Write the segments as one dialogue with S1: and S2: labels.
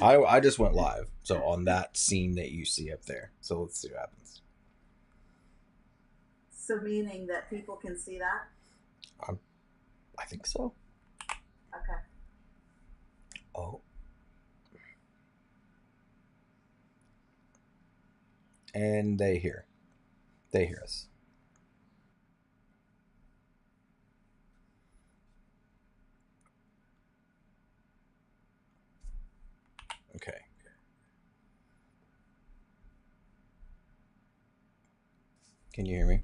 S1: I just went live, so on that scene that you see up there. So let's see what happens.
S2: So meaning that people can see that?
S1: I think so.
S2: Okay.
S1: Oh. And they hear us. Okay. Can you hear me?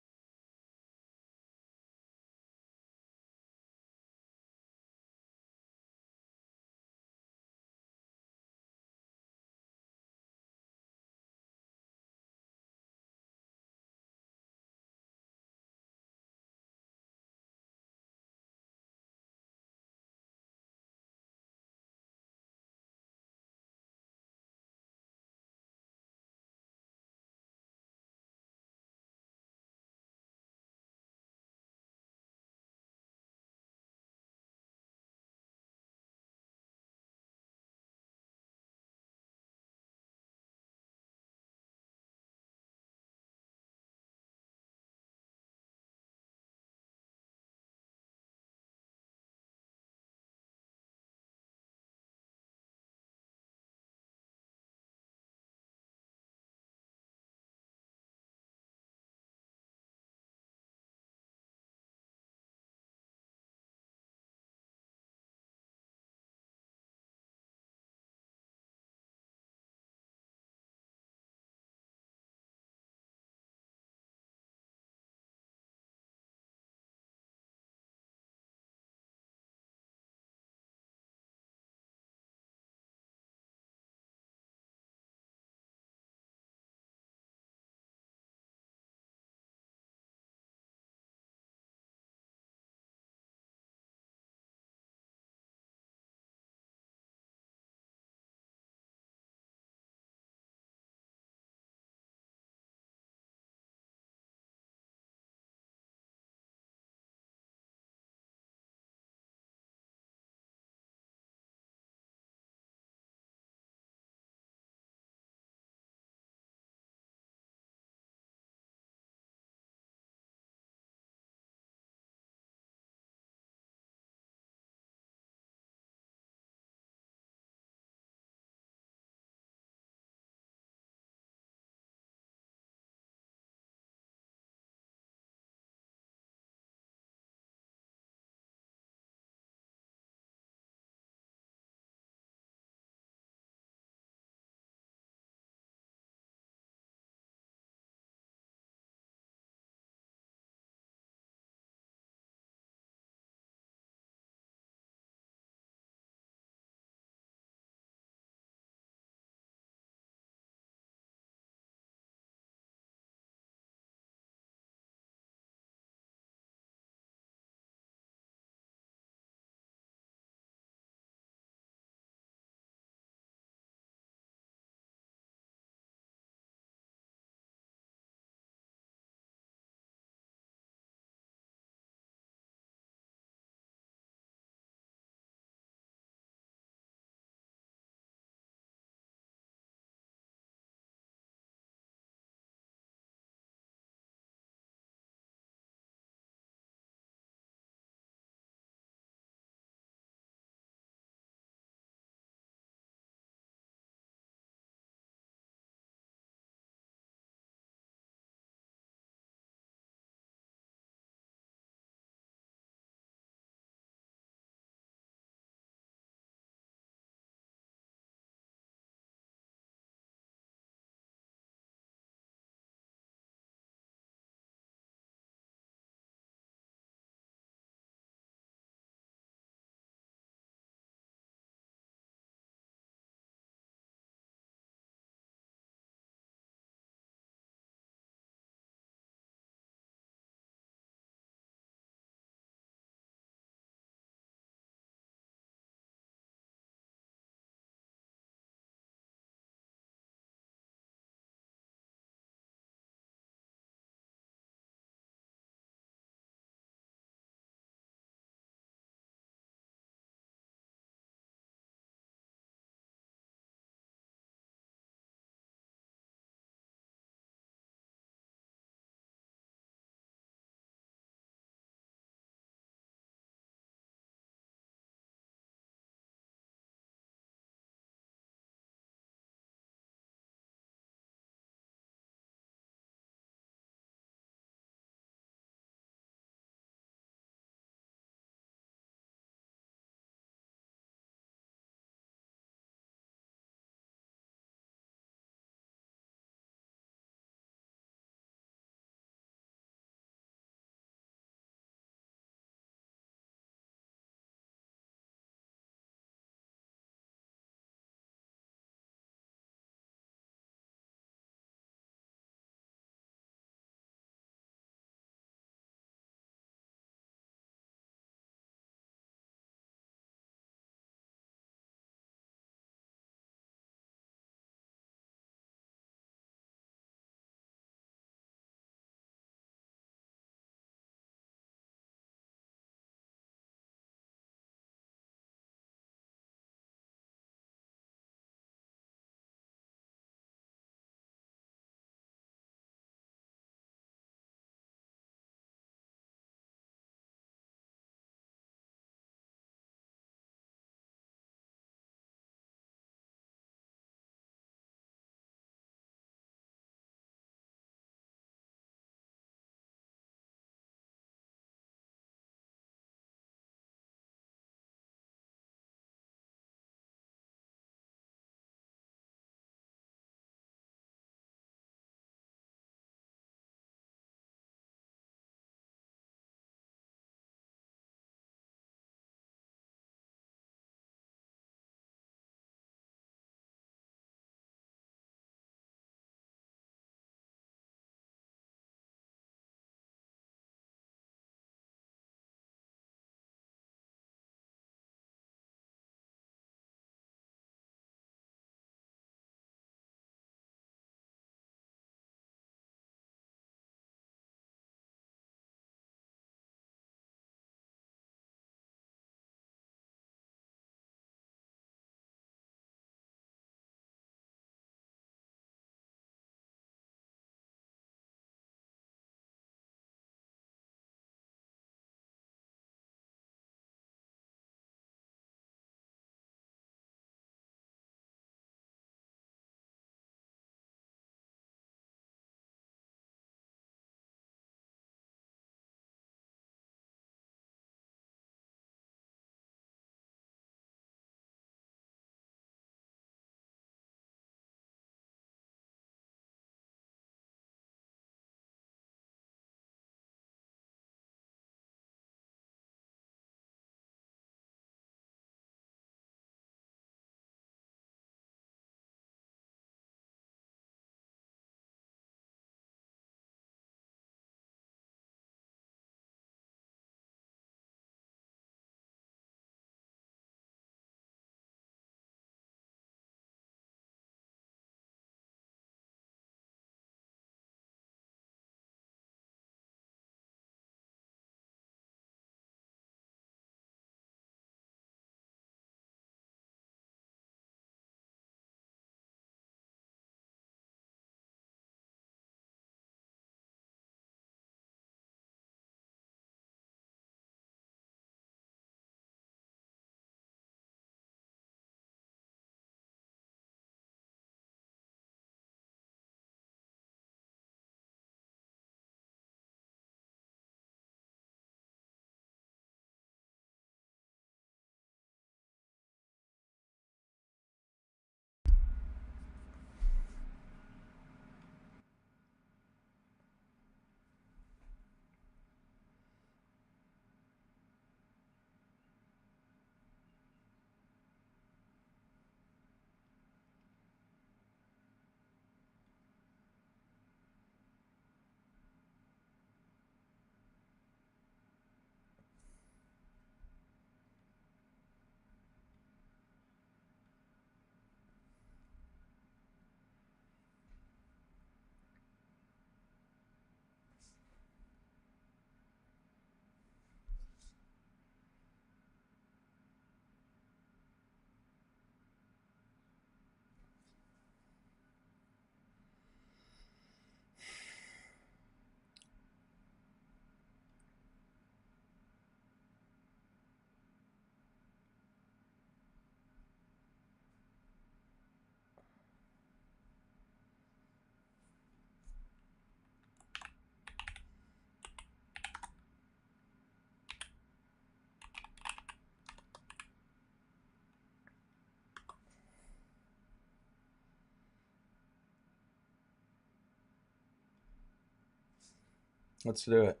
S1: Let's do it.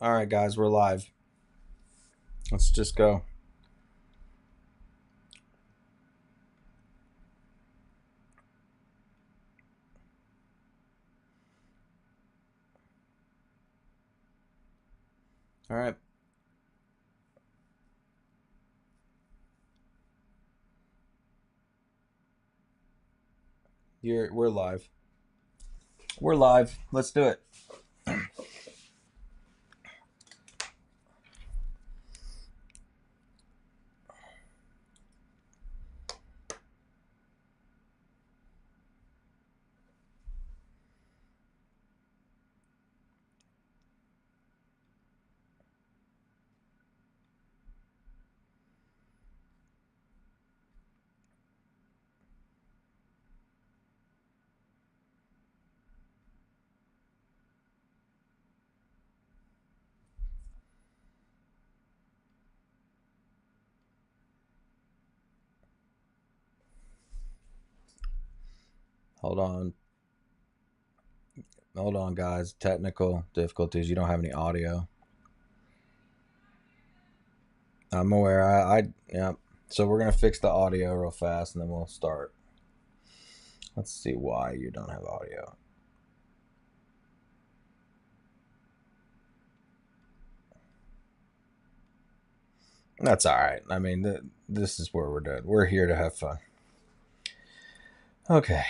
S1: All right, guys, we're live. Let's just go. All right. We're live. We're live. Let's do it. Hold on. Hold on, guys. Technical difficulties. You don't have any audio. I'm aware. Yeah. So we're gonna fix the audio real fast, and then we'll start. Let's see why you don't have audio. That's all right. I mean, this is where we're doing. We're here to have fun. Okay.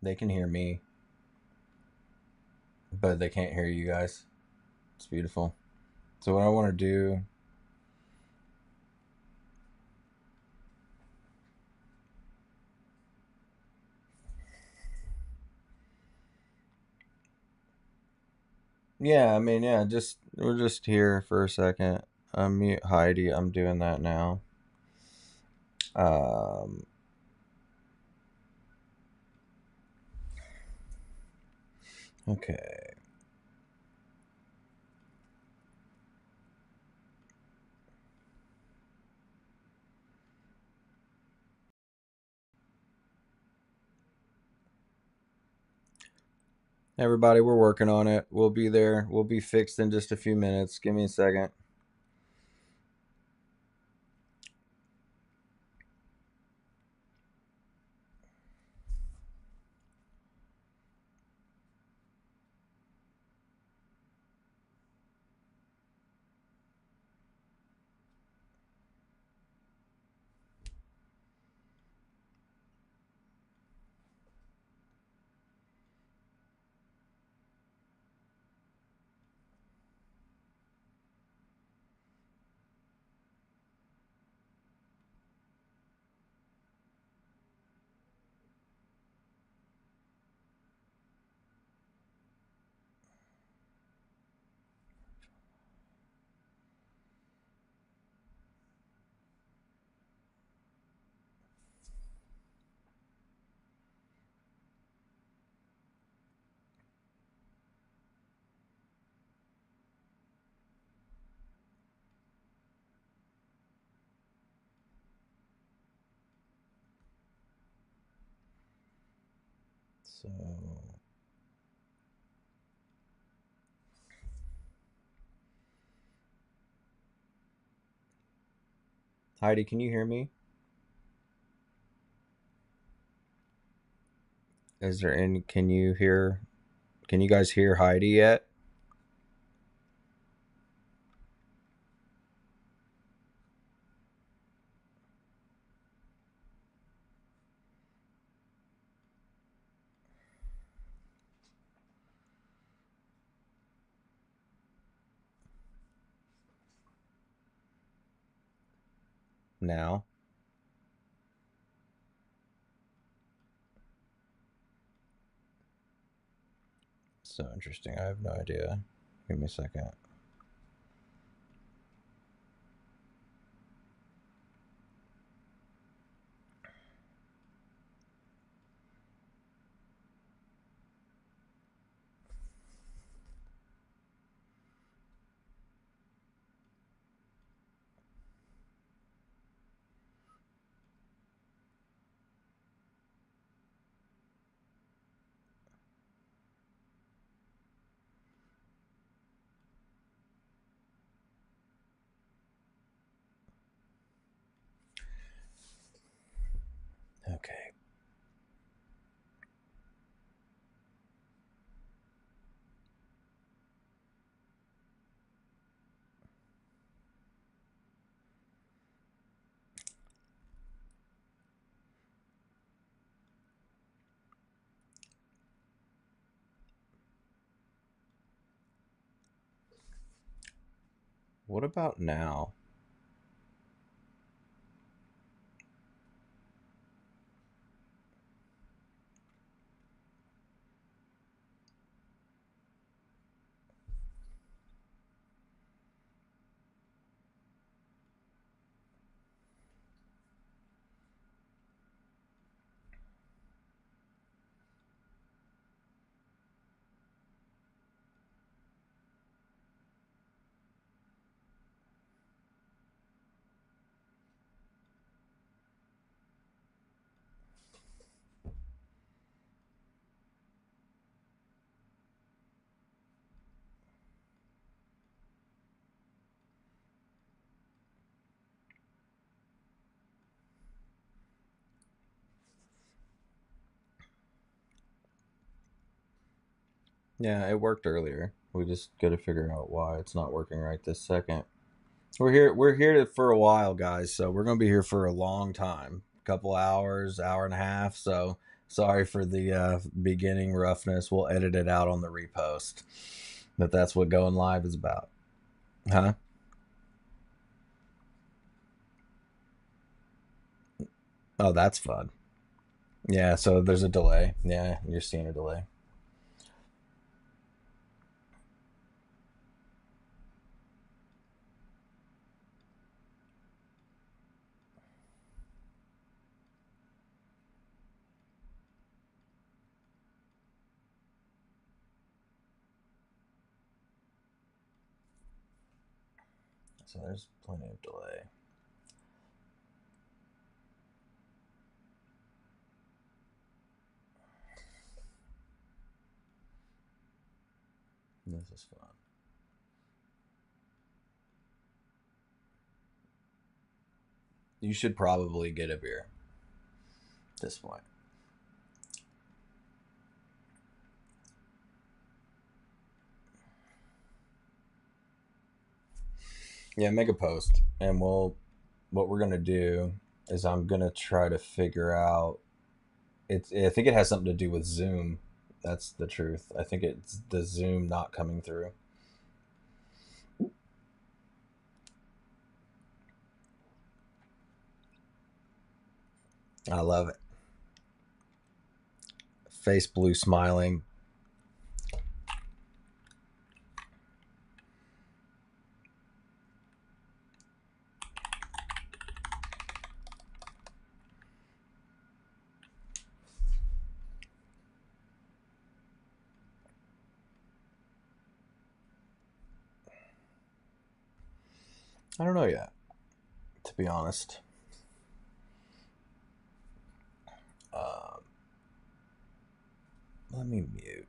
S1: They can hear me, but they can't hear you guys. It's beautiful. So what I want to do. Yeah, I mean, yeah, we're just here for a second. Mute Heidi. I'm doing that now. Okay. Everybody, we're working on it. We'll be there. We'll be fixed in just a few minutes. Give me a second. So Heidi, can you hear me? Is there any? Can you hear? Can you guys hear Heidi yet? Now? So interesting. I have no idea. Give me a second. Okay. What about now? Yeah, it worked earlier. We just got to figure out why it's not working right this second. For a while, guys. So we're gonna be here for a long time, couple hours, hour and a half. So sorry for the beginning roughness. We'll edit it out on the repost. But that's what going live is about, huh? Oh, that's fun. Yeah. So there's a delay. Yeah, you're seeing a delay. So there's plenty of delay. This is fun. You should probably get a beer at this point. Yeah, make a post, and we'll. What we're gonna do is I'm gonna try to figure out. It's. I think it has something to do with Zoom. That's the truth. I think it's the Zoom not coming through. I love it. Face blue smiling. I don't know yet, to be honest. Um, Let me mute.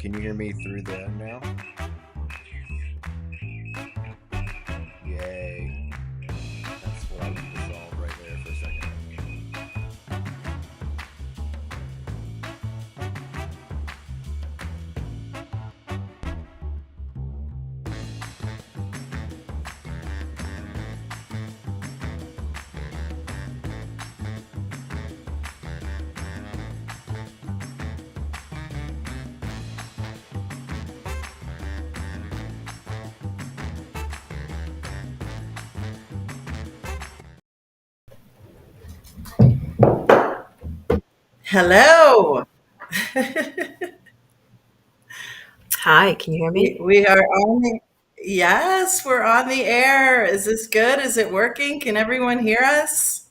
S1: Can you hear me through the end now? Yay. That's what I need to solve right there for a second.
S3: Hello.
S4: Hi, can you hear me?
S3: We are on the, yes, we're on the air. Is this good? Is it working? Can everyone hear us?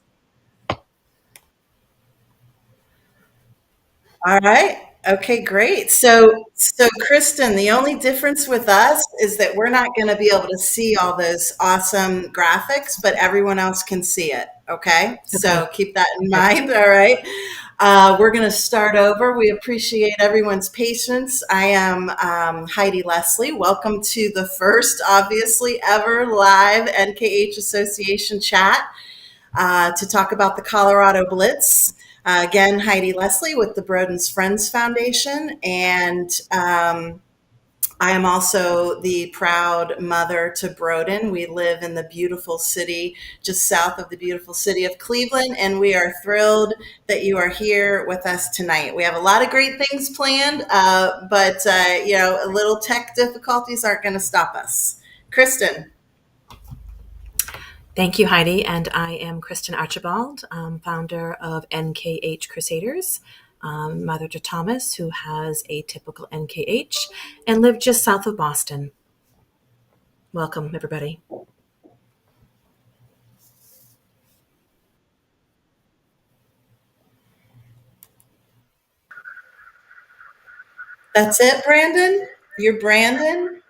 S3: All right. Okay, great. So Kristen, the only difference with us is that we're not going to be able to see all those awesome graphics, but everyone else can see it. Okay.
S4: Okay,
S3: So keep that in
S4: perfect.
S3: mind. All right. We're going to start over. We appreciate everyone's patience. I am Heidi Leslie. Welcome to the first, obviously, ever live NKH Association chat to talk about the Colorado Blitz. Again, Heidi Leslie with the Broden's Friends Foundation. And I am also the proud mother to Broden. We live in the beautiful city, just south of the beautiful city of Cleveland, and we are thrilled that you are here with us tonight. We have a lot of great things planned, but a little tech difficulties aren't going to stop us. Kristen.
S4: Thank you, Heidi. And I am Kristen Archibald, founder of NKH Crusaders, mother to Thomas, who has a typical NKH and live just south of Boston. Welcome, everybody.
S3: That's it, Brandon? You're Brandon?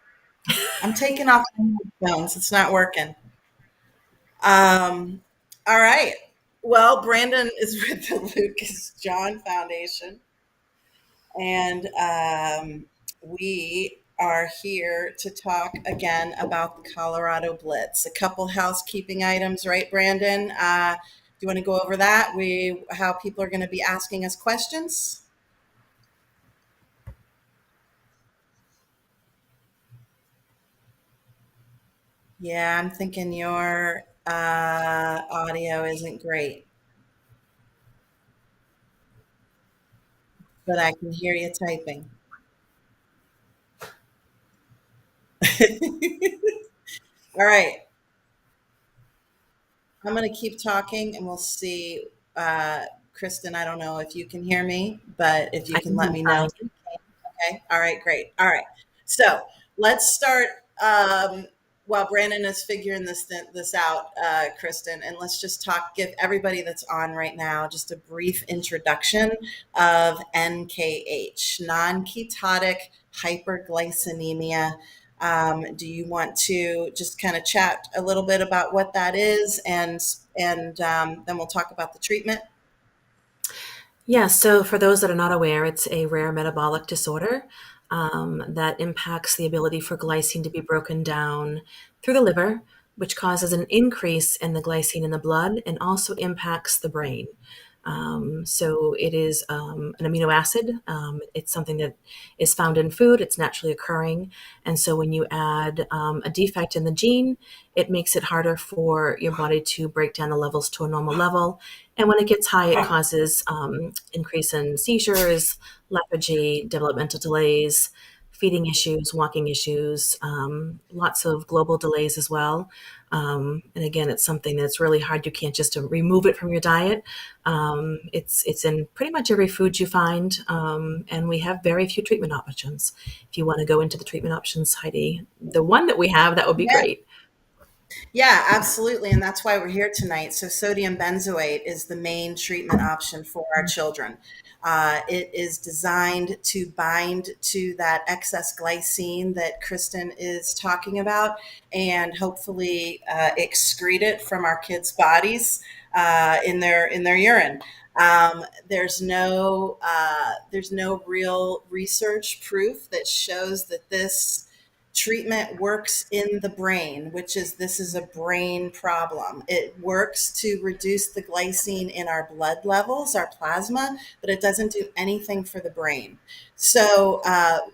S3: I'm taking off my headphones. It's not working. All right. Well, Brandon is with the Lucas John Foundation, and we are here to talk again about the Colorado Blitz. A couple housekeeping items, right, Brandon? Do you want to go over that? How people are going to be asking us questions? Yeah, I'm thinking your audio isn't great, but I can hear you typing. All right. I'm going to keep talking and we'll see. Kristen, I don't know if you can hear me, but if you
S4: I
S3: can
S4: can hear
S3: let
S4: you
S3: me know.
S4: fine.
S3: Okay. All right. Great. All right. So let's start while Brandon is figuring this out, Kristen, and let's just give everybody that's on right now just a brief introduction of NKH, non-ketotic hyperglycinemia. Do you want to just kind of chat a little bit about what that is, and then we'll talk about the treatment?
S4: Yeah, so for those that are not aware, it's a rare metabolic disorder that impacts the ability for glycine to be broken down through the liver, which causes an increase in the glycine in the blood and also impacts the brain. So it is an amino acid. It's something that is found in food. It's naturally occurring. And so when you add a defect in the gene, it makes it harder for your body to break down the levels to a normal level. And when it gets high, it causes increase in seizures, lethargy, developmental delays, feeding issues, walking issues, lots of global delays as well. And again, it's something that's really hard. You can't just remove it from your diet. It's in pretty much every food you find, and we have very few treatment options. If you want to go into the treatment options, Heidi, the one that we have, that would be
S3: Yeah.
S4: great.
S3: Yeah, absolutely. And that's why we're here tonight. So, sodium benzoate is the main treatment option for our children. It is designed to bind to that excess glycine that Kristen is talking about and hopefully excrete it from our kids' bodies in their urine. There's no real research proof that shows that this treatment works in the brain, which is this is a brain problem. It works to reduce the glycine in our blood levels, our plasma, but it doesn't do anything for the brain. So,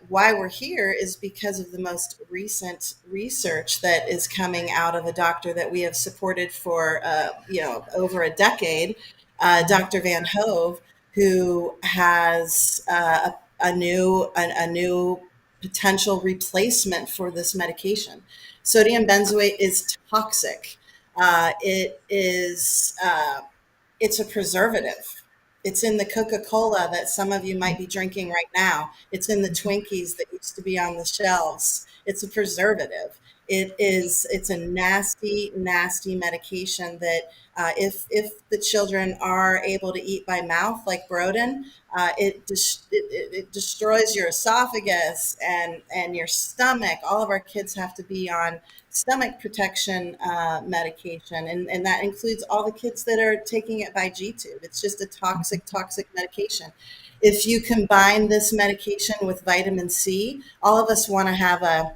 S3: why we're here is because of the most recent research that is coming out of a doctor that we have supported for, over a decade, Dr. Van Hove, who has a new potential replacement for this medication. Sodium benzoate is toxic. It's a preservative. It's in the Coca-Cola that some of you might be drinking right now. It's in the Twinkies that used to be on the shelves. It's a preservative. It's a nasty, nasty medication that if the children are able to eat by mouth like Broden, it destroys your esophagus and your stomach. All of our kids have to be on stomach protection medication, and that includes all the kids that are taking it by G-tube. It's just a toxic, toxic medication. If you combine this medication with vitamin C, all of us want to have a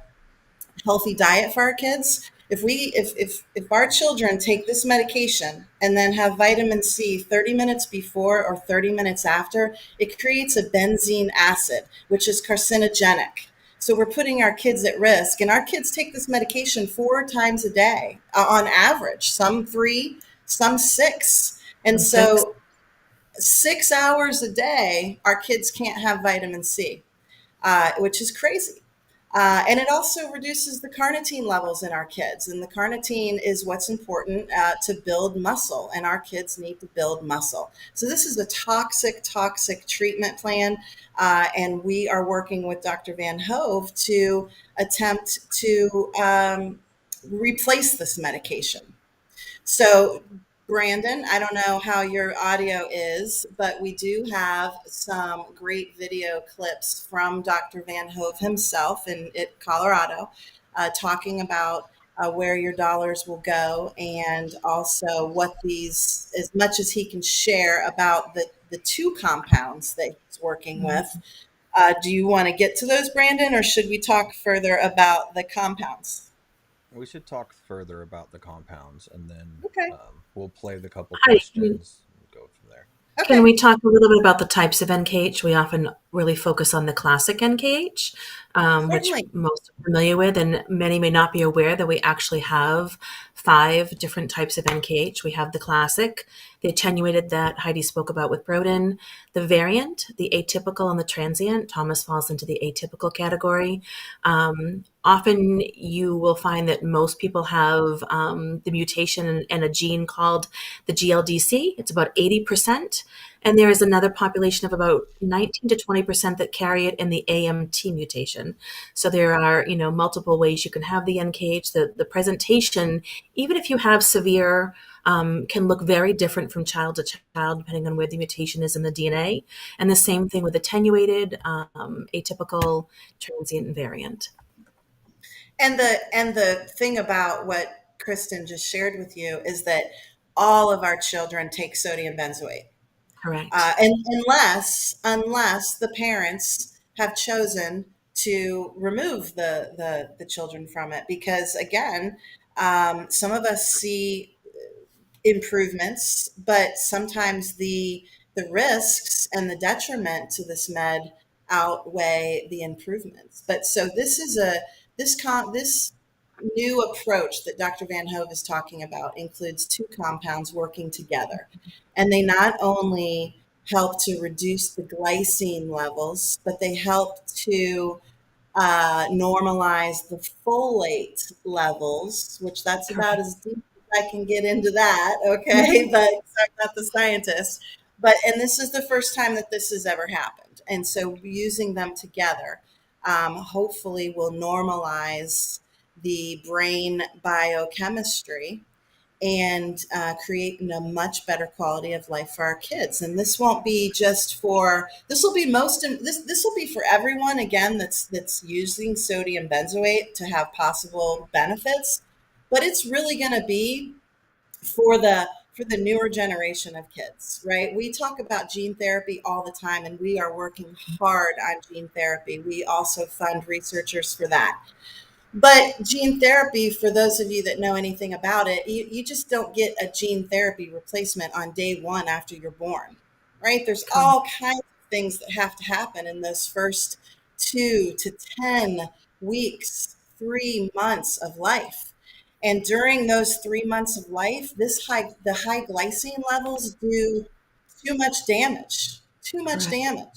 S3: healthy diet for our kids. If our children take this medication and then have vitamin C 30 minutes before or 30 minutes after, it creates a benzene acid, which is carcinogenic. So we're putting our kids at risk, and our kids take this medication 4 times a day on average, some 3, some 6. And
S4: And six.
S3: so 6 hours a day, our kids can't have vitamin C, which is crazy. And it also reduces the carnitine levels in our kids. And the carnitine is what's important to build muscle, and our kids need to build muscle. So, this is a toxic, toxic treatment plan. And we are working with Dr. Van Hove to attempt to replace this medication. So, Brandon, I don't know how your audio is, but we do have some great video clips from Dr. Van Hove himself in Colorado, talking about where your dollars will go, and also what these, as much as he can share about the two compounds that he's working with. Do you want to get to those, Brandon, or should we talk further about the compounds?
S1: We should talk further about the compounds, and then
S3: Okay.
S1: we'll play the couple
S4: Hi.
S1: questions and go from there.
S4: Can
S3: Okay.
S4: we talk a little bit about the types of NKH? We often really focus on the classic NKH, which
S3: Certainly.
S4: most are familiar with, and many may not be aware that we actually have 5 different types of NKH. We have the classic, the attenuated that Heidi spoke about with Broden, the variant, the atypical, and the transient. Thomas falls into the atypical category. Often you will find that most people have the mutation and a gene called the GLDC. It's about 80%. And there is another population of about 19 to 20% that carry it in the AMT mutation. So there are, multiple ways you can have the NKH. The presentation, even if you have severe, can look very different from child to child, depending on where the mutation is in the DNA. And the same thing with attenuated, atypical, transient, and variant.
S3: And the thing about what Kristen just shared with you is that all of our children take sodium benzoate,
S4: Correct.
S3: and unless the parents have chosen to remove the children from it, because again, some of us see improvements, but sometimes the risks and the detriment to this med outweigh the improvements. But so this new approach that Dr. Van Hove is talking about includes two compounds working together, and they not only help to reduce the glycine levels, but they help to normalize the folate levels, which that's about
S4: Correct.
S3: as deep as I can get into that. Okay, but I'm not the scientist. And this is the first time that this has ever happened, and so using them together, hopefully, will normalize the brain biochemistry and creating a much better quality of life for our kids. And this won't be just for, this will be this will be for everyone, again, that's using sodium benzoate to have possible benefits. But it's really going to be for the newer generation of kids, right? We talk about gene therapy all the time, and we are working hard on gene therapy. We also fund researchers for that. But gene therapy, for those of you that know anything about it, you just don't get a gene therapy replacement on day one after you're born, right? There's all kinds of things that have to happen in those first 2 to 10 weeks, 3 months of life. And during those 3 months of life, the high glycine levels do too much damage, too much
S4: Correct.
S3: damage.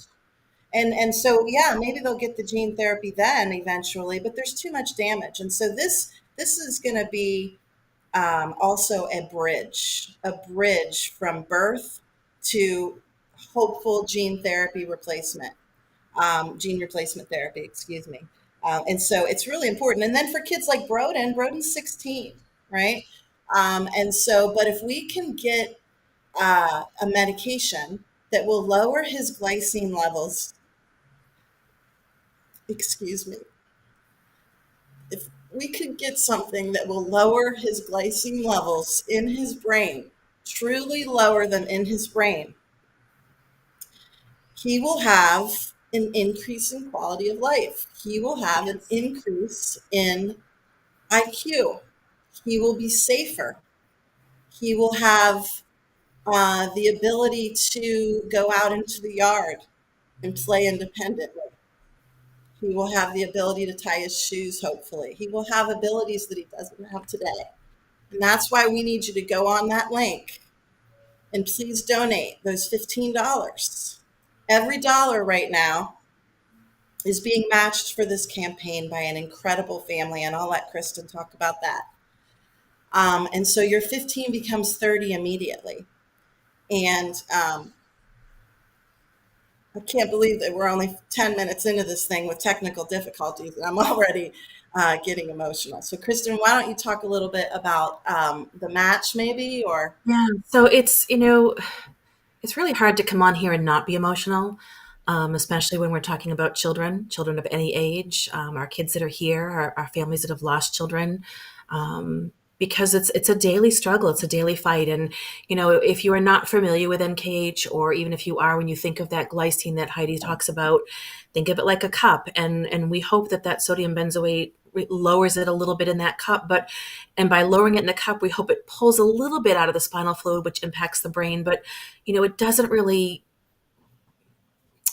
S3: And so, yeah, maybe they'll get the gene therapy then eventually, but there's too much damage. And so this is going to be also a bridge from birth to hopeful gene replacement therapy, excuse me. And so it's really important. And then for kids like Broden's 16, right? And so, but if we can get a medication that will lower his glycine levels, excuse me, if we could get something that will lower his glycine levels in his brain, truly lower them in his brain, he will have an increase in quality of life. He will have an increase in IQ. He will be safer. He will have the ability to go out into the yard and play independently. He will have the ability to tie his shoes, hopefully. He will have abilities that he doesn't have today. And that's why we need you to go on that link and please donate those $15. Every dollar right now is being matched for this campaign by an incredible family, and I'll let Kristen talk about that. And so your 15 becomes 30 immediately. And I can't believe that we're only 10 minutes into this thing with technical difficulties, and I'm already getting emotional. So, Kristen, why don't you talk a little bit about the match, maybe, or?
S4: Yeah. So it's really hard to come on here and not be emotional, especially when we're talking about children of any age, our kids that are here, our families that have lost children. Because it's a daily struggle, it's a daily fight. And, if you are not familiar with NKH, or even if you are, when you think of that glycine that Heidi talks about, think of it like a cup. And we hope that sodium benzoate lowers it a little bit in that cup. And by lowering it in the cup, we hope it pulls a little bit out of the spinal fluid, which impacts the brain. But, it doesn't really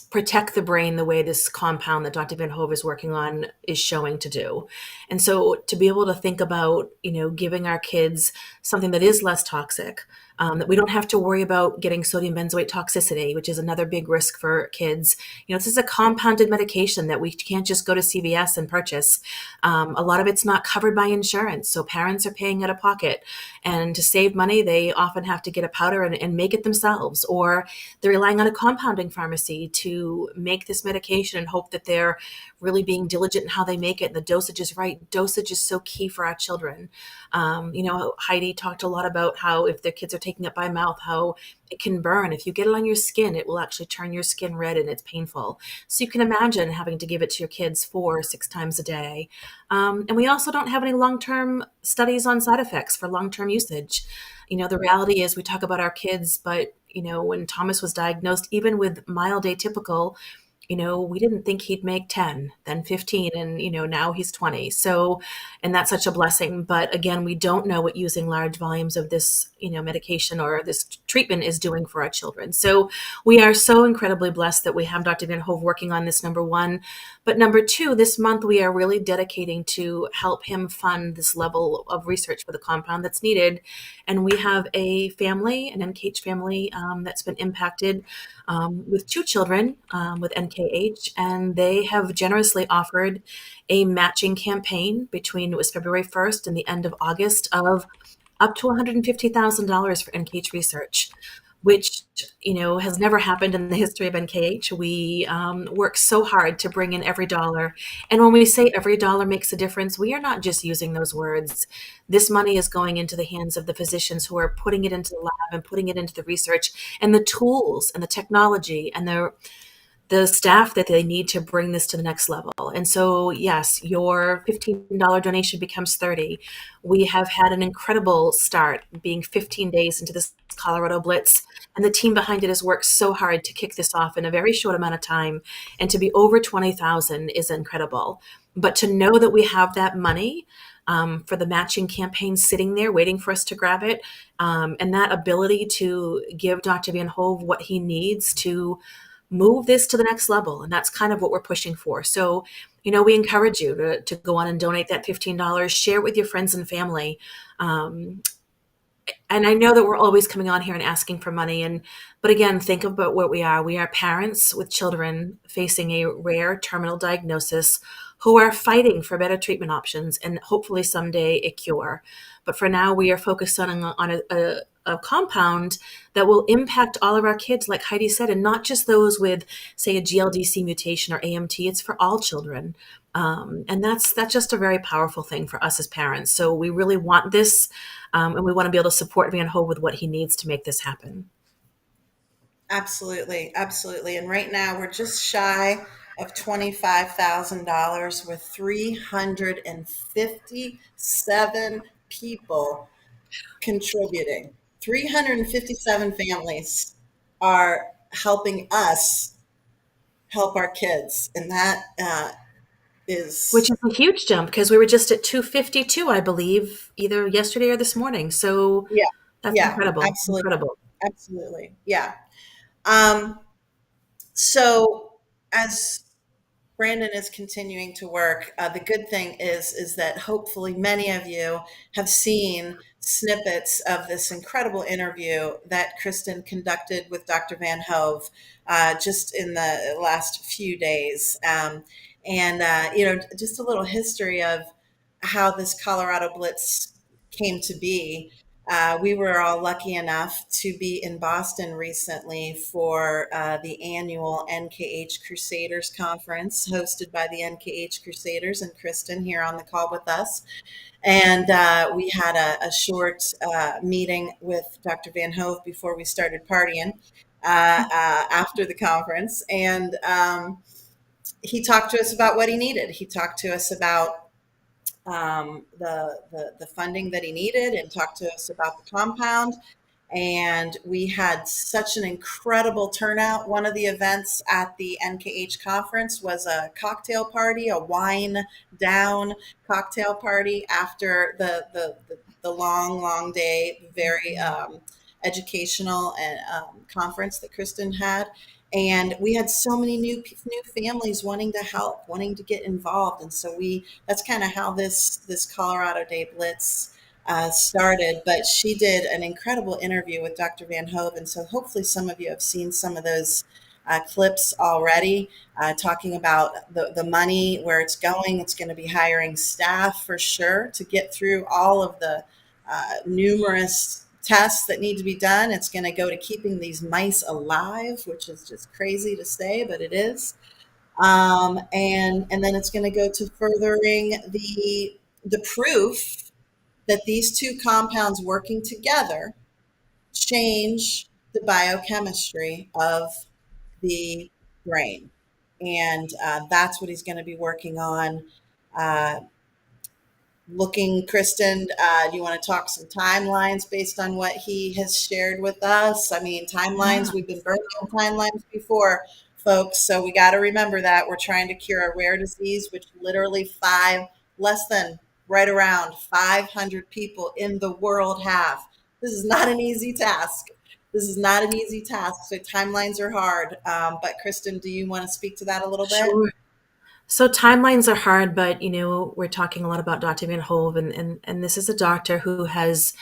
S4: protect the brain the way this compound that Dr. Van Hove is working on is showing to do. And so to be able to think about, giving our kids something that is less toxic, that we don't have to worry about getting sodium benzoate toxicity, which is another big risk for kids. This is a compounded medication that we can't just go to CVS and purchase. A lot of it's not covered by insurance, so parents are paying out of pocket. And to save money, they often have to get a powder and make it themselves, or they're relying on a compounding pharmacy to make this medication and hope that they're really being diligent in how they make it and the dosage is right. Dosage is so key for our children. Heidi talked a lot about how if their kids are taking it by mouth, how it can burn. If you get it on your skin, it will actually turn your skin red and it's painful. So you can imagine having to give it to your kids 4 or 6 times a day. And we also don't have any long-term studies on side effects for long-term usage. The reality is we talk about our kids, but when Thomas was diagnosed, even with mild atypical, we didn't think he'd make 10, then 15, and, now he's 20. So, and that's such a blessing. But again, we don't know what using large volumes of this, medication or this treatment is doing for our children. So we are so incredibly blessed that we have Dr. Van Hove working on this, number one. But number two, this month we are really dedicating to help him fund this level of research for the compound that's needed. And we have a family, an NKH family, that's been impacted with 2 children with NKH, and they have generously offered a matching campaign between, it was February 1st and the end of August, of up to $150,000 for NKH research. which, has never happened in the history of NKH. We work so hard to bring in every dollar. And when we say every dollar makes a difference, we are not just using those words. This money is going into the hands of the physicians who are putting it into the lab and putting it into the research and the tools and the technology and the staff that they need to bring this to the next level. And so, yes, your $15 donation becomes 30. We have had an incredible start, being 15 days into this Colorado Blitz, and the team behind it has worked so hard to kick this off in a very short amount of time, and to be over 20,000 is incredible. But to know that we have that money for the matching campaign sitting there waiting for us to grab it, and that ability to give Dr. Van Hove what he needs to move this to the next level. And that's kind of what we're pushing for. So, we encourage you to go on and donate that $15, share it with your friends and family. And I know that we're always coming on here and asking for money. But again, think about what we are. We are parents with children facing a rare terminal diagnosis who are fighting for better treatment options and hopefully someday a cure. But for now, we are focused on a compound that will impact all of our kids, like Heidi said, and not just those with, say, a GLDC mutation or AMT. It's for all children. And that's just a very powerful thing for us as parents. So we really want this, and we want to be able to support Van Hove with what he needs to make this happen.
S3: Absolutely. Absolutely. And right now we're just shy of $25,000 with 357 people contributing. 357 families are helping us help our kids. And that
S4: Which is a huge jump, because we were just at 252, I believe, either yesterday or this morning. So
S3: yeah,
S4: that's
S3: yeah,
S4: incredible.
S3: absolutely.
S4: Incredible.
S3: Absolutely. Yeah. So as Brandon is continuing to work, the good thing is that hopefully many of you have seen snippets of this incredible interview that Kristen conducted with Dr. Van Hove just in the last few days. Just a little history of how this Colorado Blitz came to be. We were all lucky enough to be in Boston recently for the annual NKH Crusaders Conference hosted by the NKH Crusaders and Kristen here on the call with us. And we had a short meeting with Dr. Van Hove before we started partying after the conference. And he talked to us about what he needed. He talked to us about the funding that he needed and talked to us about the compound. And we had such an incredible turnout. One of the events at the NKH conference was a cocktail party, a wine down cocktail party after the long day, very educational and conference that Kristen had. And we had so many new families wanting to help, wanting to get involved. And so that's kind of how this Colorado Day Blitz started. But she did an incredible interview with Dr. Van Hove. And so hopefully some of you have seen some of those clips already, talking about the money, where it's going. It's going to be hiring staff for sure to get through all of the numerous tests that need to be done. It's going to go to keeping these mice alive, which is just crazy to say, but it is. And then it's going to go to furthering the proof that these two compounds working together change the biochemistry of the brain. And that's what he's going to be working on. Kristen, do you want to talk some timelines based on what he has shared with us? I mean, timelines, we've been burning on timelines before, folks. So we got to remember that we're trying to cure a rare disease, which literally right around 500 people in the world have. This is not an easy task. So timelines are hard. But Kristen, do you want to speak to that a little bit?
S4: Sure. So timelines are hard, but we're talking a lot about Dr. Van Hove, and this is a doctor who has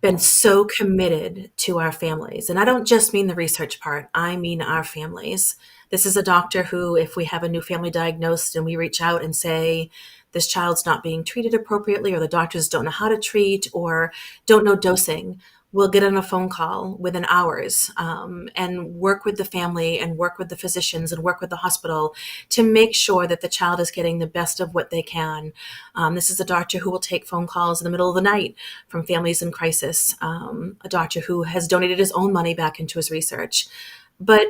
S4: been so committed to our families. And I don't just mean the research part, I mean our families. This is a doctor who, if we have a new family diagnosed and we reach out and say, this child's not being treated appropriately, or the doctors don't know how to treat or don't know dosing, will get on a phone call within hours, and work with the family and work with the physicians and work with the hospital to make sure that the child is getting the best of what they can. This is a doctor who will take phone calls in the middle of the night from families in crisis, a doctor who has donated his own money back into his research. But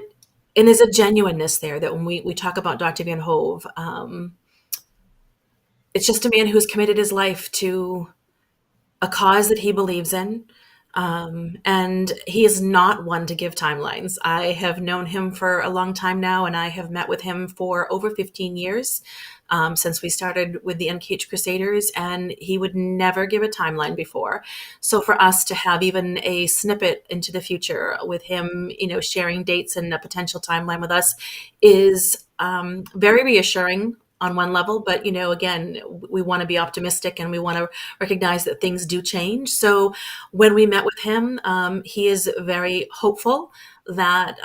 S4: and there's a genuineness there that when we talk about Dr. Van Hove, it's just a man who's committed his life to a cause that he believes in. And he is not one to give timelines. I have known him for a long time now, and I have met with him for over 15 years, since we started with the NKH Crusaders, and he would never give a timeline before. So for us to have even a snippet into the future with him, sharing dates and a potential timeline with us is very reassuring on one level, but again, we want to be optimistic and we want to recognize that things do change. So when we met with him, he is very hopeful that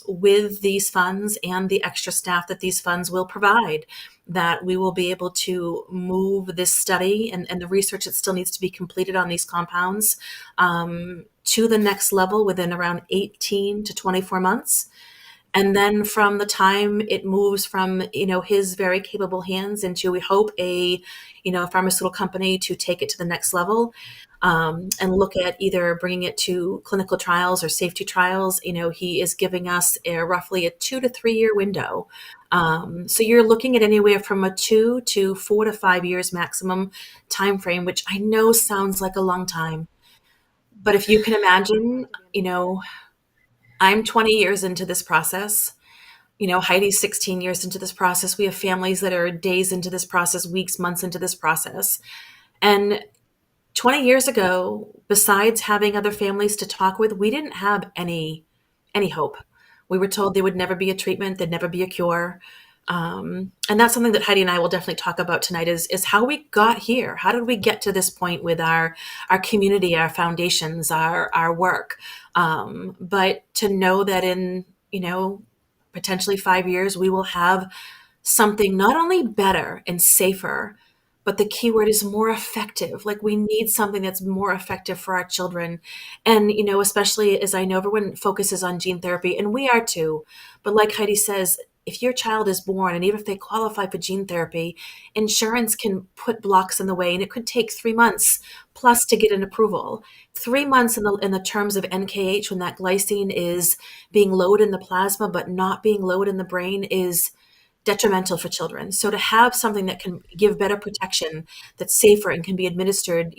S4: with these funds and the extra staff that these funds will provide, that we will be able to move this study and the research that still needs to be completed on these compounds to the next level within around 18 to 24 months. And then from the time it moves from, his very capable hands into, we hope, a pharmaceutical company to take it to the next level, and look at either bringing it to clinical trials or safety trials. He is giving us roughly a 2 to 3 year window. So you're looking at anywhere from a 2 to 4 to 5 years maximum time frame, which I know sounds like a long time. But if you can imagine, I'm 20 years into this process. Heidi's 16 years into this process. We have families that are days into this process, weeks, months into this process. And 20 years ago, besides having other families to talk with, we didn't have any hope. We were told there would never be a treatment, there'd never be a cure. And that's something that Heidi and I will definitely talk about tonight is how we got here. How did we get to this point with our community, our foundations, our work? But to know that in, potentially 5 years, we will have something not only better and safer, but the key word is more effective. Like, we need something that's more effective for our children. And, especially as I know everyone focuses on gene therapy, and we are too. But like Heidi says, if your child is born and even if they qualify for gene therapy, insurance can put blocks in the way, and it could take 3 months plus to get an approval. 3 months in the terms of NKH, when that glycine is being loaded in the plasma but not being loaded in the brain, is detrimental for children. So to have something that can give better protection, that's safer and can be administered,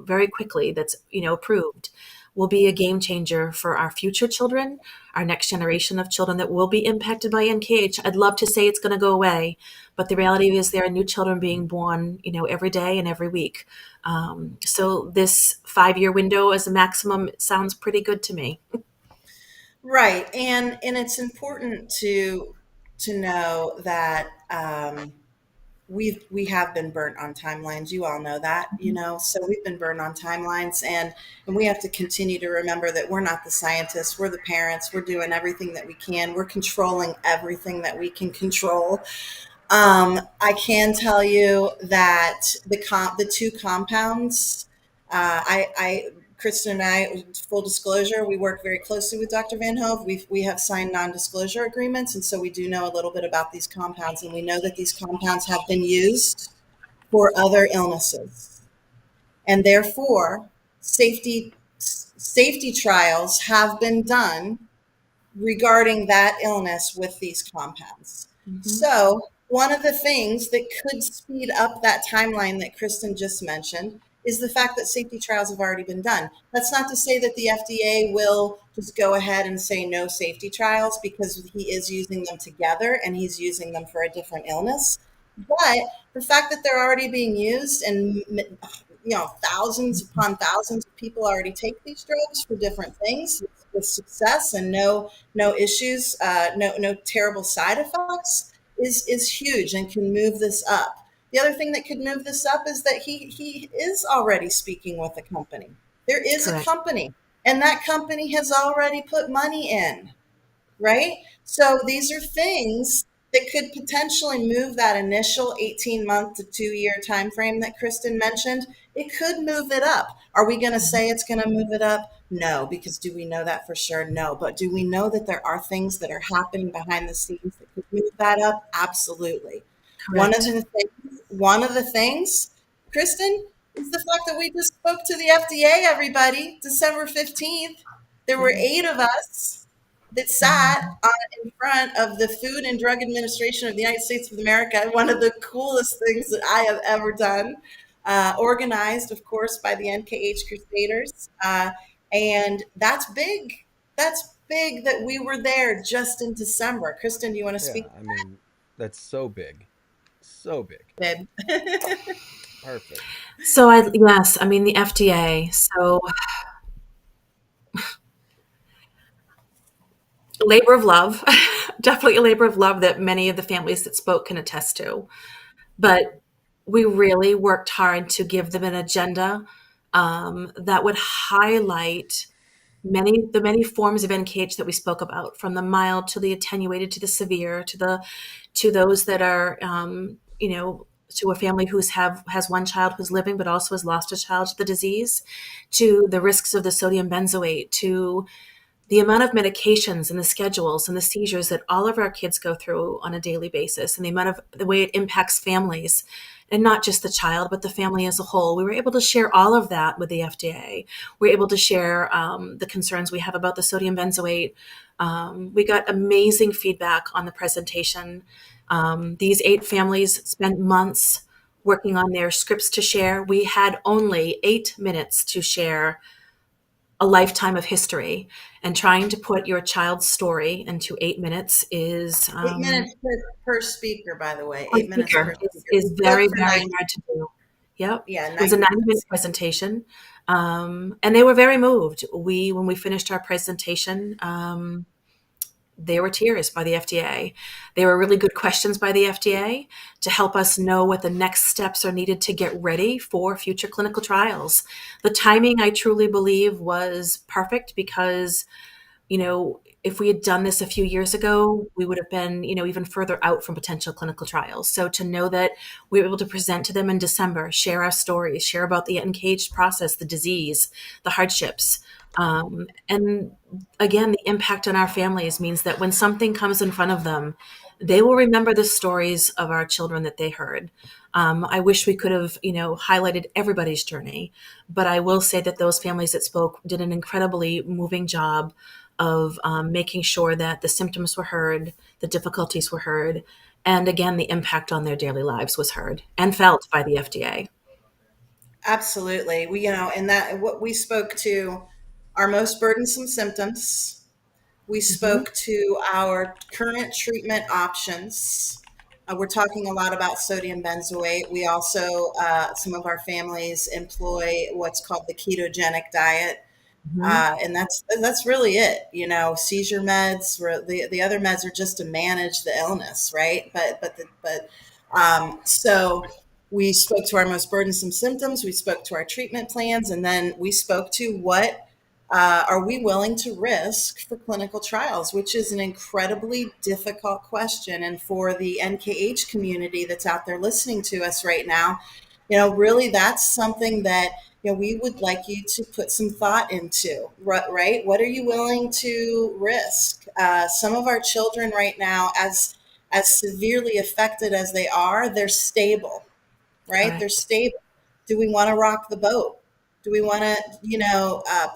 S4: very quickly, that's, approved, will be a game changer for our future children, our next generation of children that will be impacted by NKH. I'd love to say it's going to go away, but the reality is there are new children being born, every day and every week. So this 5 year window as a maximum sounds pretty good to me.
S3: Right. And it's important to know that we have been burnt on timelines. You all know that, so we've been burned on timelines, and we have to continue to remember that we're not the scientists, we're the parents. We're doing everything that we can. We're controlling everything that we can control. I can tell you that the two compounds, Kristen and I, full disclosure, we work very closely with Dr. Van Hove. We have signed non-disclosure agreements, and so we do know a little bit about these compounds, and we know that these compounds have been used for other illnesses, and therefore safety trials have been done regarding that illness with these compounds. Mm-hmm. So one of the things that could speed up that timeline that Kristen just mentioned is the fact that safety trials have already been done. That's not to say that the FDA will just go ahead and say no safety trials, because he is using them together and he's using them for a different illness. But the fact that they're already being used, and thousands upon thousands of people already take these drugs for different things with success and no issues, no terrible side effects, is huge and can move this up. The other thing that could move this up is that he is already speaking with a company. There is Correct. A company, and that company has already put money in, right? So these are things that could potentially move that initial 18-month to 2-year time frame that Kristen mentioned it could move it up. Are we going to say it's going to move it up? No, because do we know that for sure? No. But do we know that there are things that are happening behind the scenes that could move that up? Absolutely.
S4: Correct.
S3: One of the things, Kristen, is the fact that we just spoke to the FDA, everybody, December 15th. There were 8 of us that sat in front of the Food and Drug Administration of the United States of America. One of the coolest things that I have ever done, organized, of course, by the NKH Crusaders. And that's big. That's big that we were there just in December. Kristen, do you want to
S1: Yeah,
S3: speak
S1: I mean, that's so big. So big.
S3: to that?
S1: Perfect.
S4: So yes, I mean the FDA. So labor of love, definitely a labor of love that many of the families that spoke can attest to. But we really worked hard to give them an agenda that would highlight many forms of NKH that we spoke about, from the mild to the attenuated to the severe to those that are to a family has one child who's living but also has lost a child to the disease, to the risks of the sodium benzoate, to the amount of medications and the schedules and the seizures that all of our kids go through on a daily basis, and the way it impacts families, and not just the child but the family as a whole. We were able to share all of that with the FDA. We were able to share the concerns we have about the sodium benzoate. We got amazing feedback on the presentation. These 8 families spent months working on their scripts to share. We had only 8 minutes to share a lifetime of history, and trying to put your child's story into 8 minutes is
S3: 8 minutes per speaker, by the way.
S4: per
S3: 8 minutes per
S4: speaker
S3: speaker.
S4: is
S3: Spoke
S4: very,
S3: for
S4: very
S3: 90.
S4: hard to do. Yep.
S3: Yeah,
S4: It was a
S3: 90
S4: 90-minute
S3: minutes.
S4: presentation. And they were very moved. When we finished our presentation, there were tears by the FDA. There were really good questions by the FDA to help us know what the next steps are needed to get ready for future clinical trials. The timing, I truly believe, was perfect because if we had done this a few years ago, we would have been, even further out from potential clinical trials. So to know that we were able to present to them in December, share our stories, share about the NKH process, the disease, the hardships, and again, the impact on our families means that when something comes in front of them, they will remember the stories of our children that they heard. I wish we could have, highlighted everybody's journey, but I will say that those families that spoke did an incredibly moving job of making sure that the symptoms were heard, the difficulties were heard, and again, the impact on their daily lives was heard and felt by the FDA.
S3: Absolutely. And that what we spoke to our most burdensome symptoms. We
S4: Hmm.
S3: spoke to our current treatment options. We're talking a lot about sodium benzoate. We also, some of our families employ what's called the ketogenic diet.
S4: Hmm.
S3: And that's really it. Seizure meds. The other meds are just to manage the illness, right? So we spoke to our most burdensome symptoms. We spoke to our treatment plans, and then we spoke to what are we willing to risk for clinical trials, which is an incredibly difficult question. And for the NKH community that's out there listening to us right now, really that's something that we would like you to put some thought into, right? What are you willing to risk? Some of our children right now, as severely affected as they are, they're stable, right? They're
S4: Correct.
S3: stable. Do we want to rock the boat? Do we want to,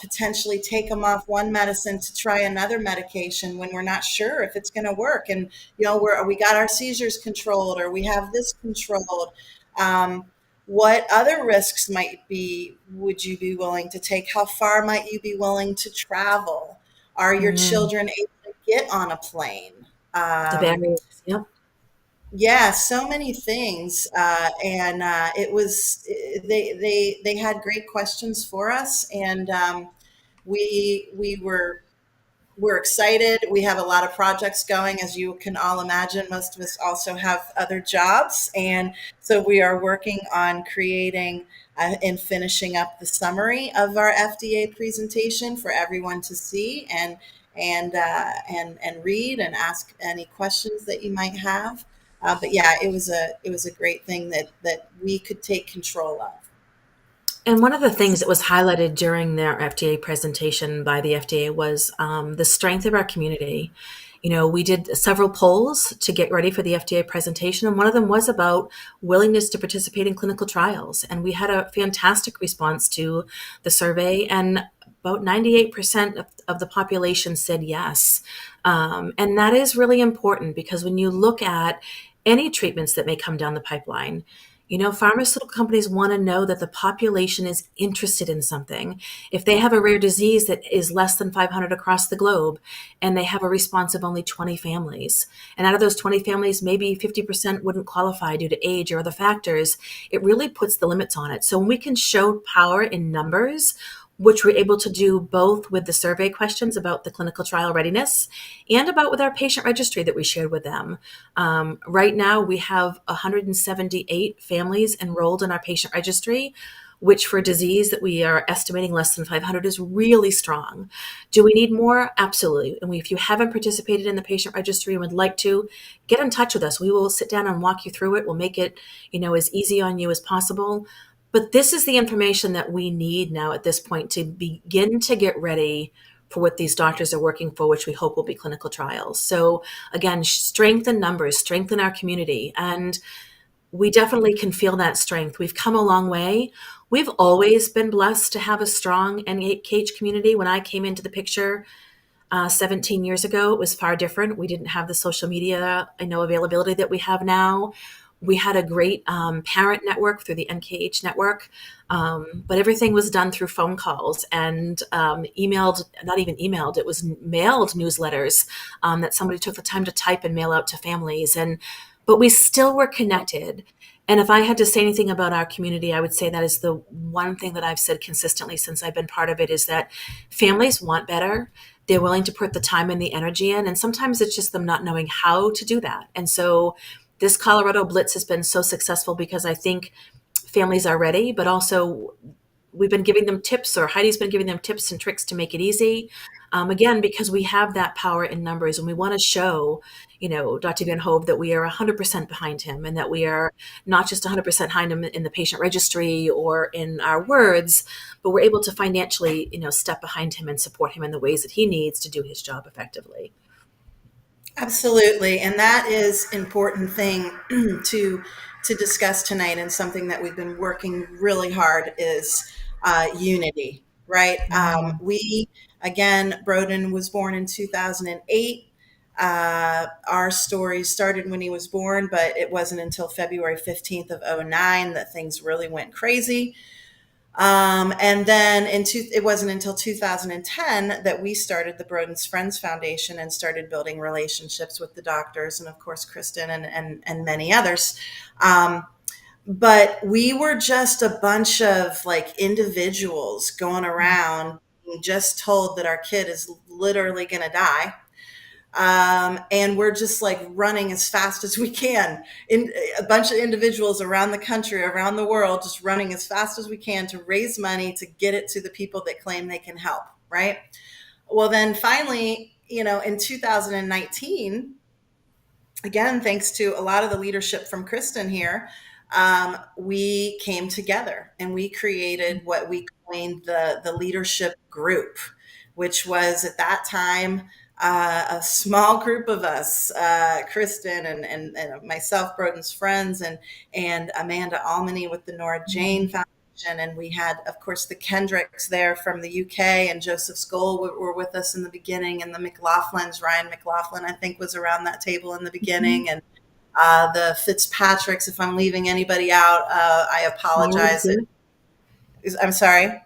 S3: potentially take them off one medicine to try another medication when we're not sure if it's going to work? And, we got our seizures controlled, or we have this controlled. What other risks would you be willing to take? How far might you be willing to travel? Are your
S4: Mm.
S3: children able to get on a plane?
S4: The
S3: Um,
S4: barriers. Yep.
S3: yeah, so many things, and it was they had great questions for us, and we were we're excited. We have a lot of projects going, as you can all imagine. Most of us also have other jobs. And so we are working on creating and finishing up the summary of our FDA presentation for everyone to see and read and ask any questions that you might have. But yeah, it was a great thing that we could take control of.
S4: And one of the things that was highlighted during their FDA presentation by the FDA was the strength of our community. You know, we did several polls to get ready for the FDA presentation, and one of them was about willingness to participate in clinical trials. And we had a fantastic response to the survey, and about 98% of the population said yes. And that is really important because when you look at any treatments that may come down the pipeline, you know, pharmaceutical companies want to know that the population is interested in something. If they have a rare disease that is less than 500 across the globe and they have a response of only 20 families, and out of those 20 families, maybe 50% wouldn't qualify due to age or other factors, it really puts the limits on it. So when we can show power in numbers, which we're able to do both with the survey questions about the clinical trial readiness and about with our patient registry that we shared with them. Right now, we have 178 families enrolled in our patient registry, which for a disease that we are estimating less than 500 is really strong. Do we need more? Absolutely. And if you haven't participated in the patient registry and would like to, get in touch with us. We will sit down and walk you through it. We'll make it, you know, as easy on you as possible. But this is the information that we need now at this point to begin to get ready for what these doctors are working for, which we hope will be clinical trials. So again, strengthen numbers, strengthen our community. And we definitely can feel that strength. We've come a long way. We've always been blessed to have a strong NKH community. When I came into the picture 17 years ago, it was far different. We didn't have the social media, availability that we have now. We had a great parent network through the NKH network, but everything was done through phone calls and emailed, not even emailed, it was mailed newsletters that somebody took the time to type and mail out to families. But we still were connected. And if I had to say anything about our community, I would say that is the one thing that I've said consistently since I've been part of it, is that families want better. They're willing to put the time and the energy in. And sometimes it's just them not knowing how to do that. And so this Colorado Blitz has been so successful because I think families are ready, but also we've been giving them tips, or Heidi's been giving them tips and tricks to make it easy. Again, because we have that power in numbers, and we want to show, Dr. Van Hove, that we are 100% behind him, and that we are not just 100% behind him in the patient registry or in our words, but we're able to financially, step behind him and support him in the ways that he needs to do his job effectively.
S3: Absolutely. And that is important thing to discuss tonight, and something that we've been working really hard is unity, right? Broden was born in 2008. Our story started when he was born, but it wasn't until February 15th of 2009 that things really went crazy. And then it wasn't until 2010 that we started the Broden's Friends Foundation and started building relationships with the doctors, and of course, Kristen and many others. But we were just a bunch of individuals going around being just told that our kid is literally going to die. And we're just running as fast as we can, in a bunch of individuals around the country, around the world, just running as fast as we can to raise money to get it to the people that claim they can help. Right. Well, then finally, in 2019, again, thanks to a lot of the leadership from Kristen here, we came together and we created what we coined the leadership group, which was at that time a small group of us, Kristen and myself, Broden's Friends, and Amanda Almany with the Nora Jane Foundation. And we had, of course, the Kendricks there from the UK, and Joseph Skoll were with us in the beginning, and the McLaughlins, Ryan McLaughlin, I think, was around that table in the beginning. And the Fitzpatricks, if I'm leaving anybody out, I apologize. I'm sorry.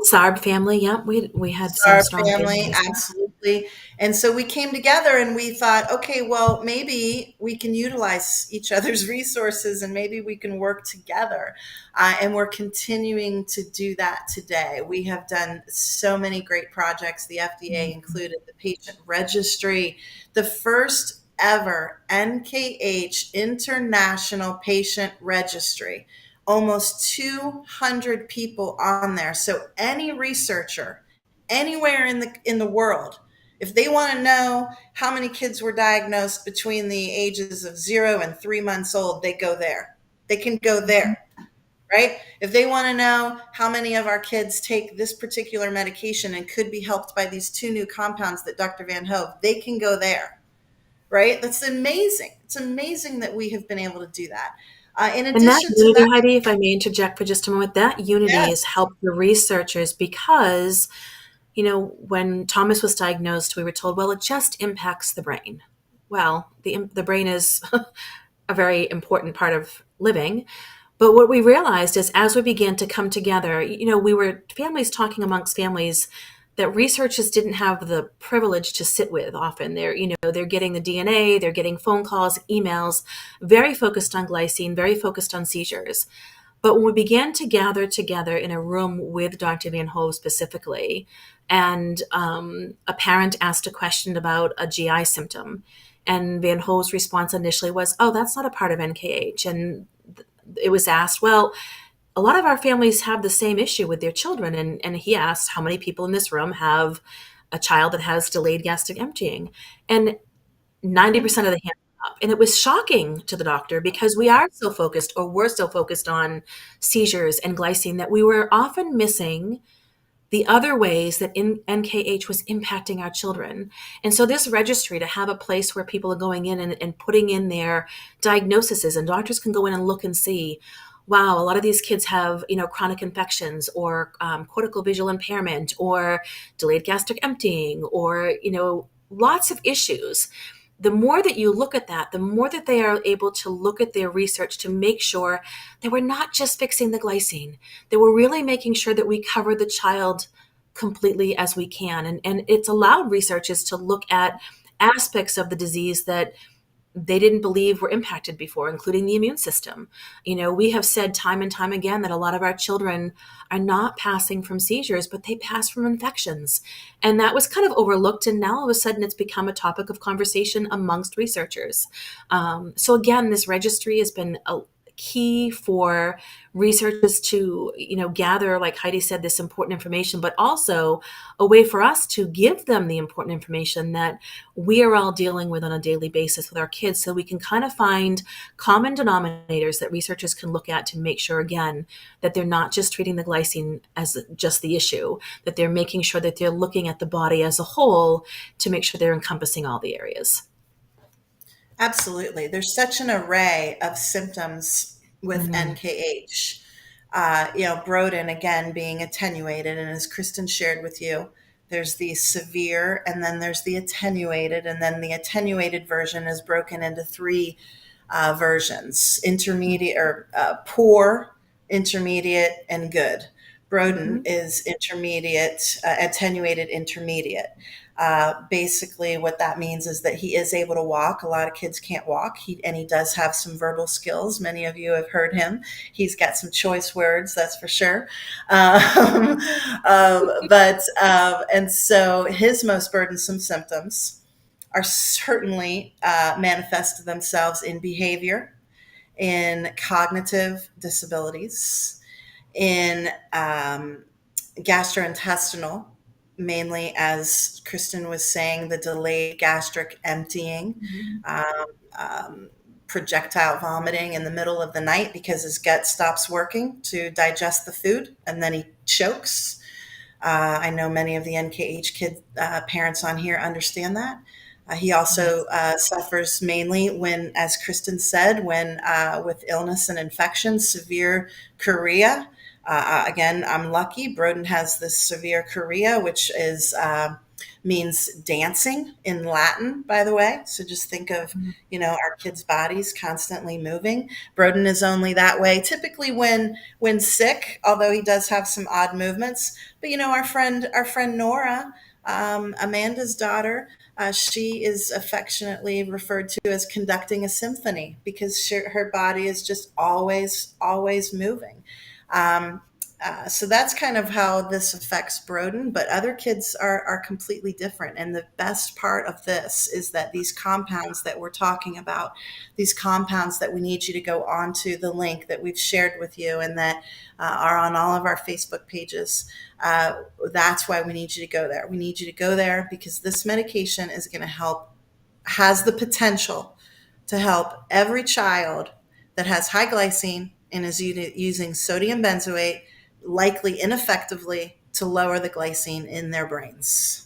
S4: Sarb family, yep, we had
S3: Our
S4: some strong
S3: family,
S4: families.
S3: absolutely. And so we came together and we thought, okay, well, maybe we can utilize each other's resources and maybe we can work together. And we're continuing to do that today. We have done so many great projects. The FDA included the patient registry, the first ever NKH International Patient Registry. Almost 200 people on there. So any researcher anywhere in the world, if they want to know how many kids were diagnosed between the ages of 0 and 3 months old, they go there. They can go there. right? If they want to know how many of our kids take this particular medication and could be helped by these two new compounds that Dr. Van Hove, they can go there, right? That's amazing. It's amazing that we have been able to do that. In
S4: And that
S3: addition to
S4: unity,
S3: that,
S4: Heidi, if I may interject for just a moment, that unity has
S3: yes,
S4: helped the researchers because, when Thomas was diagnosed, we were told, well, it just impacts the brain. Well, the brain is a very important part of living. But what we realized is as we began to come together, we were families talking amongst families that researchers didn't have the privilege to sit with often. They're getting the DNA, they're getting phone calls, emails, very focused on glycine, very focused on seizures. But when we began to gather together in a room with Dr. Van Hove specifically, and a parent asked a question about a GI symptom, and Van Hove's response initially was, "Oh, that's not a part of NKH." And it was asked, well, a lot of our families have the same issue with their children. And he asked, how many people in this room have a child that has delayed gastric emptying? And 90% of the hands went up. And it was shocking to the doctor because we are so focused, or we're so focused on seizures and glycine, that we were often missing the other ways that NKH was impacting our children. And so this registry, to have a place where people are going in and putting in their diagnoses, and doctors can go in and look and see, wow, a lot of these kids have, chronic infections, or cortical visual impairment, or delayed gastric emptying, or, lots of issues. The more that you look at that, the more that they are able to look at their research to make sure that we're not just fixing the glycine, that we're really making sure that we cover the child completely as we can. And it's allowed researchers to look at aspects of the disease that they didn't believe were impacted before, including the immune system. We have said time and time again that a lot of our children are not passing from seizures, but they pass from infections. And that was kind of overlooked. And now all of a sudden it's become a topic of conversation amongst researchers. So again, this registry has been a key for researchers to, gather, like Heidi said, this important information, but also a way for us to give them the important information that we are all dealing with on a daily basis with our kids, so we can kind of find common denominators that researchers can look at to make sure, again, that they're not just treating the glycine as just the issue, that they're making sure that they're looking at the body as a whole to make sure they're encompassing all the areas.
S3: absolutely. There's such an array of symptoms with
S4: Mm-hmm.
S3: NKH. Broden again being attenuated, and as Kristen shared with you, there's the severe, and then there's the attenuated, and then the attenuated version is broken into three versions: intermediate, or poor, intermediate, and good. Broden
S4: Mm-hmm.
S3: is intermediate, attenuated intermediate. Basically, what that means is that he is able to walk. A lot of kids can't walk, and he does have some verbal skills. Many of you have heard him. He's got some choice words, that's for sure. And so his most burdensome symptoms are certainly manifest themselves in behavior, in cognitive disabilities, in gastrointestinal, mainly, as Kristen was saying, the delayed gastric emptying, um, projectile vomiting in the middle of the night because his gut stops working to digest the food and then he chokes. I know many of the NKH parents on here understand that. He also suffers mainly when, as Kristen said, when with illness and infection, severe chorea. Again, I'm lucky. Broden has this severe chorea, which is means dancing in Latin, by the way. So just think of, our kids' bodies constantly moving. Broden is only that way typically when sick, although he does have some odd movements. But our friend Nora, Amanda's daughter, she is affectionately referred to as conducting a symphony because her body is just always moving. So that's kind of how this affects Broden, but other kids are completely different. And the best part of this is that these compounds that we're talking about, these compounds that we need you to go onto the link that we've shared with you and that are on all of our Facebook pages, that's why we need you to go there. We need you to go there because this medication is going to help, has the potential to help every child that has high glycine, and is using sodium benzoate, likely ineffectively, to lower the glycine in their brains.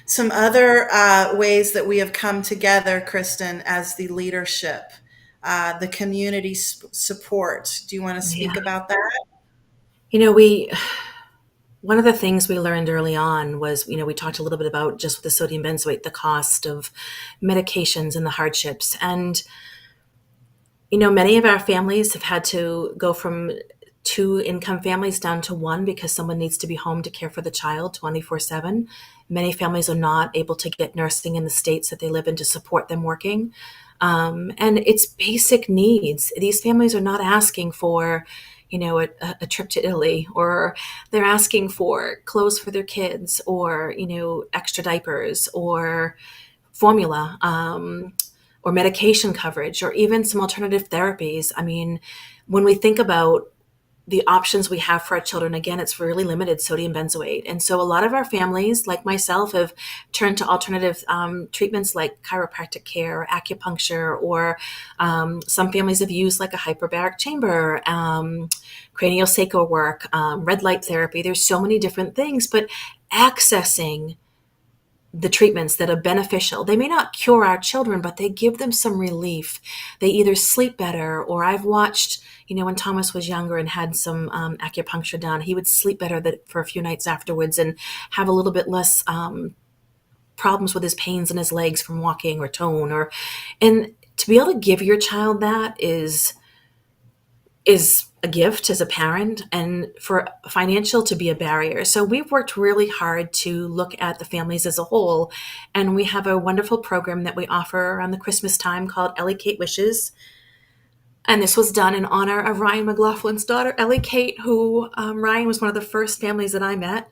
S3: Some other ways that we have come together, Kristen, as the leadership, the community support. Do you want to speak
S4: Yeah.
S3: about that?
S4: We one of the things we learned early on was, we talked a little bit about just with the sodium benzoate, the cost of medications and the hardships. And, many of our families have had to go from 2 income families down to one because someone needs to be home to care for the child 24/7. Many families are not able to get nursing in the states that they live in to support them working. And it's basic needs. These families are not asking for, a trip to Italy, or they're asking for clothes for their kids, or, extra diapers, or formula, or medication coverage, or even some alternative therapies. I mean, when we think about the options we have for our children, again, it's really limited sodium benzoate. And so a lot of our families, like myself, have turned to alternative treatments like chiropractic care, acupuncture, or some families have used like a hyperbaric chamber, craniosacral work, red light therapy. There's so many different things, but accessing the treatments that are beneficial. They may not cure our children, but they give them some relief. They either sleep better, or I've watched, when Thomas was younger and had some acupuncture done, he would sleep better for a few nights afterwards and have a little bit less problems with his pains in his legs from walking or tone. And to be able to give your child that is a gift as a parent, and for financial to be a barrier. So we've worked really hard to look at the families as a whole, and we have a wonderful program that we offer around the Christmas time called Ellie Kate Wishes. And this was done in honor of Ryan McLaughlin's daughter, Ellie Kate, who Ryan was one of the first families that I met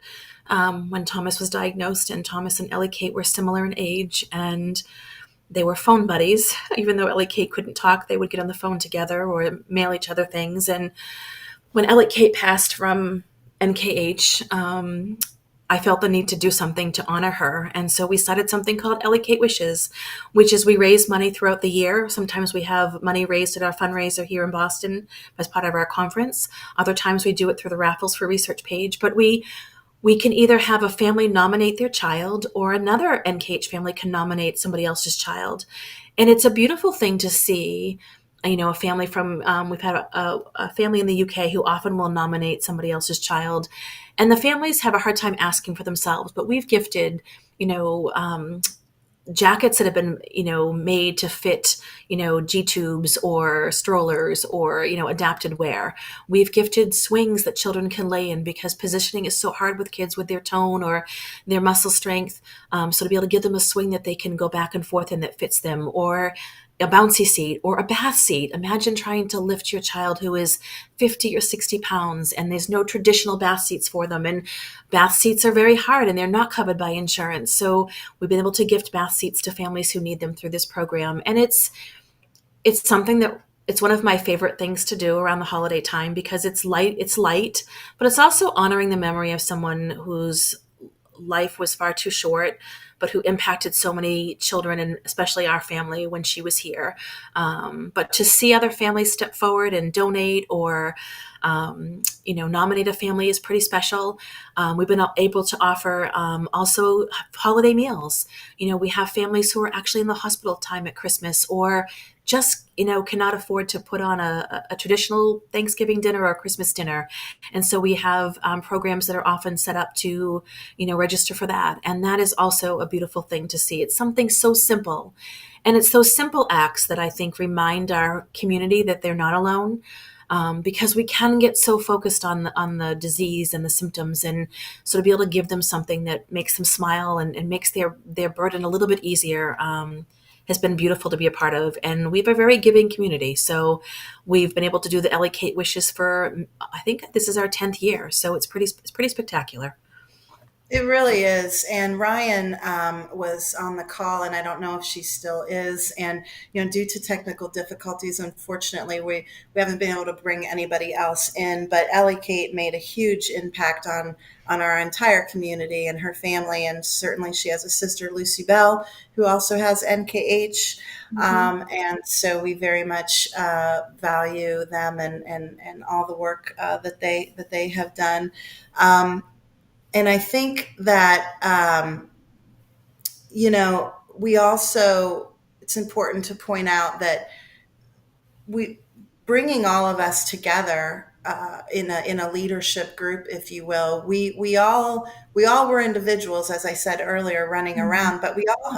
S4: when Thomas was diagnosed, and Thomas and Ellie Kate were similar in age, and they were phone buddies. Even though Ellie Kate couldn't talk, they would get on the phone together or mail each other things. And when Ellie Kate passed from NKH, I felt the need to do something to honor her. And so we started something called Ellie Kate Wishes, which is we raise money throughout the year. Sometimes we have money raised at our fundraiser here in Boston as part of our conference. Other times we do it through the Raffles for Research page. But we can either have a family nominate their child, or another NKH family can nominate somebody else's child. And it's a beautiful thing to see, a family from, we've had a family in the UK who often will nominate somebody else's child. And the families have a hard time asking for themselves, but we've gifted, jackets that have been, made to fit, G-tubes or strollers, or, adapted wear. We've gifted swings that children can lay in because positioning is so hard with kids with their tone or their muscle strength. So to be able to give them a swing that they can go back and forth in that fits them, or a bouncy seat, or a bath seat. Imagine trying to lift your child who is 50 or 60 pounds, and there's no traditional bath seats for them. And bath seats are very hard, and they're not covered by insurance. So we've been able to gift bath seats to families who need them through this program. And it's something that, it's one of my favorite things to do around the holiday time, because it's light, but it's also honoring the memory of someone whose life was far too short, but who impacted so many children, and especially our family when she was here. But to see other families step forward and donate, or nominate a family is pretty special. We've been able to offer also holiday meals. We have families who are actually in the hospital time at Christmas, or just, cannot afford to put on a traditional Thanksgiving dinner or a Christmas dinner. And so we have programs that are often set up to, register for that. And that is also a beautiful thing to see. It's something so simple. And it's those simple acts that I think remind our community that they're not alone. Because we can get so focused on the disease and the symptoms, and so to be able to give them something that makes them smile and makes their burden a little bit easier has been beautiful to be a part of. And we have a very giving community. So we've been able to do the Ellie Kate Wishes for, I think this is our 10th year. So it's pretty spectacular.
S3: It really is. And Ryan was on the call, and I don't know if she still is. And due to technical difficulties, unfortunately, we haven't been able to bring anybody else in. But Ellie Kate made a huge impact on our entire community and her family. And certainly, she has a sister, Lucy Bell, who also has NKH. And so we very much value them and all the work that they have done. And I think that we also, it's important to point out that we bringing all of us together in a leadership group, if you will. We all were individuals, as I said earlier, running around, but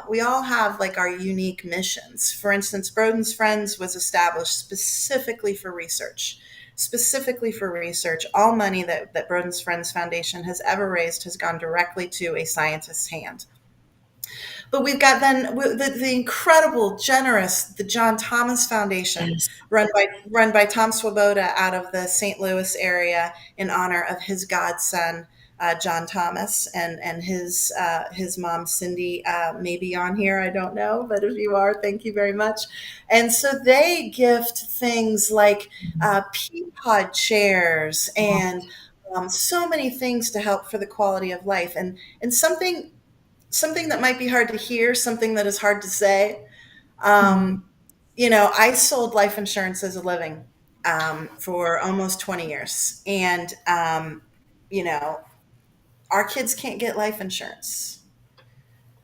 S3: we all have like our unique missions. For instance, Broden's Friends was established specifically for research. All money that Broden's Friends Foundation has ever raised has gone directly to a scientist's hand. But we've got then the incredible, generous, the John Thomas Foundation,
S4: Yes.
S3: run by Tom Swoboda out of the St. Louis area in honor of his godson, John Thomas, and his mom Cindy may be on here. I don't know, but if you are, thank you very much. And so they gift things like pea pod chairs and so many things to help for the quality of life, and something that might be hard to hear, something that is hard to say. Um, I sold life insurance as a living for almost 20 years. And, you know, our kids can't get life insurance,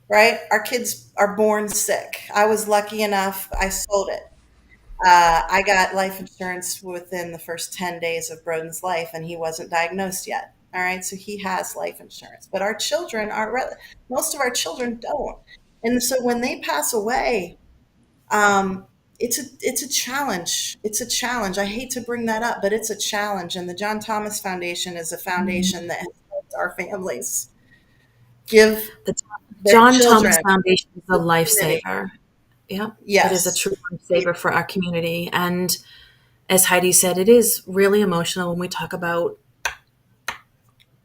S3: right? Our kids are born sick. I was lucky enough, I sold it. I got life insurance within the first 10 days of Broden's life, and he wasn't diagnosed yet. All right, so he has life insurance, but our children are most of our children don't, and so when they pass away, um, it's a challenge. It's a challenge. I hate to bring that up, but it's a challenge. And the John Thomas Foundation is a foundation that has helped our families give
S4: The
S3: their
S4: John Thomas
S3: children
S4: Foundation is a
S3: dignity.
S4: lifesaver. Yeah, it is a
S3: Yes,
S4: true lifesaver for our community. And as Heidi said, it is really emotional when we talk about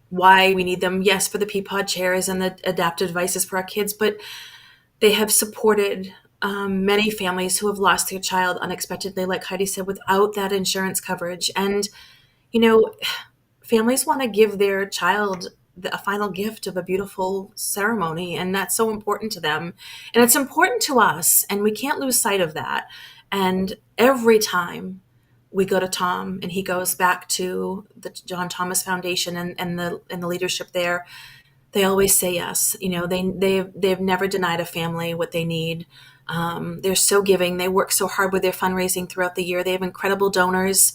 S4: why we need them. Yes, for the Peapod chairs and the adaptive devices for our kids, but they have supported many families who have lost their child unexpectedly, like Heidi said, without that insurance coverage. And, you know, families want to give their child a final gift of a beautiful ceremony, and that's so important to them. And it's important to us, and we can't lose sight of that. And every time we go to Tom and he goes back to the John Thomas Foundation and the leadership there, they always say yes. You know, they've never denied a family what they need. They're so giving. They work so hard with their fundraising throughout the year. They have incredible donors,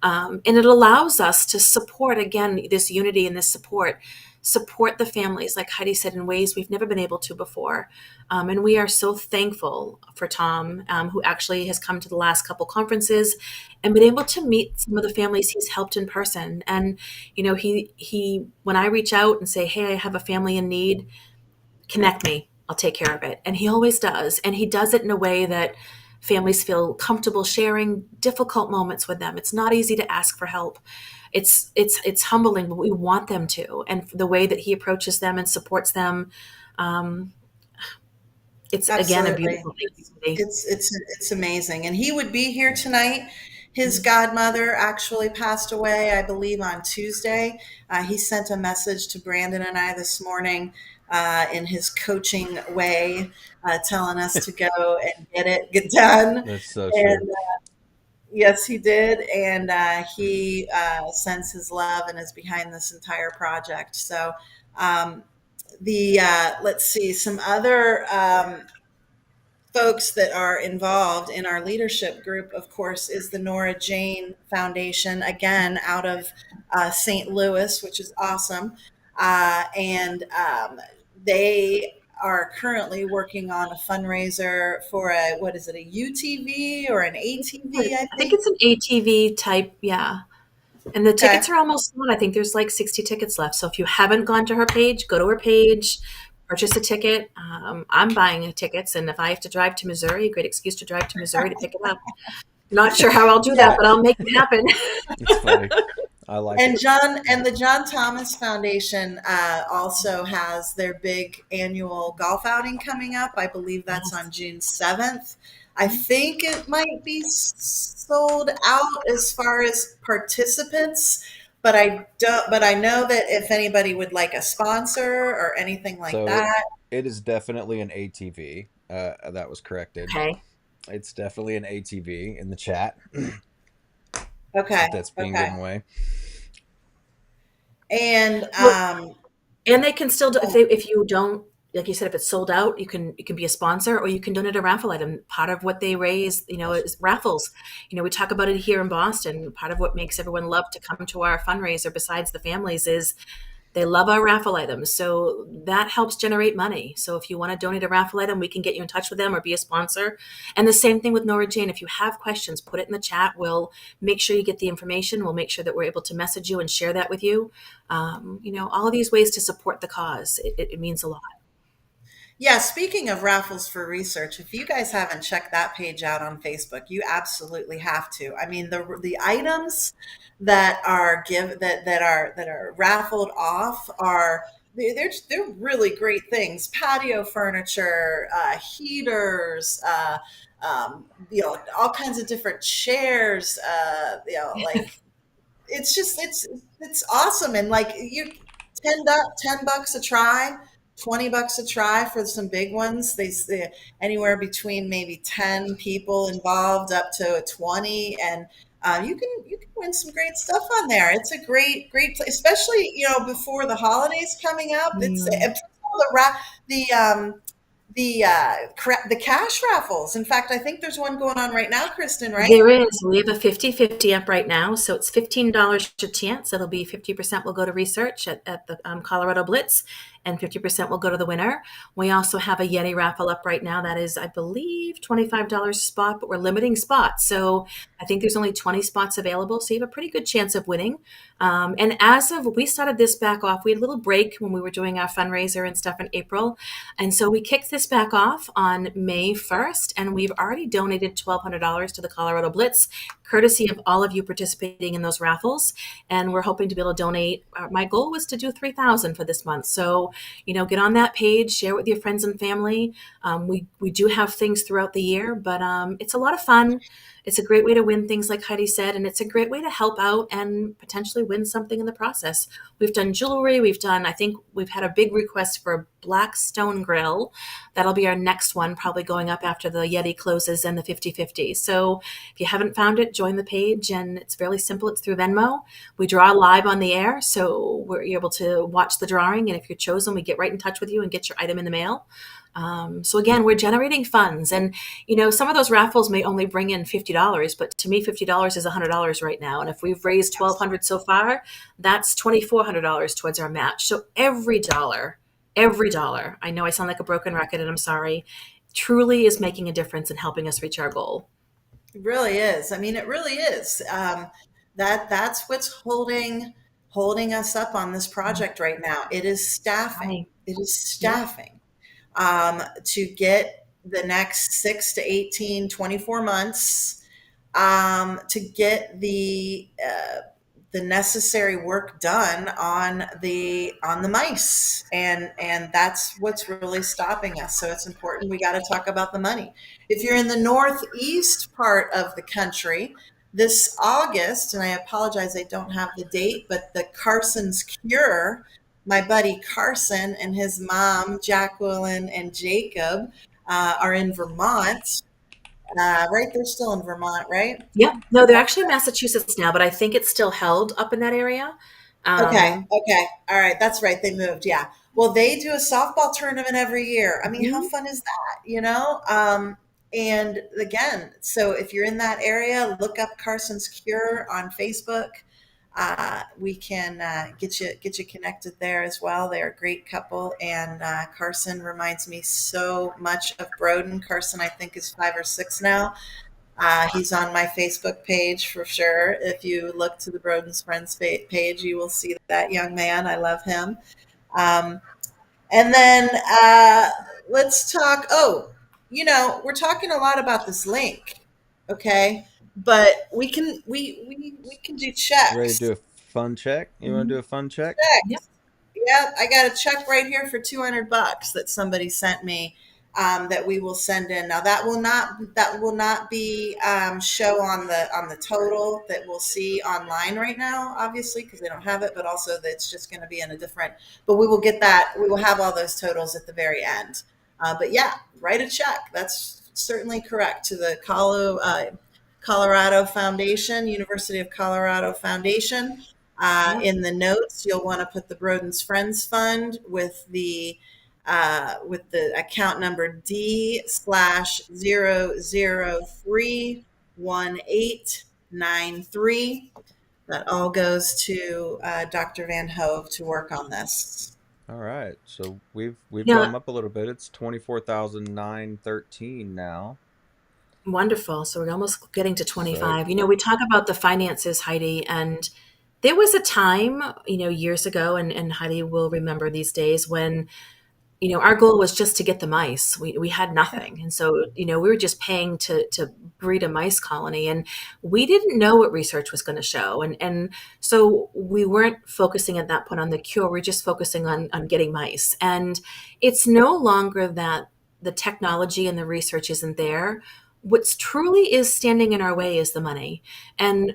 S4: and it allows us to support again this unity and this support the families, like Heidi said, in ways we've never been able to before. And we are so thankful for Tom, who actually has come to the last couple conferences and been able to meet some of the families he's helped in person. And, you know, he when I reach out and say, hey, I have a family in need, connect me, I'll take care of it. And he always does. And he does it in a way that families feel comfortable sharing difficult moments with them. It's not easy to ask for help. It's humbling, but we want them to. And the way that he approaches them and supports them, um, it's again a
S3: absolutely.
S4: beautiful thing to see.
S3: It's amazing. And he would be here tonight. His godmother actually passed away, I believe, on Tuesday. He sent a message to Brandon and I this morning in his coaching way, telling us to go and get done.
S1: That's so true.
S3: And yes, he did. And he sends his love and is behind this entire project. So um, let's see, some other folks that are involved in our leadership group, of course, is the Nora Jane Foundation, again, out of St. Louis, which is awesome. And they are currently working on a fundraiser for what is it, a UTV or an ATV, I
S4: I think
S3: think?
S4: it's an ATV type, yeah. And the
S3: Okay.
S4: tickets are almost gone. I think there's like 60 tickets left. So if you haven't gone to her page, go to her page, purchase a ticket. I'm buying tickets, and if I have to drive to Missouri, a great excuse to drive to Missouri to pick it up. Not sure how I'll do that,
S3: Yeah.
S4: but I'll make it happen.
S1: It's funny. I like
S3: And
S1: it.
S3: The John Thomas Foundation also has their big annual golf outing coming up. I believe that's
S4: Yes.
S3: on June 7th. I think it might be sold out as far as participants, but I don't. But I know that if anybody would like a sponsor or anything like
S1: So
S3: that,
S1: it is definitely an ATV. That was corrected.
S4: Okay.
S1: It's definitely an ATV in the chat
S3: okay,
S1: that's being
S3: okay,
S1: given away.
S3: and
S4: Well, and they can still do,
S3: oh,
S4: if you don't, like you said, if it's sold out, you can be a sponsor, or you can donate a raffle item. Part of what they raise, is raffles. We talk about it here in Boston. Part of what makes everyone love to come to our fundraiser, besides the families, is they love our raffle items. So that helps generate money. So if you want to donate a raffle item, we can get you in touch with them or be a sponsor. And the same thing with Nora Jane. If you have questions, put it in the chat. We'll make sure you get the information. We'll make sure that we're able to message you and share that with you. All of these ways to support the cause. It means a lot.
S3: yeah, speaking of raffles for research, if you guys haven't checked that page out on Facebook, you absolutely have to. I mean, the items that are that are raffled off are they're really great things. Patio furniture, heaters, all kinds of different chairs. Like it's just it's awesome, and like you 10 bucks a try, 20 bucks a try for some big ones. They say anywhere between maybe 10 people involved up to 20, and you can win some great stuff on there. It's a great place, especially before the holidays coming up.
S4: Mm.
S3: It's the the cash raffles. In fact, I think there's one going on right now, Kristen, right?
S4: There is. We have a 50-50 up right now. So it's $15 a chance. It'll be 50% will go to research at the Colorado Blitz, and 50% will go to the winner. We also have a Yeti raffle up right now. That is, I believe, $25 a spot, but we're limiting spots. So I think there's only 20 spots available. So you have a pretty good chance of winning. And we started this back off. We had a little break when we were doing our fundraiser and stuff in April. And so we kicked this back off on May 1st, and we've already donated $1,200 to the Colorado Blitz, courtesy of all of you participating in those raffles. And we're hoping to be able to donate. My goal was to do 3,000 for this month. So, get on that page, share it with your friends and family. We do have things throughout the year, but it's a lot of fun. It's a great way to win things, like Heidi said, and it's a great way to help out and potentially win something in the process. We've done jewelry. I think we've had a big request for a black stone grill. That'll be our next one, probably going up after the Yeti closes and the 50-50. So if you haven't found it, join the page, and it's fairly simple. It's through Venmo. We draw live on the air, so we're able to watch the drawing, and if you're chosen, we get right in touch with you and get your item in the mail. So again, we're generating funds, and some of those raffles may only bring in $50, but to me, $50 is $100 right now. And if we've raised $1,200 so far, that's $2,400 towards our match. So every dollar, I know I sound like a broken record, and I'm sorry, truly is making a difference in helping us reach our goal.
S3: It really is. I mean, it really is. That's what's holding us up on this project right now. It is staffing.
S4: Right.
S3: It is
S4: Yep.
S3: staffing. To get the next 6 to 18, 24 months, to get the necessary work done on the mice, and that's what's really stopping us. So it's important. We got to talk about the money. If you're in the northeast part of the country, this August, and I apologize, I don't have the date, but the Carson's Cure, my buddy Carson and his mom, Jacqueline and Jacob, are in Vermont. Right? They're still in Vermont, right?
S4: Yep. No, they're actually in Massachusetts now, but I think it's still held up in that area.
S3: Okay.
S4: Um,
S3: Okay. All right. That's right. They moved. Yeah. Well, they do a softball tournament every year. I mean, how
S4: mhm.
S3: fun is that? And again, so if you're in that area, look up Carson's Cure on Facebook. We can get you connected there as well. They're a great couple, and Carson reminds me so much of Broden. Carson, I think, is 5 or 6 now. He's on my Facebook page for sure. If you look to the Broden's Friends page, you will see that young man. I love him. Um, and then let's talk. Oh, we're talking a lot about this link, okay? But we can do
S1: Ready to
S3: checks.
S1: do a fun check? You want to do a fun check?
S4: Yep.
S3: Yeah, I got a check right here for $200 that somebody sent me, that we will send in. Now that will not be show on the total that we'll see online right now, obviously because they don't have it, but also that's just going to be in a different. But we will get that. We will have all those totals at the very end. But yeah, write a check. That's certainly correct to the Colorado Foundation, University of Colorado Foundation.
S4: Yep.
S3: In the notes, you'll want to put the Broden's Friends Fund with the account number D/0031893. That all goes to Dr. Van Hove to work on this.
S1: All right. So we've gone
S4: Yeah.
S1: up a little bit. It's 24,913 now.
S4: Wonderful. So we're almost getting to
S1: So
S4: 25. We talk about the finances, Heidi, and there was a time, years ago, and Heidi will remember these days when our goal was just to get the mice. We had nothing. And so, we were just paying to breed a mice colony. And we didn't know what research was going to show. And so we weren't focusing at that point on the cure. We're just focusing on getting mice. And it's no longer that the technology and the research isn't there. What's truly is standing in our way is the money. And,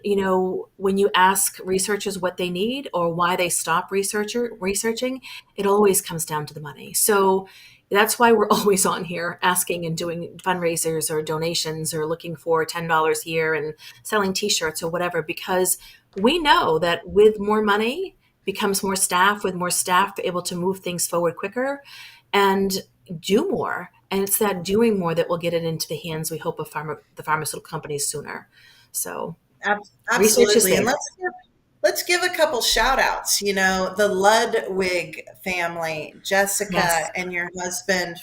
S4: when you ask researchers what they need or why they stop researching, it always comes down to the money. So that's why we're always on here asking and doing fundraisers or donations or looking for $10 here and selling t-shirts or whatever, because we know that with more money becomes more staff, with more staff able to move things forward quicker and do more. And it's that doing more that will get it into the hands, we hope, of the pharmaceutical companies sooner. So research is
S3: Absolutely. And
S4: there.
S3: let's give a couple shout outs. The Ludwig family, Jessica
S4: Yes.
S3: and your husband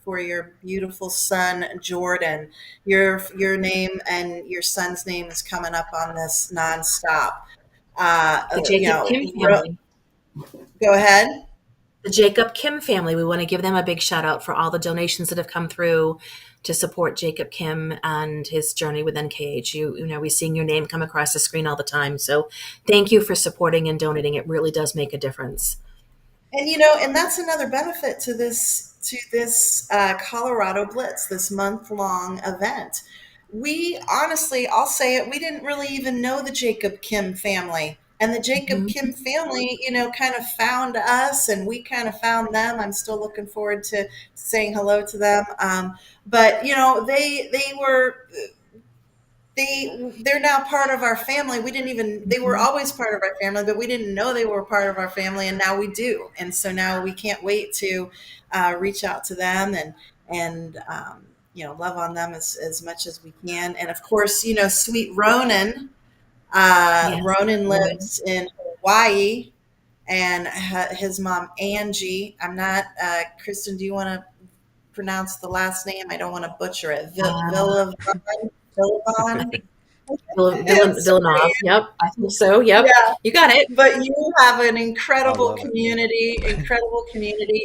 S3: for your beautiful son Jordan. Your name and your son's name is coming up on this nonstop.
S4: The Jacob Kim family.
S3: Go ahead.
S4: The Jacob Kim family. We want to give them a big shout out for all the donations that have come through to support Jacob Kim and his journey with NKH. We're seeing your name come across the screen all the time. So thank you for supporting and donating. It really does make a difference.
S3: And that's another benefit to this Colorado Blitz, this month-long event. We honestly, I'll say it, we didn't really even know the Jacob Kim family. And the Jacob
S4: Mhm.
S3: Kim family, kind of found us and we kind of found them. I'm still looking forward to saying hello to them. But they're now part of our family. We didn't even, they were always part of our family, but we didn't know they were part of our family, and now we do. And so now we can't wait to reach out to them and love on them as much as we can. And of course, sweet Ronan.
S4: Yes.
S3: Ronan lives in Hawaii, and his mom Angie. I'm not. Kristen, do you want to pronounce the last name? I don't want to butcher it.
S4: Uh,
S3: Villavon.
S4: Villanov. Yep. I think so. Yep.
S3: Yeah,
S4: You got it.
S3: but you have an
S1: I love it.
S3: incredible community.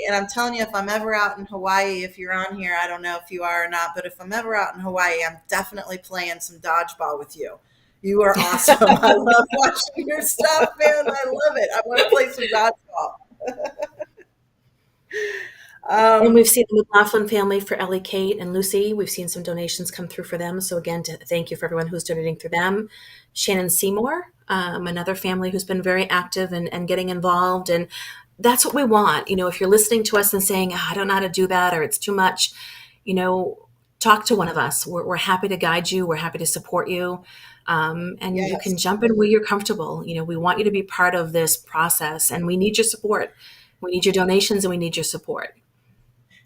S3: And I'm telling you, if I'm ever out in Hawaii, if you're on here, I don't know if you are or not, but if I'm ever out in Hawaii, I'm definitely playing some dodgeball with you. You are awesome. I love watching your stuff, man. I love it. I want to play some dodgeball.
S4: And
S3: Um,
S4: we've seen the McLaughlin family for Ellie, Kate, and Lucy. We've seen some donations come through for them. So again, thank you for everyone who's donating through them. Shannon Seymour, another family who's been very active and getting involved. And that's what we want. If you're listening to us and saying, I don't know how to do that, or it's too much, talk to one of us. We're happy to guide you. We're happy to support you. And you can
S3: yes.
S4: jump in where you're comfortable. We want you to be part of this process, and we need your support. We need your donations and we need your support.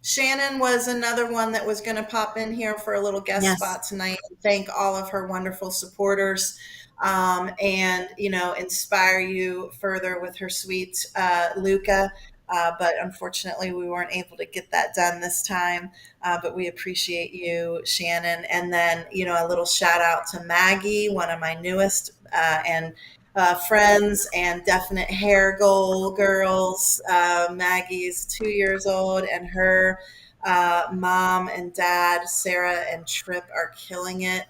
S3: Shannon was another one that was going to pop in here for a little guest
S4: Yes.
S3: spot tonight. Thank all of her wonderful supporters, and inspire you further with her sweet Luca. But unfortunately, we weren't able to get that done this time. But we appreciate you, Shannon. And then, a little shout out to Maggie, one of my newest and friends and definite hair goal girls. Maggie's 2 years old, and her mom and dad, Sarah and Trip, are killing it.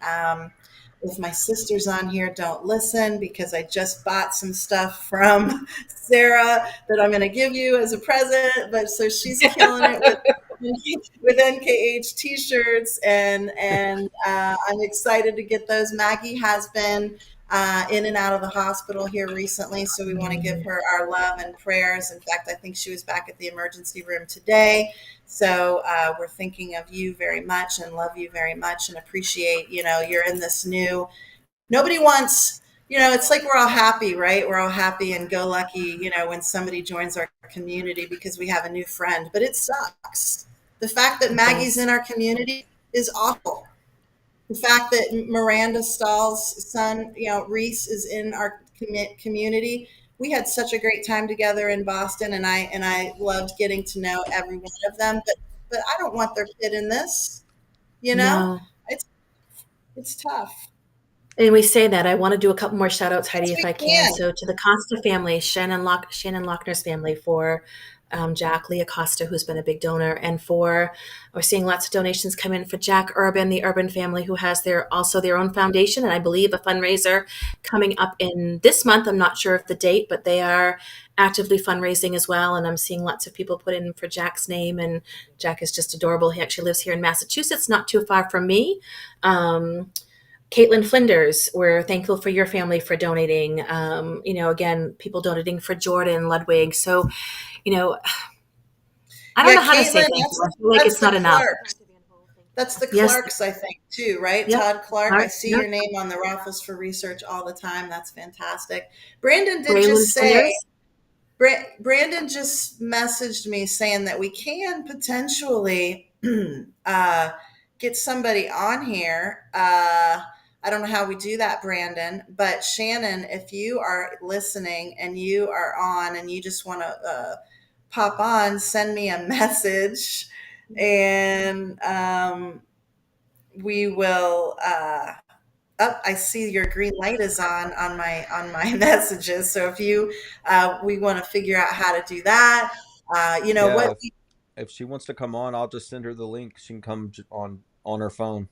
S3: If my sister's on here, don't listen because I just bought some stuff from Sarah that I'm going to give you as a present. But so she's killing it with NKH t-shirts, and I'm excited to get those. Maggie has been in and out of the hospital here recently, so we want to give her our love and prayers. In fact, I think she was back at the emergency room today. So we're thinking of you very much and love you very much and appreciate, you're in this new, nobody wants, it's like we're all happy, right? We're all happy and go lucky, when somebody joins our community because we have a new friend, but it sucks. The fact that Maggie's in our community is awful. The fact that Miranda Stahl's son, Reese, is in our community. We had such a great time together in Boston, and I loved getting to know every one of them. But I don't want their kid in this.
S4: No.
S3: It's it's tough.
S4: And we say that. I want to do a couple more shout outs, Heidi,
S3: Yes,
S4: if
S3: we
S4: I can.
S3: can.
S4: So to the Costa family, Shannon Lochner's family, for Jack Leah Costa, who's been a big donor, and we're seeing lots of donations come in for Jack Urban, the Urban family, who has also their own foundation, and I believe a fundraiser coming up in this month. I'm not sure of the date, but they are actively fundraising as well. And I'm seeing lots of people put in for Jack's name, and Jack is just adorable. He actually lives here in Massachusetts, not too far from me. Caitlin Flinders, we're thankful for your family for donating. Again, people donating for Jordan Ludwig. So, I don't know how to say
S3: Caitlin,
S4: thank you. I feel like
S3: that's
S4: it's
S3: the
S4: not enough.
S3: Clarks. That's the
S4: Yes.
S3: Clarks, I think, too, right?
S4: Yep.
S3: Todd Clark. I see
S4: Yep.
S3: your name on the raffles for research all the time. That's fantastic. Brandon did
S4: Braylon
S3: just say,
S4: Flinders.
S3: Brandon just messaged me saying that we can potentially get somebody on here. I don't know how we do that, Brandon, but Shannon, if you are listening and you are on and you just want to pop on, send me a message, and we will. I see your green light is on my messages. So if we want to figure out how to do that.
S1: Yeah,
S3: What?
S1: if she wants to come on, I'll just send her the link. She can come on her phone.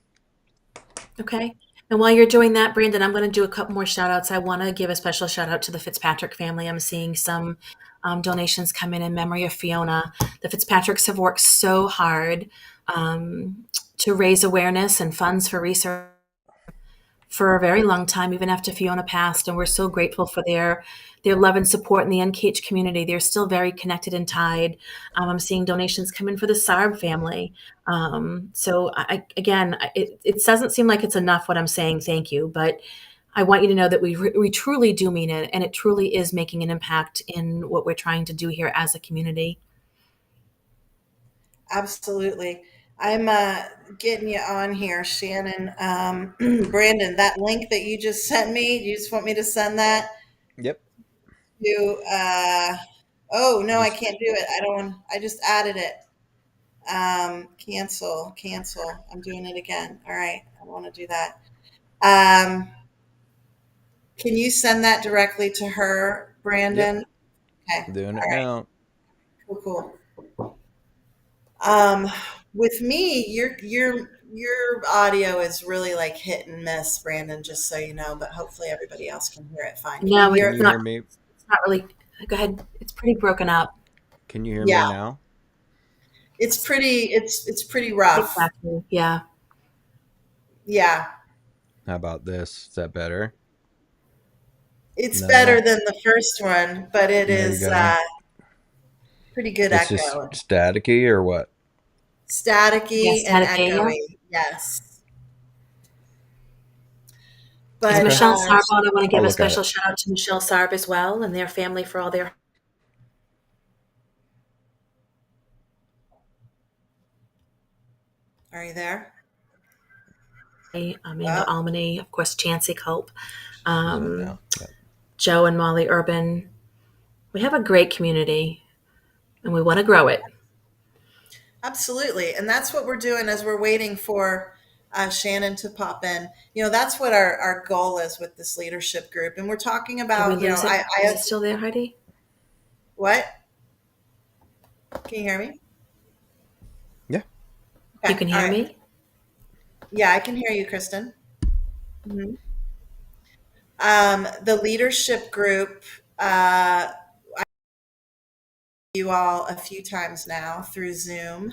S4: Okay. And while you're doing that, Brandon, I'm going to do a couple more shout outs. I want to give a special shout out to the Fitzpatrick family. I'm seeing some donations come in memory of Fiona. The Fitzpatricks have worked so hard to raise awareness and funds for research for a very long time, even after Fiona passed. And we're so grateful for their love and support in the NKH community. They're still very connected and tied. I'm seeing donations come in for the Sarb family. So it doesn't seem like it's enough what I'm saying, thank you, but I want you to know that we truly do mean it, and it truly is making an impact in what we're trying to do here as a community.
S3: Absolutely. I'm getting you on here, Shannon. Brandon, that link that you just sent me, you just want me to send that
S1: Yep.
S3: to, oh, no, I
S1: Just
S3: can't do it. I don't want, I just added it. Cancel. I'm doing it again. All right. I want to do that. Um, can you send that directly to her,
S1: yep.
S3: Brandon? Okay.
S1: Doing it
S3: All right.
S1: now.
S3: Cool. Um, with me, your audio is really like hit and miss, Brandon, just so you know, but hopefully everybody else can hear it fine. Can you
S4: No,
S3: hear
S1: Can
S3: it?
S1: you hear me?
S4: it's not really. Go ahead. It's pretty broken up.
S1: Can you hear me
S3: Yeah.
S1: now?
S3: It's pretty rough.
S4: Exactly. Yeah.
S3: Yeah.
S1: How about this? Is that better?
S3: It's
S1: No.
S3: better than the first one, but it
S1: There you
S3: is
S1: go.
S3: pretty good
S1: It's just
S3: echo.
S1: staticky or what?
S3: Staticky
S4: Yes.
S3: and
S4: Hadapaya.
S3: echoey. Yes.
S4: Is
S3: But
S1: Okay.
S4: Michelle Sarb on? I want to
S1: I'll
S4: give a
S1: look at
S4: special
S1: it.
S4: shout out to Michelle Sarb as well and their family for all their.
S3: are you there?
S4: Amanda
S3: Well,
S4: Almany, of course, Chancey Culp,
S1: She's on now.
S4: um,
S1: Yep.
S4: Joe and Molly Urban. We have a great community, and we want to grow it.
S3: absolutely. And that's what we're doing as we're waiting for Shannon to pop in. That's what our goal is with this leadership group. And we're talking
S4: Did we
S3: about,
S4: lose it? Is it still there, Heidi?
S3: what? Can you hear me?
S1: Yeah.
S4: You
S3: Okay.
S4: can
S3: All
S4: hear
S3: right.
S4: me?
S3: Yeah, I can hear you, Kristen. The leadership group, I you all a few times now through Zoom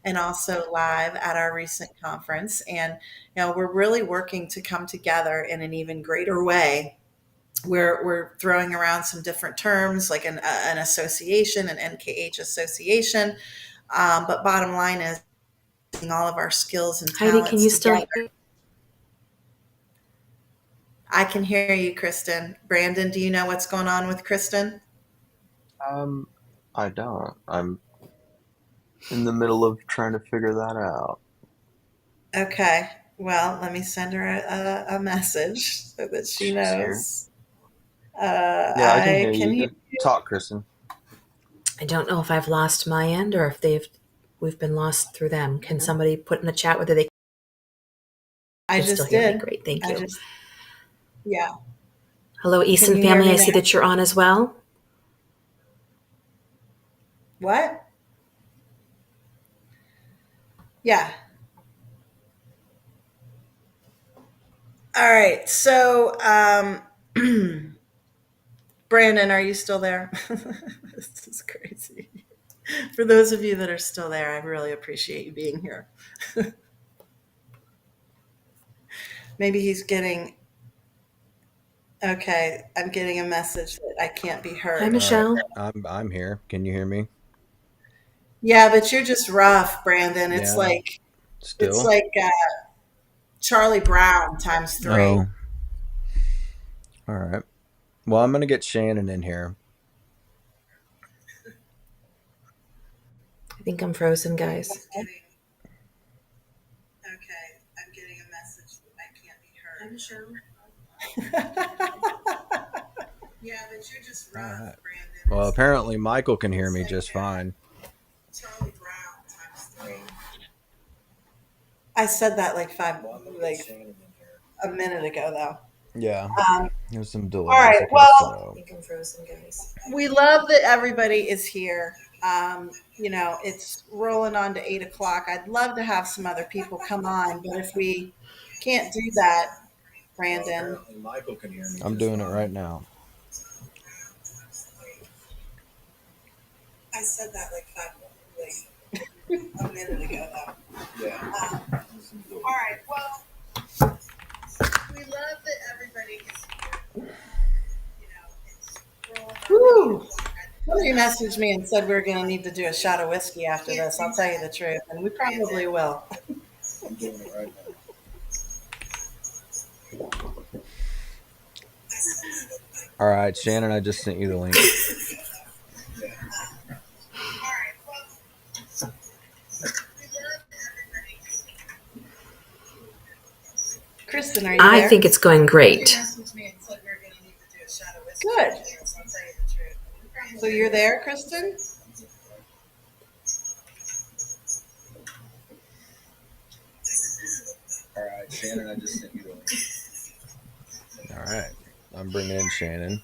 S3: and also live at our recent conference. And we're really working to come together in an even greater way. We're throwing around some different terms like an association, an NKH association. But bottom line is all of our skills and
S4: Heidi, can
S3: talents
S4: you still
S3: together.
S4: hear?
S3: I can hear you, Kristen. Brandon, do you know what's going on with Kristen?
S1: I don't. I'm in the middle of trying to figure that out.
S3: Okay. Well, let me send her a message so that she
S1: She's here.
S3: knows.
S1: Yeah, I can hear
S3: I can hear.
S1: you. Talk, Kristen.
S4: I don't know if I've lost my end or if we've been lost through them. Can somebody put in the chat whether they
S3: I
S4: can still
S3: just
S4: hear me?
S3: did.
S4: Great, thank
S3: I
S4: you.
S3: just, yeah.
S4: Hello,
S3: Can
S4: Easton
S3: you hear
S4: family.
S3: me
S4: I see
S3: now?
S4: that you're on as well.
S3: What? Yeah. All right. So, Brandon, are you still there? This is crazy. For those of you that are still there, I really appreciate you being here. Maybe he's getting, okay, I'm getting a message that I can't be
S4: Hi,
S3: heard.
S4: Michelle.
S1: I'm here. Can you hear me?
S3: Yeah, but you're just rough, Brandon. It's
S1: Yeah.
S3: like
S1: Still?
S3: Charlie Brown times 3.
S1: Oh. All right. Well, I'm gonna get Shannon in here.
S4: I think I'm frozen, guys.
S3: Okay, I'm getting a message that I can't be heard.
S4: Hi, Michelle.
S3: Yeah, but you're just rough,
S1: All right.
S3: Brandon.
S1: Well, apparently Michael can hear me just fine.
S3: Charlie Brown times 3. I said that like a minute ago, though.
S1: Yeah. There's some delays.
S3: All right.
S1: Okay,
S3: Well,
S4: I think I'm frozen, guys.
S3: we love that everybody is here. It's rolling on to 8 o'clock. I'd love to have some other people come on, but if we can't do that, Brandon.
S1: Michael can hear me. I'm doing it right now.
S3: I said that a minute ago, though.
S1: Yeah.
S3: All right. Well, we love that everybody is here. It's rolling on. Woo! Somebody messaged me and said we were going to need to do a shot of whiskey after this. I'll tell you the truth, and we probably will.
S1: I'm doing it right now. All right, Shannon, I just sent you the link.
S3: Kristen, are you there?
S4: I think it's going great.
S3: Good. So you're there, Kristen?
S1: All right, Shannon, I just sent you the link. All right, I'm bringing in Shannon.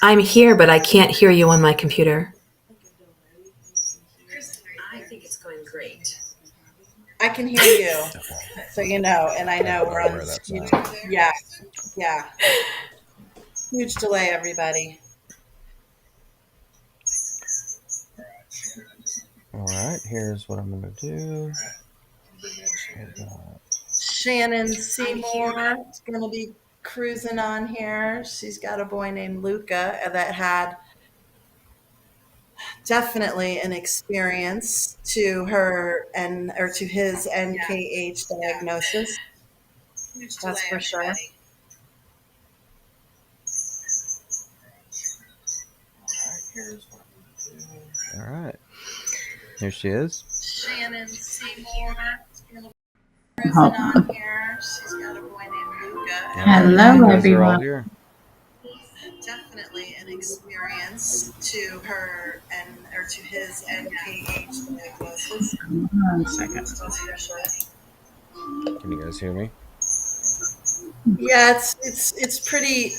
S4: I'm here, but I can't hear you on my computer. I think it's going great.
S3: I can hear you, so you know, and I know we're on this huge, yeah. Huge delay, everybody.
S1: All right, here's what I'm going to do.
S3: Shannon Seymour is going to be cruising on here. She's got a boy named Luca that had definitely an experience to to his NKH diagnosis. That's for sure.
S1: All right, here she is.
S3: Shannon Seymour is going to be cruising on here. She's got a boy named Luca.
S5: Hello, everyone.
S3: Definitely an experience to her to his NKH diagnosis.
S5: One second.
S1: Can you guys hear me?
S3: Yeah, it's pretty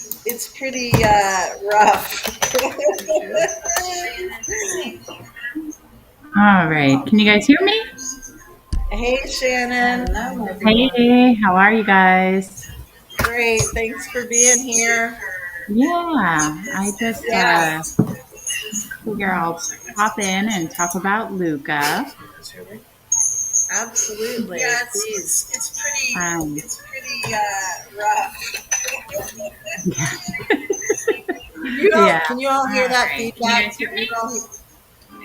S3: rough.
S5: All right. Can you guys hear me?
S3: Hey, Shannon.
S2: Hello, everyone.
S5: Hey, how are you guys?
S3: Great. Thanks for being here.
S5: Yeah, I just
S3: Yes,
S5: figure I'll pop in and talk about Luca.
S3: absolutely.
S2: Yeah,
S3: Please.
S5: Um,
S2: it's pretty rough.
S5: yeah.
S3: Can you all
S5: All
S3: hear that
S5: right. Can you
S3: feedback?
S5: guys hear
S3: Can you
S5: me?
S3: all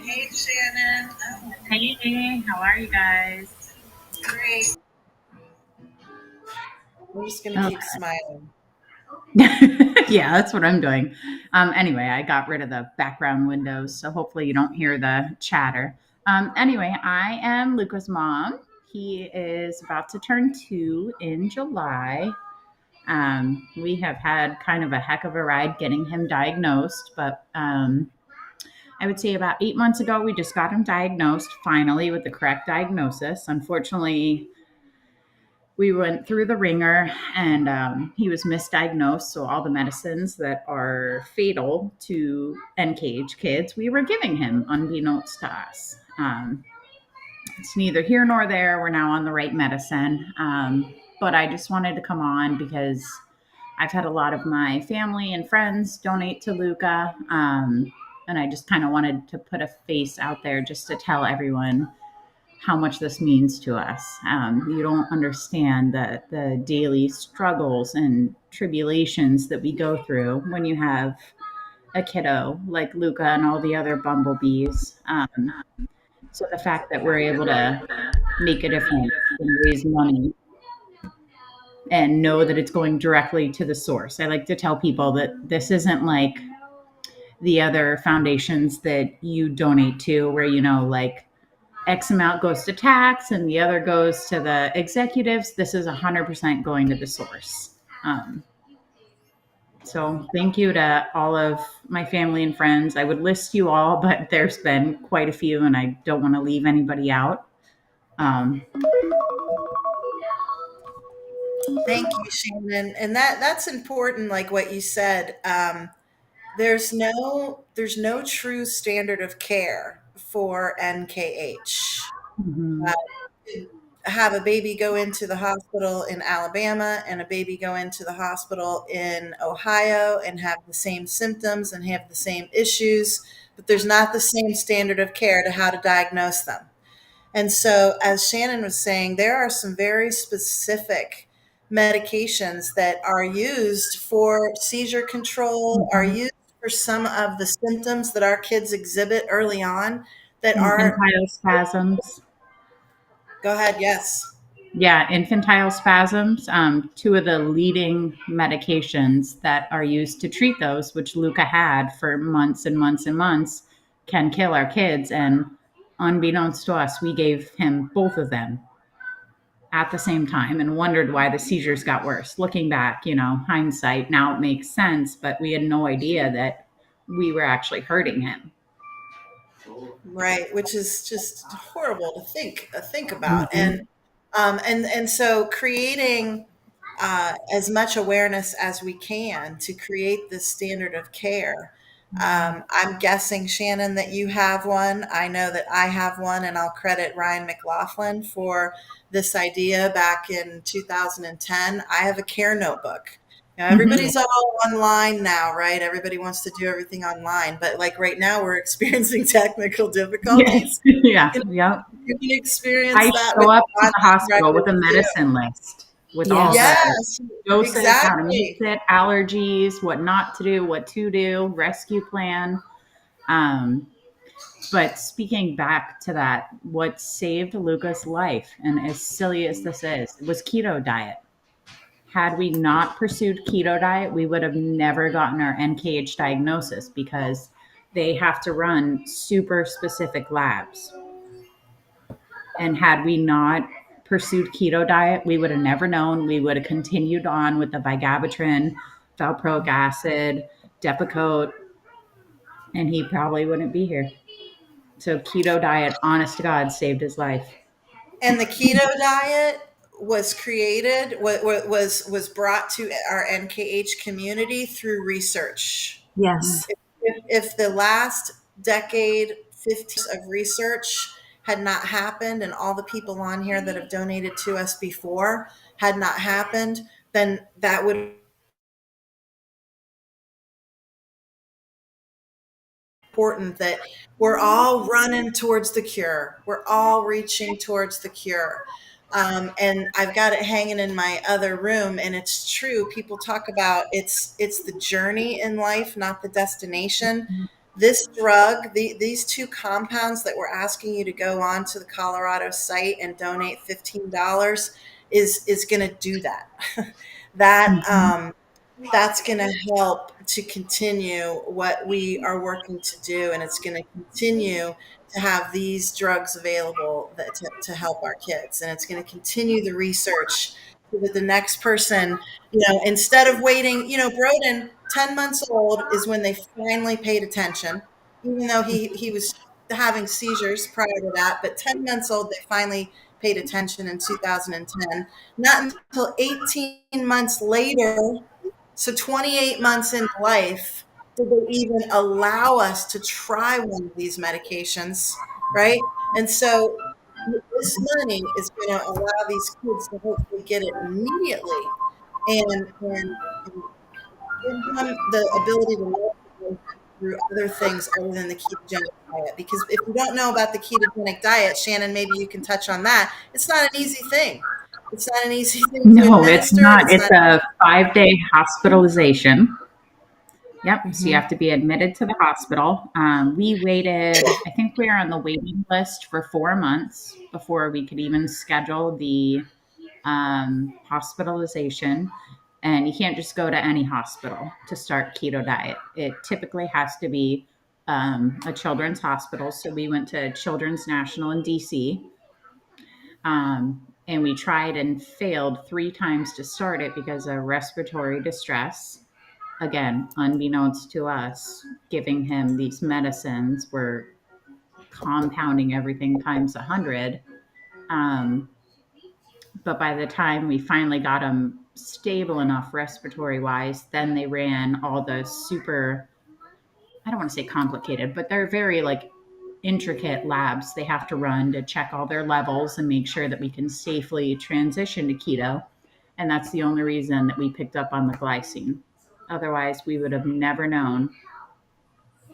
S2: Hey, Shannon. Oh,
S5: Hey, how are you guys?
S2: great.
S3: I'm just going to keep
S5: Okay.
S3: smiling.
S5: Yeah, that's what I'm doing. Anyway, I got rid of the background windows, so hopefully you don't hear the chatter. Anyway, I am Luca's mom. He is about to turn 2 in July. We have had kind of a heck of a ride getting him diagnosed, but I would say about 8 months ago, we just got him diagnosed finally with the correct diagnosis. Unfortunately, we went through the ringer and he was misdiagnosed. So, all the medicines that are fatal to NKH kids, we were giving him unbeknownst to us. It's neither here nor there. We're now on the right medicine. But I just wanted to come on because I've had a lot of my family and friends donate to Luca. And I just kind of wanted to put a face out there just to tell everyone how much this means to us. You don't understand the daily struggles and tribulations that we go through when you have a kiddo like Luca and all the other bumblebees. So the fact that we're able to make a difference and raise money and know that it's going directly to the source. I like to tell people that this isn't like the other foundations that you donate to where, like X amount goes to tax and the other goes to the executives. This is 100% going to the source. So thank you to all of my family and friends. I would list you all, but there's been quite a few and I don't want to leave anybody out.
S3: Thank you, Shannon. And that's important, like what you said. There's no true standard of care for NKH.
S5: Mhm.
S3: Have a baby go into the hospital in Alabama and a baby go into the hospital in Ohio and have the same symptoms and have the same issues, but there's not the same standard of care to how to diagnose them. And so, as Shannon was saying, there are some very specific medications that are used for seizure control, are
S5: Mhm.
S3: used for some of the symptoms that our kids exhibit early on that are,
S5: Infantile spasms.
S3: go ahead, yes.
S5: Yeah, infantile spasms, two of the leading medications that are used to treat those, which Luca had for months and months and months, can kill our kids. And unbeknownst to us, we gave him both of them at the same time and wondered why the seizures got worse. Looking back, hindsight, now it makes sense, but we had no idea that we were actually hurting him.
S3: Right, which is just horrible to think about,
S5: Mm-hmm.
S3: and so creating as much awareness as we can to create this standard of care. I'm guessing, Shannon, that you have one. I know that I have one, and I'll credit Ryan McLaughlin for this idea back in 2010. I have a care notebook.
S5: Mm-hmm.
S3: Everybody's all online now, right? Everybody wants to do everything online, but like right now, we're experiencing technical
S5: Yes.
S3: difficulties.
S5: Yeah.
S3: You can,
S5: Yep.
S3: you can experience
S5: I
S3: that with
S5: show up to the
S3: online
S5: hospital with a
S3: records too.
S5: medicine list with all the
S4: Yes.
S3: Yes,
S5: doses, how to mix
S3: exactly.
S5: it, allergies, what not to do, what to do, rescue plan. Um, but speaking back to that, what saved Luca's life, and as silly as this is, was keto diet. Had we not pursued keto diet, we would have never gotten our NKH diagnosis because they have to run super specific labs. And had we not pursued keto diet, we would have never known. We would have continued on with the vigabatrin, valproic acid, Depakote, and he probably wouldn't be here. So keto diet, honest to God, saved his life.
S3: And the keto diet was created, was brought to our NKH community through research.
S5: Mm.
S4: Yes.
S3: If the last decade, 15 years of research had not happened, and all the people on here that have donated to us before had not happened, then that would important that we're all running towards the cure. We're all reaching towards the cure. And I've got it hanging in my other room, and it's true. People talk about it's the journey in life, not the destination. This drug, these two compounds that we're asking you to go on to the Colorado site and donate $15 is going to do that. that
S5: Mhm.
S3: that's going to help to continue what we are working to do, and it's going to continue to have these drugs available to help our kids, and it's going to continue the research so that the next person, instead of waiting, Broden, 10 months old is when they finally paid attention, even though he was having seizures prior to that, but 10 months old they finally paid attention in 2010. Not until 18 months later, so 28 months into life, did they even allow us to try one of these medications, right? And so this money is going to allow these kids to hopefully get it immediately, and give them the ability to live through other things other than the ketogenic diet. Because if you don't know about the ketogenic diet, Shannon, maybe you can touch on that. It's not an easy thing. It's not an easy thing to
S5: No, it's
S3: administer.
S5: not.
S3: It's
S5: It's
S3: not.
S5: a 5-day hospitalization. Yep. So you
S3: Mhm.
S5: have to be admitted to the hospital. We waited, I think we were on the waiting list for 4 months before we could even schedule the hospitalization. And you can't just go to any hospital to start keto diet. It typically has to be a children's hospital. So we went to Children's National in DC. And we tried and failed 3 times to start it because of respiratory distress. Again, unbeknownst to us, giving him these medicines were compounding everything times 100. Um, but by the time we finally got him stable enough respiratory wise, then they ran all the super, I don't want to say complicated, but they're very like intricate labs they have to run to check all their levels and make sure that we can safely transition to keto. And that's the only reason that we picked up on the glycine. Otherwise, we would have never known.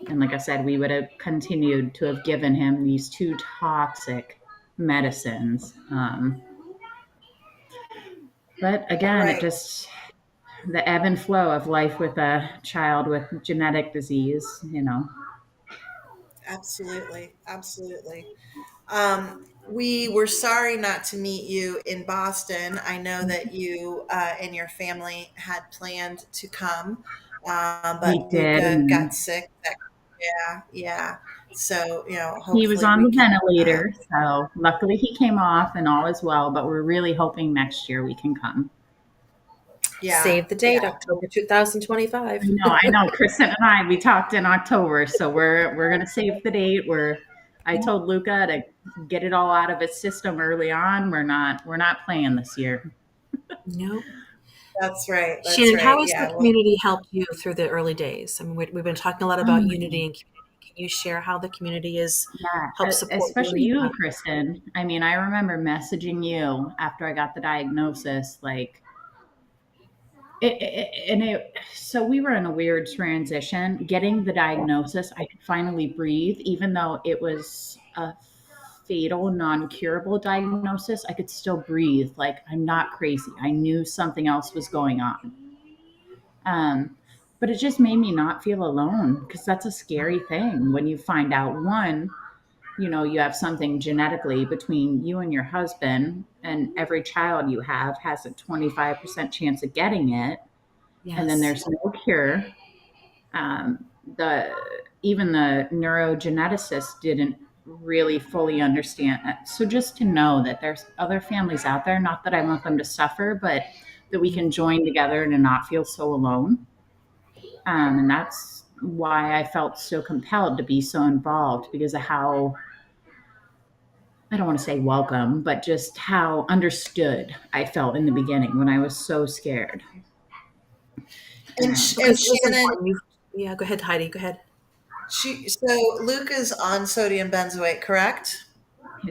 S5: And like I said, we would have continued to have given him these two toxic medicines. But again, it
S3: Right.
S5: just, the ebb and flow of life with a child with genetic disease.
S3: Absolutely. Absolutely. We were sorry not to meet you in Boston. I know that you and your family had planned to come,
S5: We
S3: but
S5: did.
S3: Luca
S5: And
S3: got sick. Yeah, yeah. So,
S5: he was
S3: hopefully
S5: on
S3: we
S5: the
S3: can.
S5: ventilator. So luckily he came off and all is well. But we're really hoping next year we can come.
S3: Yeah,
S4: Save the date,
S3: yeah.
S4: October 2025.
S5: I know. Kristen and I, we talked in October, so we're gonna save the date. I told Luca to get it all out of his system early on. We're not playing this year.
S4: No.
S3: That's right. That's
S4: Shannon, how
S3: right.
S4: has the
S3: Yeah. Well,
S4: community helped you through the early days? I mean, we've been talking a lot about unity
S5: Um,
S4: and community. Can you share how the community has helped
S5: yeah,
S4: support you in
S5: especially
S4: your
S5: you,
S4: process?
S5: Kristen. I mean, I remember messaging you after I got the diagnosis, like so we were in a weird transition. Getting the diagnosis, I could finally breathe, even though it was a fatal, non-curable diagnosis. I could still breathe. Like I'm not crazy. I knew something else was going on. But it just made me not feel alone because that's a scary thing when you find out one, you have something genetically between you and your husband, and every child you have has a 25% chance of getting it, and then
S4: Yes.
S5: there's no cure. Um, the Even the neurogeneticist didn't really fully understand that. So just to know that there's other families out there, not that I want them to suffer, but that we can join together and not feel so alone. And that's why I felt so compelled to be so involved because of how, I don't want to say welcome, but just how understood I felt in the beginning when I was so scared.
S3: and
S4: Because it was
S3: Shannon,
S4: important. Yeah, go ahead, Heidi. Go ahead.
S3: so Luca's on sodium benzoate, correct?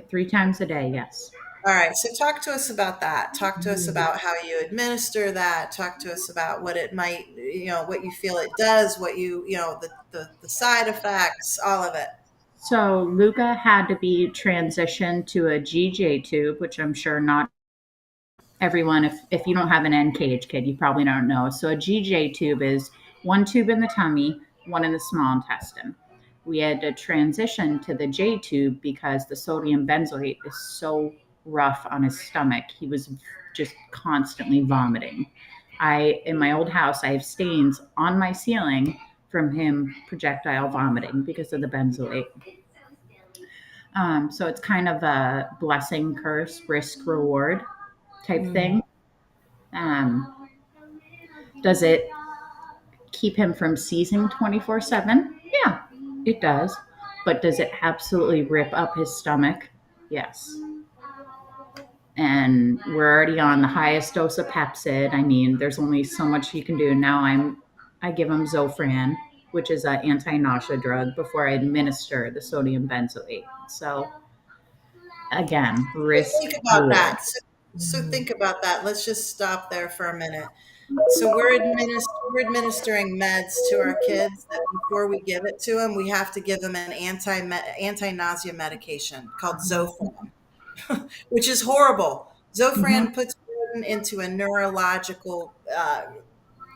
S5: 3 times a day, yes.
S3: All right, so talk to us about that. Talk to us about how you administer that. Talk to us about what it might, what you feel it does, what the side effects, all of it.
S5: So Luca had to be transitioned to a GJ tube, which I'm sure not everyone, if you don't have an NKH kid, you probably don't know. So a GJ tube is one tube in the tummy, one in the small intestine. We had to transition to the J tube because the sodium benzoate is so rough on his stomach. He was just constantly vomiting. In my old house, I have stains on my ceiling from him projectile vomiting because of the benzoate. So it's kind of a blessing, curse, risk, reward type thing. Does it keep him from seizing 24/7? Yeah, it does. But does it absolutely rip up his stomach? Yes. And we're already on the highest dose of Pepsid. I mean, there's only so much you can do. Now I give him Zofran, which is an anti-nausea drug, before I administer the sodium benzoate. So again, risk
S3: Think about
S5: reward.
S3: that. So think about that. Let's just stop there for a minute. So we're administering meds to our kids that before we give it to them, we have to give them an anti-nausea medication called Zofran, which is horrible.
S5: Mm-hmm.
S3: Zofran puts them into a neurological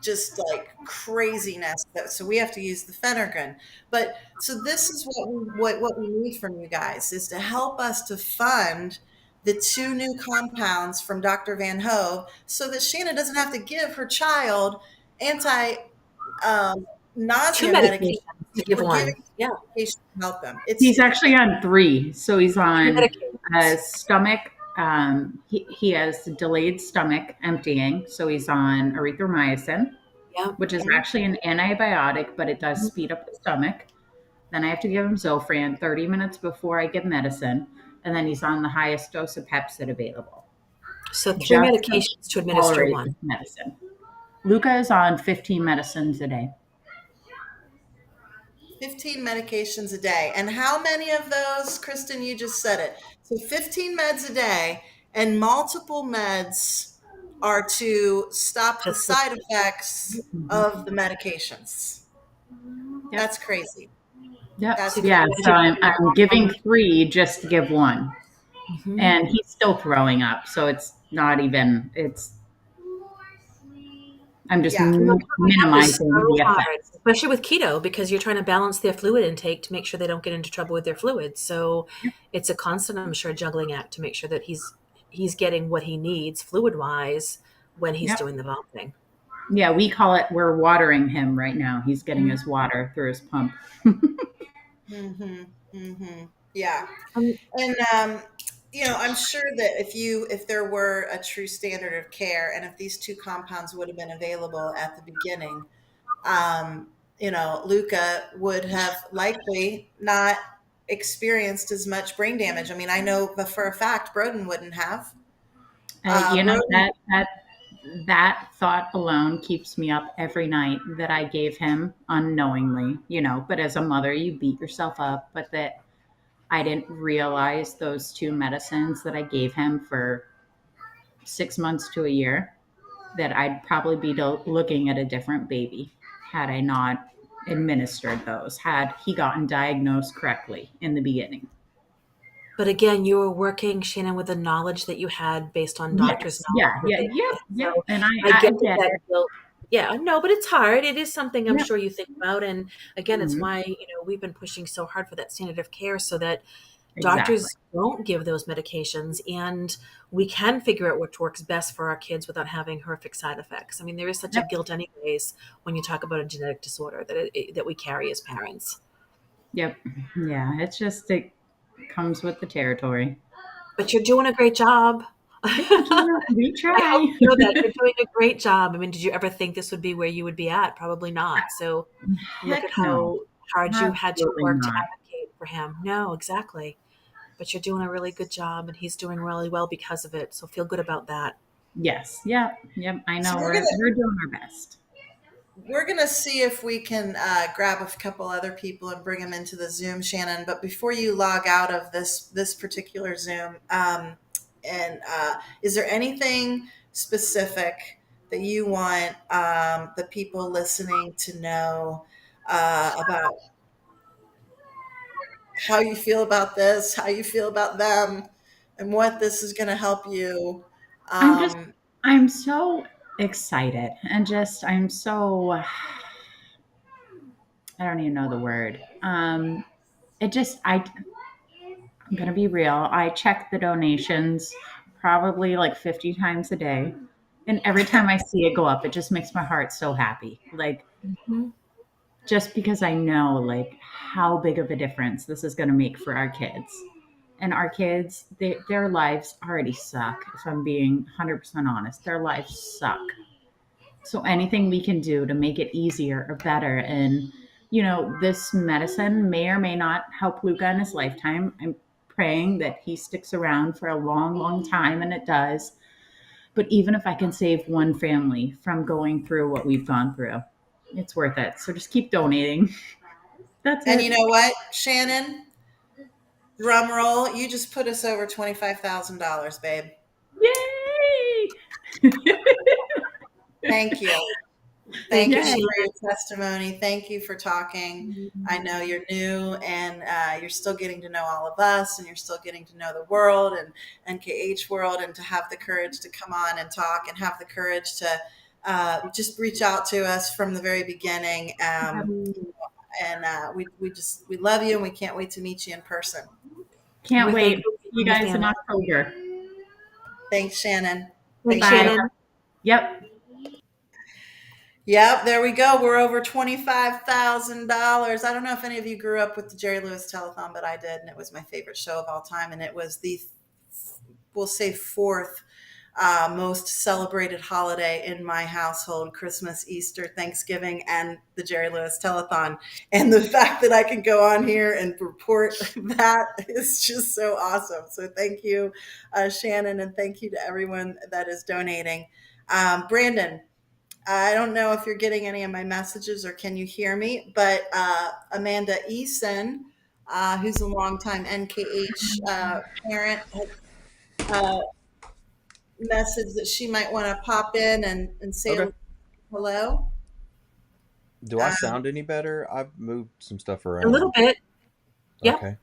S3: just like craziness. So we have to use the Phenergan. But so this is what we need from you guys is to help us to fund the 2 new compounds from Dr. Van Hove so that Shannon doesn't have to give her child anti
S4: 2
S3: nausea medication.
S4: medications to give
S3: We're
S4: one.
S3: giving
S4: Yeah.
S3: medication to help them.
S5: He's actually on 3. So he's
S4: 2
S5: on
S4: medications.
S5: stomach. He has delayed stomach emptying. So he's on erythromycin,
S4: Yeah.
S5: which is actually an antibiotic, but it does speed up the stomach. Then I have to give him Zofran 30 minutes before I give medicine. And then he's on the highest dose of Pepsid available.
S4: So 3
S5: Just
S4: medications to administer
S5: tolerate
S4: one.
S5: this medicine. Luca is on 15 medicines a day.
S3: 15 medications a day. And how many of those, Kristen, you just said it. So 15 meds a day, and multiple meds are to stop the side effects of the medications.
S5: Yep.
S3: That's crazy.
S5: Yep.
S3: That's
S5: Yeah.
S3: crazy.
S5: So I'm giving 3 just to give 1.
S4: Mhm.
S5: And he's still throwing up. So it's not even, I'm just
S3: Yeah.
S5: minimizing the
S4: hard,
S5: effects.
S4: especially with keto, because you're trying to balance their fluid intake to make sure they don't get into trouble with their fluids. So it's a constant, I'm sure, juggling act to make sure that he's getting what he needs fluid wise when he's
S5: Yep.
S4: doing the vomiting.
S5: Yeah, we call it, we're watering him right now. He's getting his water through his pump.
S3: Yeah. And I'm sure that if there were a true standard of care, and if these 2 compounds would have been available at the beginning, Luca would have likely not experienced as much brain damage. I mean, I know, but for a fact, Broden wouldn't have. Broden,
S5: that thought alone keeps me up every night, that I gave him unknowingly, but as a mother, you beat yourself up, but that I didn't realize those 2 medicines that I gave him for 6 months to a year, that I'd probably be looking at a different baby had I not administered those, had he gotten diagnosed correctly in the beginning.
S4: But again, you were working, Shannon, with the knowledge that you had based on doctors' knowledge.
S5: Yeah.
S4: So
S5: And
S4: I get
S5: get
S4: that
S5: it.
S4: guilt. Yeah, no, but it's hard. It is something I'm
S5: Yep.
S4: sure you think about. And again, it's
S5: Mhm.
S4: why, we've been pushing so hard for that standard of care so that
S5: Exactly.
S4: doctors don't give those medications and we can figure out which works best for our kids without having horrific side effects. I mean, there is such a
S5: Yep.
S4: guilt anyways when you talk about a genetic disorder that we carry as parents.
S5: Yep. Yeah. It's just, it comes with the territory.
S4: But you're doing a great job.
S5: Thank you. We
S4: I
S5: try.
S4: hope you know that you're doing a great job. I mean, did you ever think this would be where you would be at? Probably not. So look at
S5: Heck no.
S4: how hard you had to
S5: Absolutely
S4: work to
S5: not.
S4: advocate for him. No, exactly. But you're doing a really good job and he's doing really well because of it. So feel good about that.
S5: Yes. Yep. I know
S3: So
S5: we're doing our best.
S3: we're going to see if we can grab a couple other people and bring them into the Zoom, Shannon. But before you log out of this particular Zoom, and is there anything specific that you want the people listening to know about how you feel about this, how you feel about them, and what this is going to help you?
S5: I'm just,
S3: Um,
S5: I'm so excited and I'm so, I don't even know the word. It just, I'm going to be real. I check the donations probably like 50 times a day. And every time I see it go up, it just makes my heart so happy. Like,
S4: Mhm.
S5: just because I know like how big of a difference this is going to make for our kids. And our kids, their lives already suck. If I'm being 100% honest, their lives suck. So anything we can do to make it easier or better, and this medicine may or may not help Luca in his lifetime. I'm praying that he sticks around for a long, long time, and it does. But even if I can save one family from going through what we've gone through, it's worth it. So just keep donating. That's
S3: and you
S5: it.
S3: know what, Shannon? Drum roll, you just put us over $25,000, babe.
S5: Yay!
S3: Thank you.
S4: Thank
S3: Thank
S4: you,
S3: you
S5: Yay!
S3: for
S4: Shannon.
S3: your testimony. Thank you for talking. I know you're new and you're still getting to know all of us, and you're still getting to know the world and NKH world, and to have the courage to come on and talk, and have the courage to just reach out to us from the very beginning. And we love you, and we can't wait to meet you in person.
S5: Can't
S4: We thank
S5: wait.
S4: you
S5: See you
S4: and the
S5: guys in
S4: family.
S5: October.
S3: Thanks, Shannon.
S4: Thanks,
S3: Thank you.
S5: Bye.
S4: Shannon.
S5: Yep.
S3: Yep, there we go. We're over $25,000. I don't know if any of you grew up with the Jerry Lewis Telethon, but I did, and it was my favorite show of all time. And it was the, we'll say, fourth most celebrated holiday in my household: Christmas, Easter, Thanksgiving, and the Jerry Lewis Telethon. And the fact that I can go on here and report that is just so awesome. So thank you, Shannon, and thank you to everyone that is donating. Brandon, I don't know if you're getting any of my messages or can you hear me, but Amanda Eason, who's a longtime NKH parent, has messaged that she might want to pop in and say
S1: Okay.
S3: hello.
S1: Do I
S3: Um,
S1: sound any better? I've moved some stuff
S4: A little
S1: around.
S4: bit. Yep.
S1: Okay.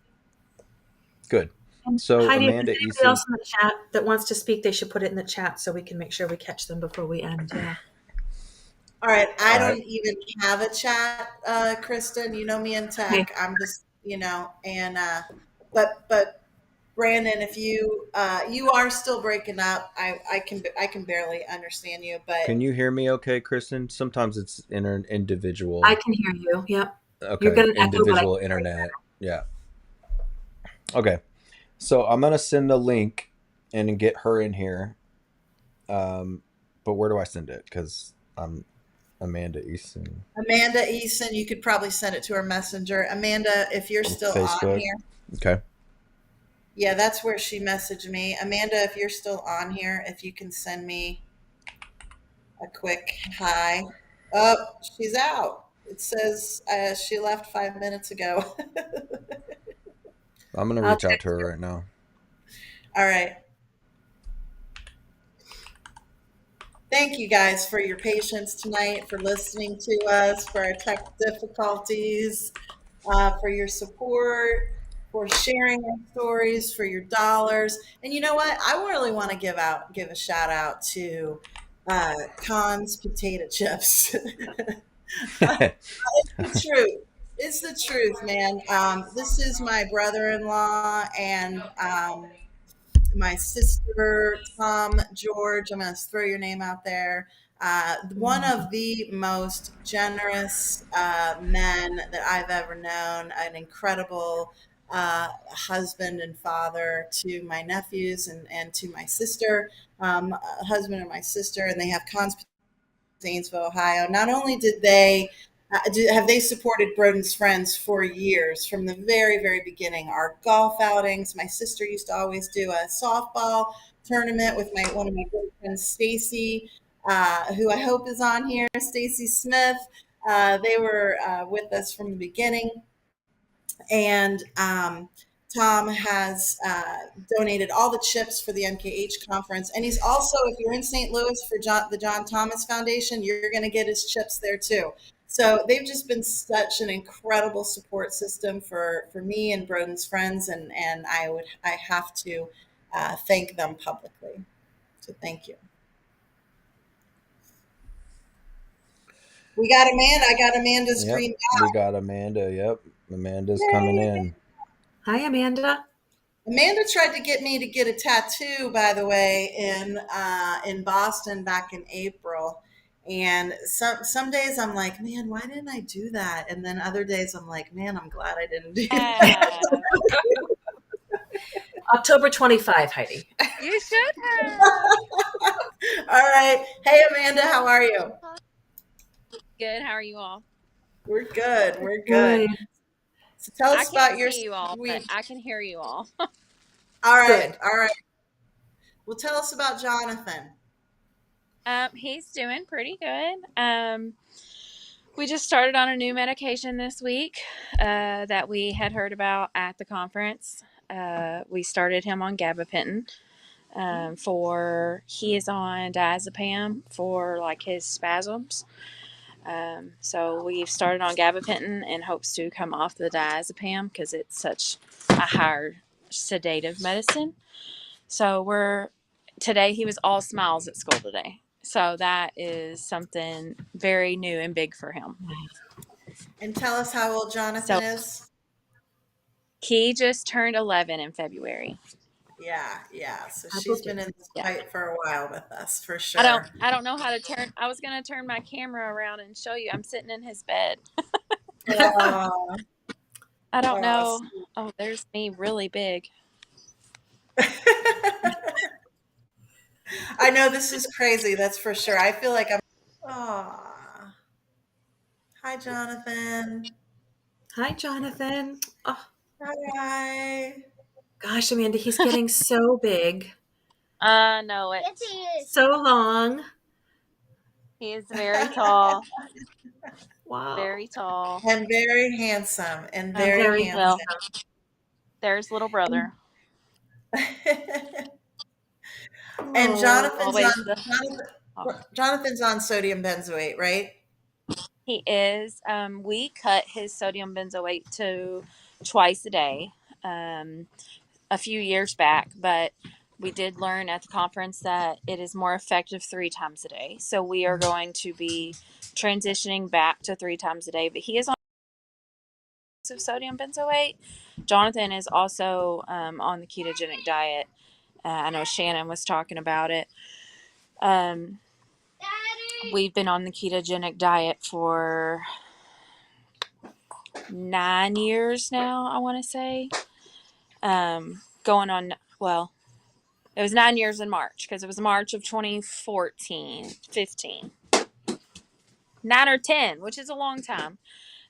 S1: Good.
S4: And
S1: So
S4: Heidi, if there's
S1: Amanda
S4: anybody
S1: Eason.
S4: else in the chat that wants to speak, they should put it in the chat so we can make sure we catch them before we end. Yeah.
S3: all right, I
S1: All right.
S3: don't even have a chat, Kristen. You know me in
S4: Okay.
S3: tech. I'm just, and but Brandon, if you are still breaking up, I can barely understand you,
S1: Can
S3: but
S1: you hear me okay, Kristen? Sometimes it's in an
S4: I
S1: individual.
S4: can hear you. Yep. You're
S1: Okay.
S4: going to echo, but I
S1: Individual
S4: can hear you.
S1: internet. Yeah. Okay. So I'm gonna send the link and get her in here. But where do I send it? Because I'm Amanda Easton
S3: Amanda Eason, you could probably send it to her messenger. Amanda, if you're
S1: on
S3: still on
S1: Facebook.
S3: here,
S1: Okay.
S3: yeah, that's where she messaged me. Amanda, if you're still on here, if you can send me a quick hi. Oh, she's out. It says she left 5 minutes ago.
S1: I'm gonna
S4: I'll
S1: reach out to
S4: text
S1: her
S4: her.
S1: right now.
S3: All right. Thank you guys for your patience tonight, for listening to us, for our tech difficulties, for your support, for sharing our stories, for your dollars. And you know what? I really want to give a shout out to Khan's potato chips. The truth. It's the truth, man. This is my brother-in-law and my sister, Tom, George. I'm going to throw your name out there. One of the most generous men that I've ever known, an incredible husband and father to my nephews and to my sister, husband and my sister, and they have Cons Zanesville, Ohio. Not only did they have they supported Broden's Friends for years from the very, very beginning. Our golf outings. My sister used to always do a softball tournament with my one of my good friends, Stacy. who I hope is on here, Stacy Smith. They were with us from the beginning. And Tom has donated all the chips for the NKH conference. And he's also, if you're in St. Louis for the John Thomas Foundation, you're going to get his chips there too. So they've just been such an incredible support system for me and Broden's friends. And I have to thank them publicly. So thank you. We got Amanda. I got Amanda's
S1: Yep,
S3: green
S1: we got Amanda. Yep, Amanda's coming in.
S4: Hi, Amanda.
S3: Amanda tried to get me to get a tattoo, by the way, in Boston back in April. And some days I'm like, man, why didn't I do that? And then other days I'm like, man, I'm glad I didn't do that.
S4: October 25, Heidi.
S6: You should have.
S3: All right. Hey, Amanda, how are you?
S6: Good. How are you all?
S3: We're good. We're good. So tell us about your
S6: see you all, but I can hear you all.
S3: All right. Good. All right. Well, tell us about Jonathan.
S6: He's doing pretty good. We just started on a new medication this week that we had heard about at the conference. We started him on gabapentin. He is on diazepam for like his spasms. So we've started on gabapentin in hopes to come off the diazepam because it's such a higher sedative medicine. So today he was all smiles at school today. So that is something very new and big for him.
S3: And tell us how old Jonathan is.
S6: He just turned 11 in February.
S3: Yeah. So she's been in this fight for a while with us, for sure.
S6: I don't know how to turn. I was going to turn my camera around and show you. I'm sitting in his bed. I don't know. Oh, there's me really big.
S3: I know this is crazy. That's for sure. I feel like I'm. Aw. Hi, Jonathan.
S4: Hi, Jonathan. Oh.
S3: Hi.
S4: Gosh, Amanda, he's getting so big.
S6: I know it.
S4: So long.
S6: He is very tall.
S4: Wow.
S6: Very tall.
S3: And very handsome. And very handsome.
S6: Well, there's little brother.
S3: And Jonathan's on sodium benzoate, right?
S6: He is. We cut his sodium benzoate to twice a day a few years back, but we did learn at the conference that it is more effective 3 times a day. So we are going to be transitioning back to 3 times a day, but he is on of sodium benzoate. Jonathan is also on the ketogenic diet. I know Shannon was talking about it. We've been on the ketogenic diet for 9 years now, I want to say. Going on, well, it was 9 years in March because it was March of 2014, 15. 9 or 10, which is a long time.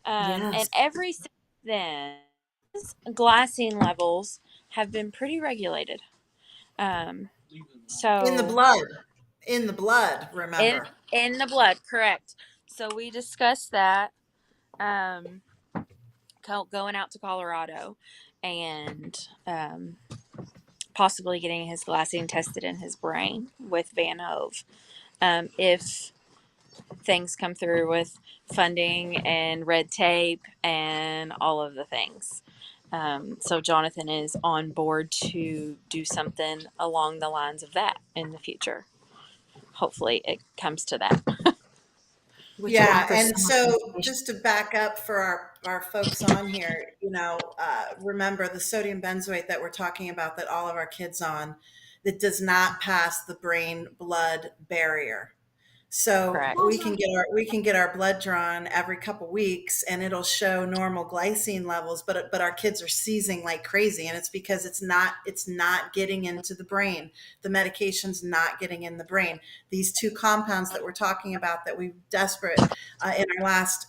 S6: And every since then, glycine levels have been pretty regulated. So
S3: in the blood, remember.
S6: In the blood, correct. So we discussed that going out to Colorado and possibly getting his glycine tested in his brain with Van Hove. If things come through with funding and red tape and all of the things. So Jonathan is on board to do something along the lines of that in the future. Hopefully it comes to that.
S3: Yeah, and so just to back up for our folks on here, remember the sodium benzoate that we're talking about that all of our kids on, that does not pass the brain blood barrier. So
S6: Correct.
S3: we can get our blood drawn every couple weeks and it'll show normal glycine levels, but our kids are seizing like crazy, and it's because it's not getting into the brain. The medication's not getting in the brain. These 2 compounds that we're talking about that we desperate in our last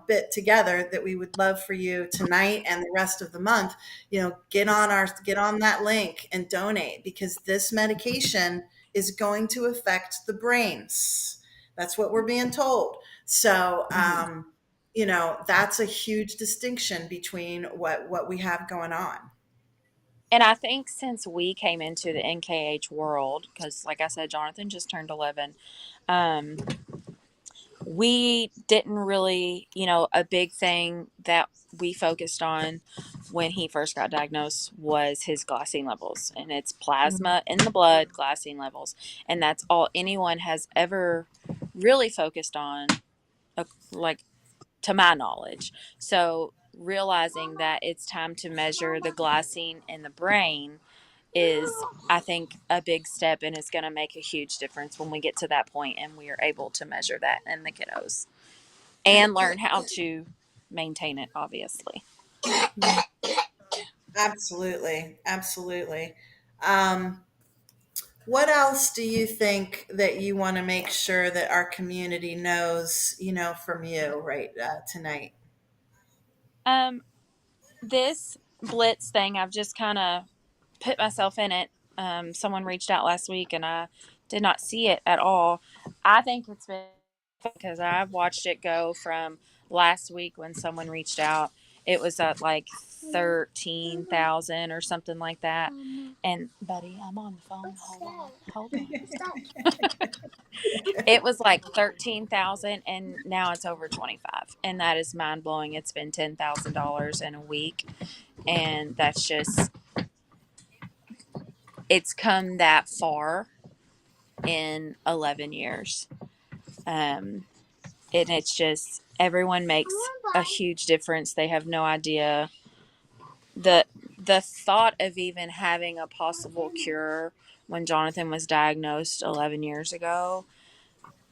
S3: bit together that we would love for you tonight and the rest of the month, get on that link and donate, because this medication is going to affect the brains. That's what we're being told. So,
S6: Mhm.
S3: that's a huge distinction between what we have going on.
S6: And I think since we came into the NKH world, because like I said, Jonathan just turned 11, um, we didn't really, a big thing that we focused on when he first got diagnosed was his glycine levels, and it's plasma in the blood glycine levels. And that's all anyone has ever really focused on, like, to my knowledge. So realizing that it's time to measure the glycine in the brain is, I think, a big step, and it's going to make a huge difference when we get to that point and we are able to measure that in the kiddos and learn how to maintain it, obviously.
S3: Absolutely, absolutely. Um, what else do you think that you want to make sure that our community knows, from you right tonight?
S6: um this Blitz thing, I've just kind of put myself in it. Someone reached out last week and I did not see it at all. I think it's been, because I've watched it go from last week when someone reached out. It was at like 13,000 or something like that. And buddy, I'm on the phone. Hold on. It was like 13,000 and now it's over 25. And that is mind blowing. It's been $10,000 in a week. And that's just, it's come that far in 11 years. Um, and it's just, everyone makes a huge difference. They have no idea the the thought of even having a possible cure when Jonathan was diagnosed 11 years ago.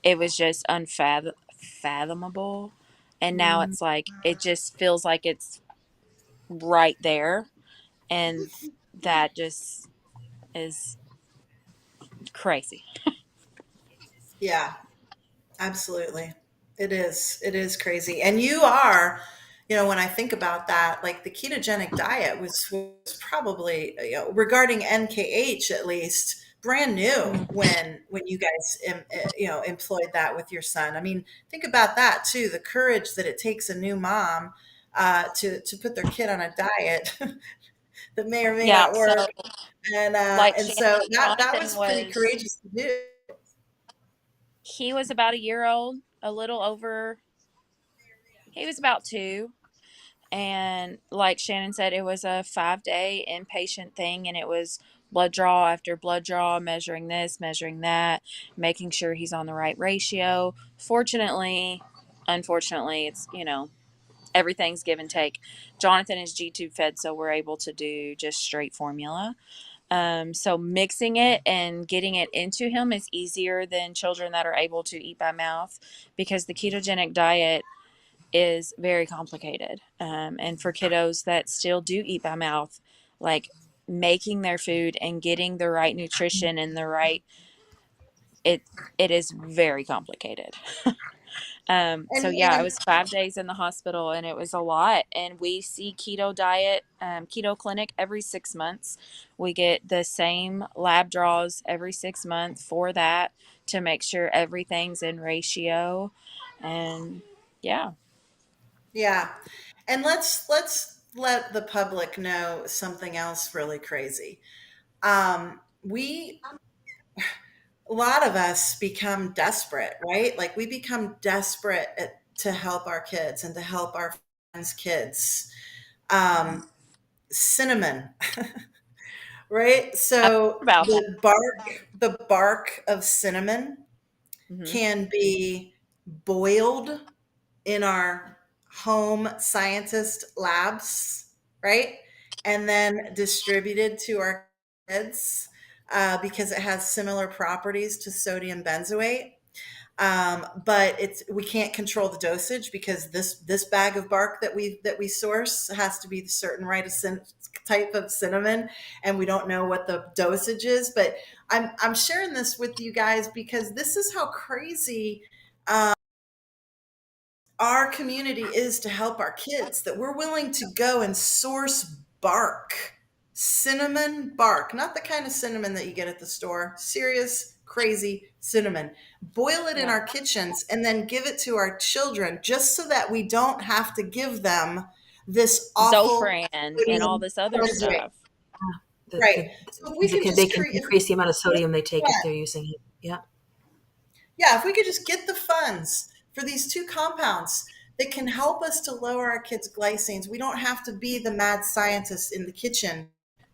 S6: It was just unfathomable, and now it's like it just feels like it's right there, and that just is crazy.
S3: Yeah, absolutely. It is. It is crazy. And you are, when I think about that, like the ketogenic diet was probably, regarding NKH at least, brand new when you guys employed that with your son. I mean, think about that too, the courage that it takes a new mom to put their kid on a diet that may or may
S6: Yeah,
S3: not
S6: so
S3: work. And
S6: like
S3: so
S6: Shannon,
S3: that
S6: Jonathan
S3: was pretty
S6: was,
S3: courageous to do.
S6: he was about a year old, a little over, he was about 2. And like Shannon said, it was a 5-day inpatient thing, and it was blood draw after blood draw, measuring this, measuring that, making sure he's on the right ratio. Fortunately, unfortunately, it's, everything's give and take. Jonathan is G tube fed, so we're able to do just straight formula. So mixing it and getting it into him is easier than children that are able to eat by mouth, because the ketogenic diet is very complicated. And for kiddos that still do eat by mouth, like, making their food and getting the right nutrition and the right, it it is very complicated. So
S3: And
S6: yeah, I
S3: and
S6: was 5 days in the hospital, and it was a lot. And we see keto diet, keto clinic every 6 months. We get the same lab draws every 6 months for that, to make sure everything's in ratio. And yeah.
S3: yeah, and let's let the public know something else really crazy. We A lot of us become desperate, right? Like we become desperate to help our kids and to help our friends' kids. Um, Cinnamon, right?
S6: I've
S3: So
S6: heard about that.
S3: the bark of cinnamon
S6: Hmm.
S3: can be boiled in our home scientist labs, right? And then distributed to our kids because it has similar properties to sodium benzoate. But we can't control the dosage because this bag of bark that we source has to be the certain type of cinnamon, and we don't know what the dosage is. But I'm sharing this with you guys because this is how crazy our community is to help our kids, that we're willing to go and source bark, cinnamon bark, not the kind of cinnamon that you get at the store, serious, crazy cinnamon. Boil it in
S6: Yeah.
S3: our kitchens and then give it to our children just so that we don't have to give them this awful
S6: Zofran and all
S3: sodium
S6: this other
S3: benzoate.
S6: stuff.
S3: Right. So if we could
S4: They
S3: just
S4: can
S3: create,
S4: increase the amount of sodium they take if they're using it. Yeah.
S3: yeah, if we could just get the funds for these two compounds that can help us to lower our kids' glycines, we don't have to be the mad scientists in the kitchen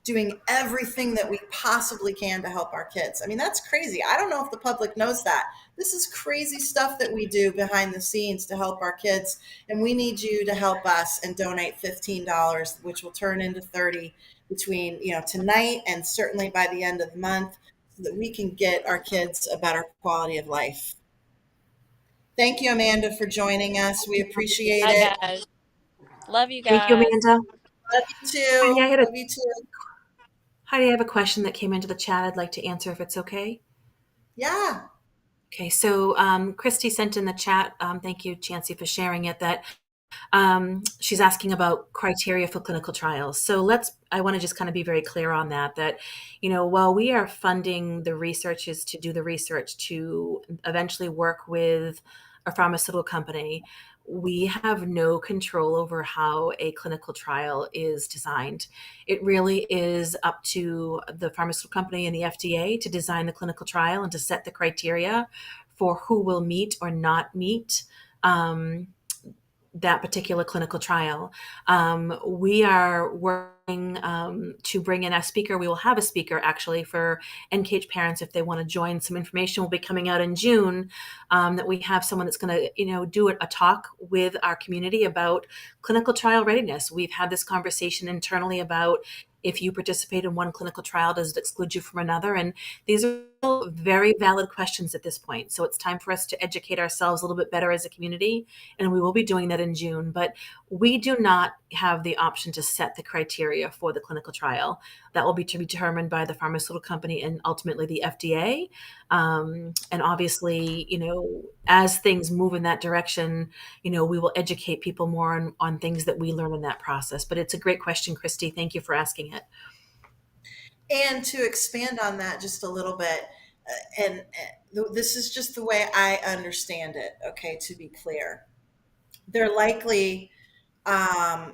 S3: doing everything that we possibly can to help our kids. I mean, that's crazy. I don't know if the public knows that. This is crazy stuff that we do behind the scenes to help our kids. And we need you to help us and donate $15, which will turn into 30 between, tonight and certainly by the end of the month, so that we can get our kids a better quality of life. Thank you, Amanda, for joining us. We appreciate
S6: Bye,
S3: it.
S6: guys. Love you
S4: Thank you,
S6: guys.
S4: Amanda.
S3: Love you too. Love you too.
S4: Heidi, I have a question that came into the chat I'd like to answer if it's okay.
S3: Yeah.
S4: Okay, so Christy sent in the chat, thank you, Chancey, for sharing it, that she's asking about criteria for clinical trials. So I want to just kind of be very clear on that, while we are funding the researchers to do the research to eventually work with a pharmaceutical company, we have no control over how a clinical trial is designed. It really is up to the pharmaceutical company and the FDA to design the clinical trial and to set the criteria for who will meet or not meet that particular clinical trial. We are working to bring in a speaker. We will have a speaker actually for NKH parents if they want to join. Some information will be coming out in June that we have someone that's going to, do a talk with our community about clinical trial readiness. We've had this conversation internally about if you participate in one clinical trial, does it exclude you from another? And these are very valid questions at this point. So it's time for us to educate ourselves a little bit better as a community, and we will be doing that in June. But we do not have the option to set the criteria for the clinical trial. That will be to be determined by the pharmaceutical company and ultimately the FDA. And obviously, as things move in that direction, we will educate people more on things that we learn in that process. But it's a great question, Christy. Thank you for asking it.
S3: And to expand on that just a little bit, and this is just the way I understand it, okay, to be clear. They're likely, and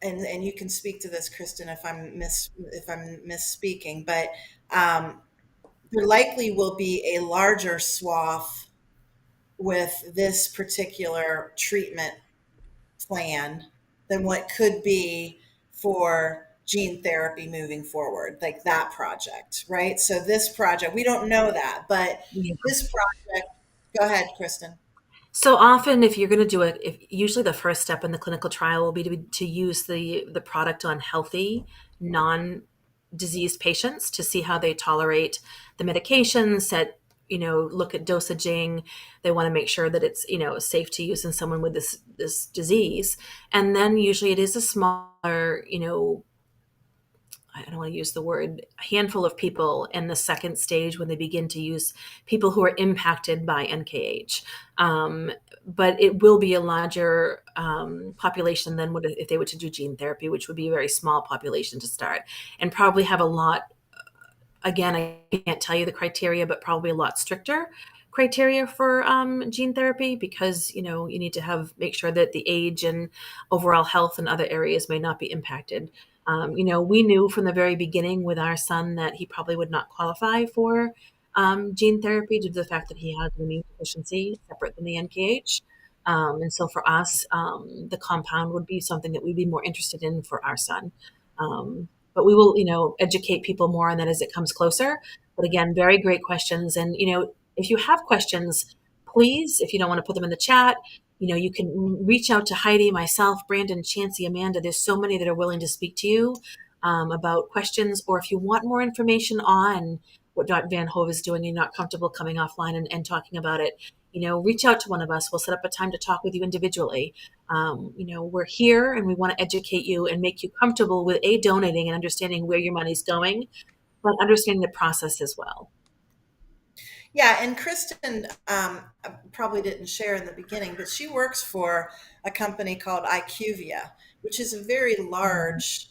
S3: you can speak to this, Kristen, if I'm misspeaking, but there likely will be a larger swath with this particular treatment plan than what could be for gene therapy moving forward, like that project, right? So this project, we don't know that, but
S4: Yeah.
S3: this project, go ahead, Kristen.
S4: So often, if you're going to do it, usually the first step in the clinical trial will be to use the product on healthy, non-diseased patients to see how they tolerate the medication. Look at dosaging. They want to make sure that it's safe to use in someone with this disease, and then usually it is a smaller I don't want to use the word handful of people in the second stage when they begin to use people who are impacted by NKH. But it will be a larger population than if they were to do gene therapy, which would be a very small population to start, and probably have a lot. Again, I can't tell you the criteria, but probably a lot stricter criteria for gene therapy because you need to make sure that the age and overall health and other areas may not be impacted. We knew from the very beginning with our son that he probably would not qualify for gene therapy due to the fact that he has an immune deficiency separate than the NKH. And so for us, the compound would be something that we'd be more interested in for our son. But we will, educate people more on that as it comes closer. But again, very great questions. And, if you have questions, please, if you don't want to put them in the chat, you can reach out to Heidi, myself, Brandon, Chancey, Amanda. There's so many that are willing to speak to you about questions. Or if you want more information on what Dr. Van Hove is doing and you're not comfortable coming offline and talking about it, reach out to one of us. We'll set up a time to talk with you individually. We're here and we want to educate you and make you comfortable with donating and understanding where your money's going, but understanding the process as well.
S3: Yeah, and Kristen probably didn't share in the beginning, but she works for a company called IQVIA, which is a very large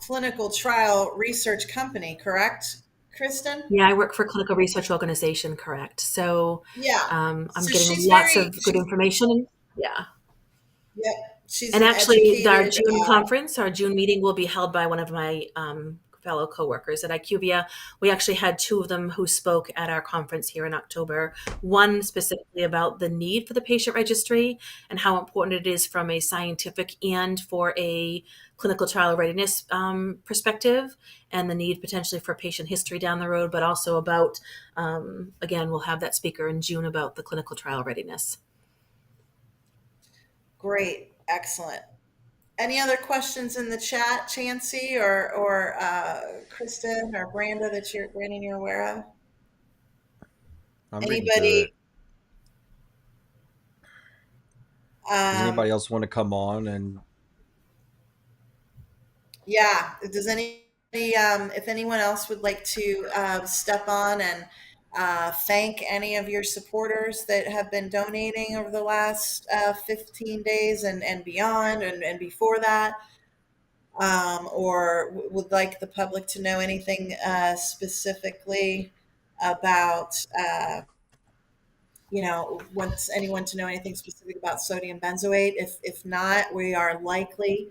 S3: clinical trial research company, correct, Kristen?
S4: Yeah, I work for a clinical research organization, correct. So
S3: Yeah.
S4: I'm
S3: So
S4: getting
S3: she's
S4: lots
S3: very,
S4: of good information. Yeah.
S3: yep, she's
S4: And
S3: an
S4: actually, our
S3: educated,
S4: June conference, our June meeting will be held by one of my fellow coworkers at IQVIA. We actually had two of them who spoke at our conference here in October. One specifically about the need for the patient registry and how important it is from a scientific and for a clinical trial readiness perspective, and the need potentially for patient history down the road, but also about, again, we'll have that speaker in June about the clinical trial readiness.
S3: great, excellent. Any other questions in the chat, Chancey or Kristen or Brandon, you're aware of?
S1: I'm reading through
S3: Anybody?
S1: it. Does
S3: Um,
S1: anybody else want to come on and
S3: yeah. Does anybody? If anyone else would like to step on and thank any of your supporters that have been donating over the last 15 days and beyond and before that, or would like the public to know anything specifically about, wants anyone to know anything specific about sodium benzoate? If not, we are likely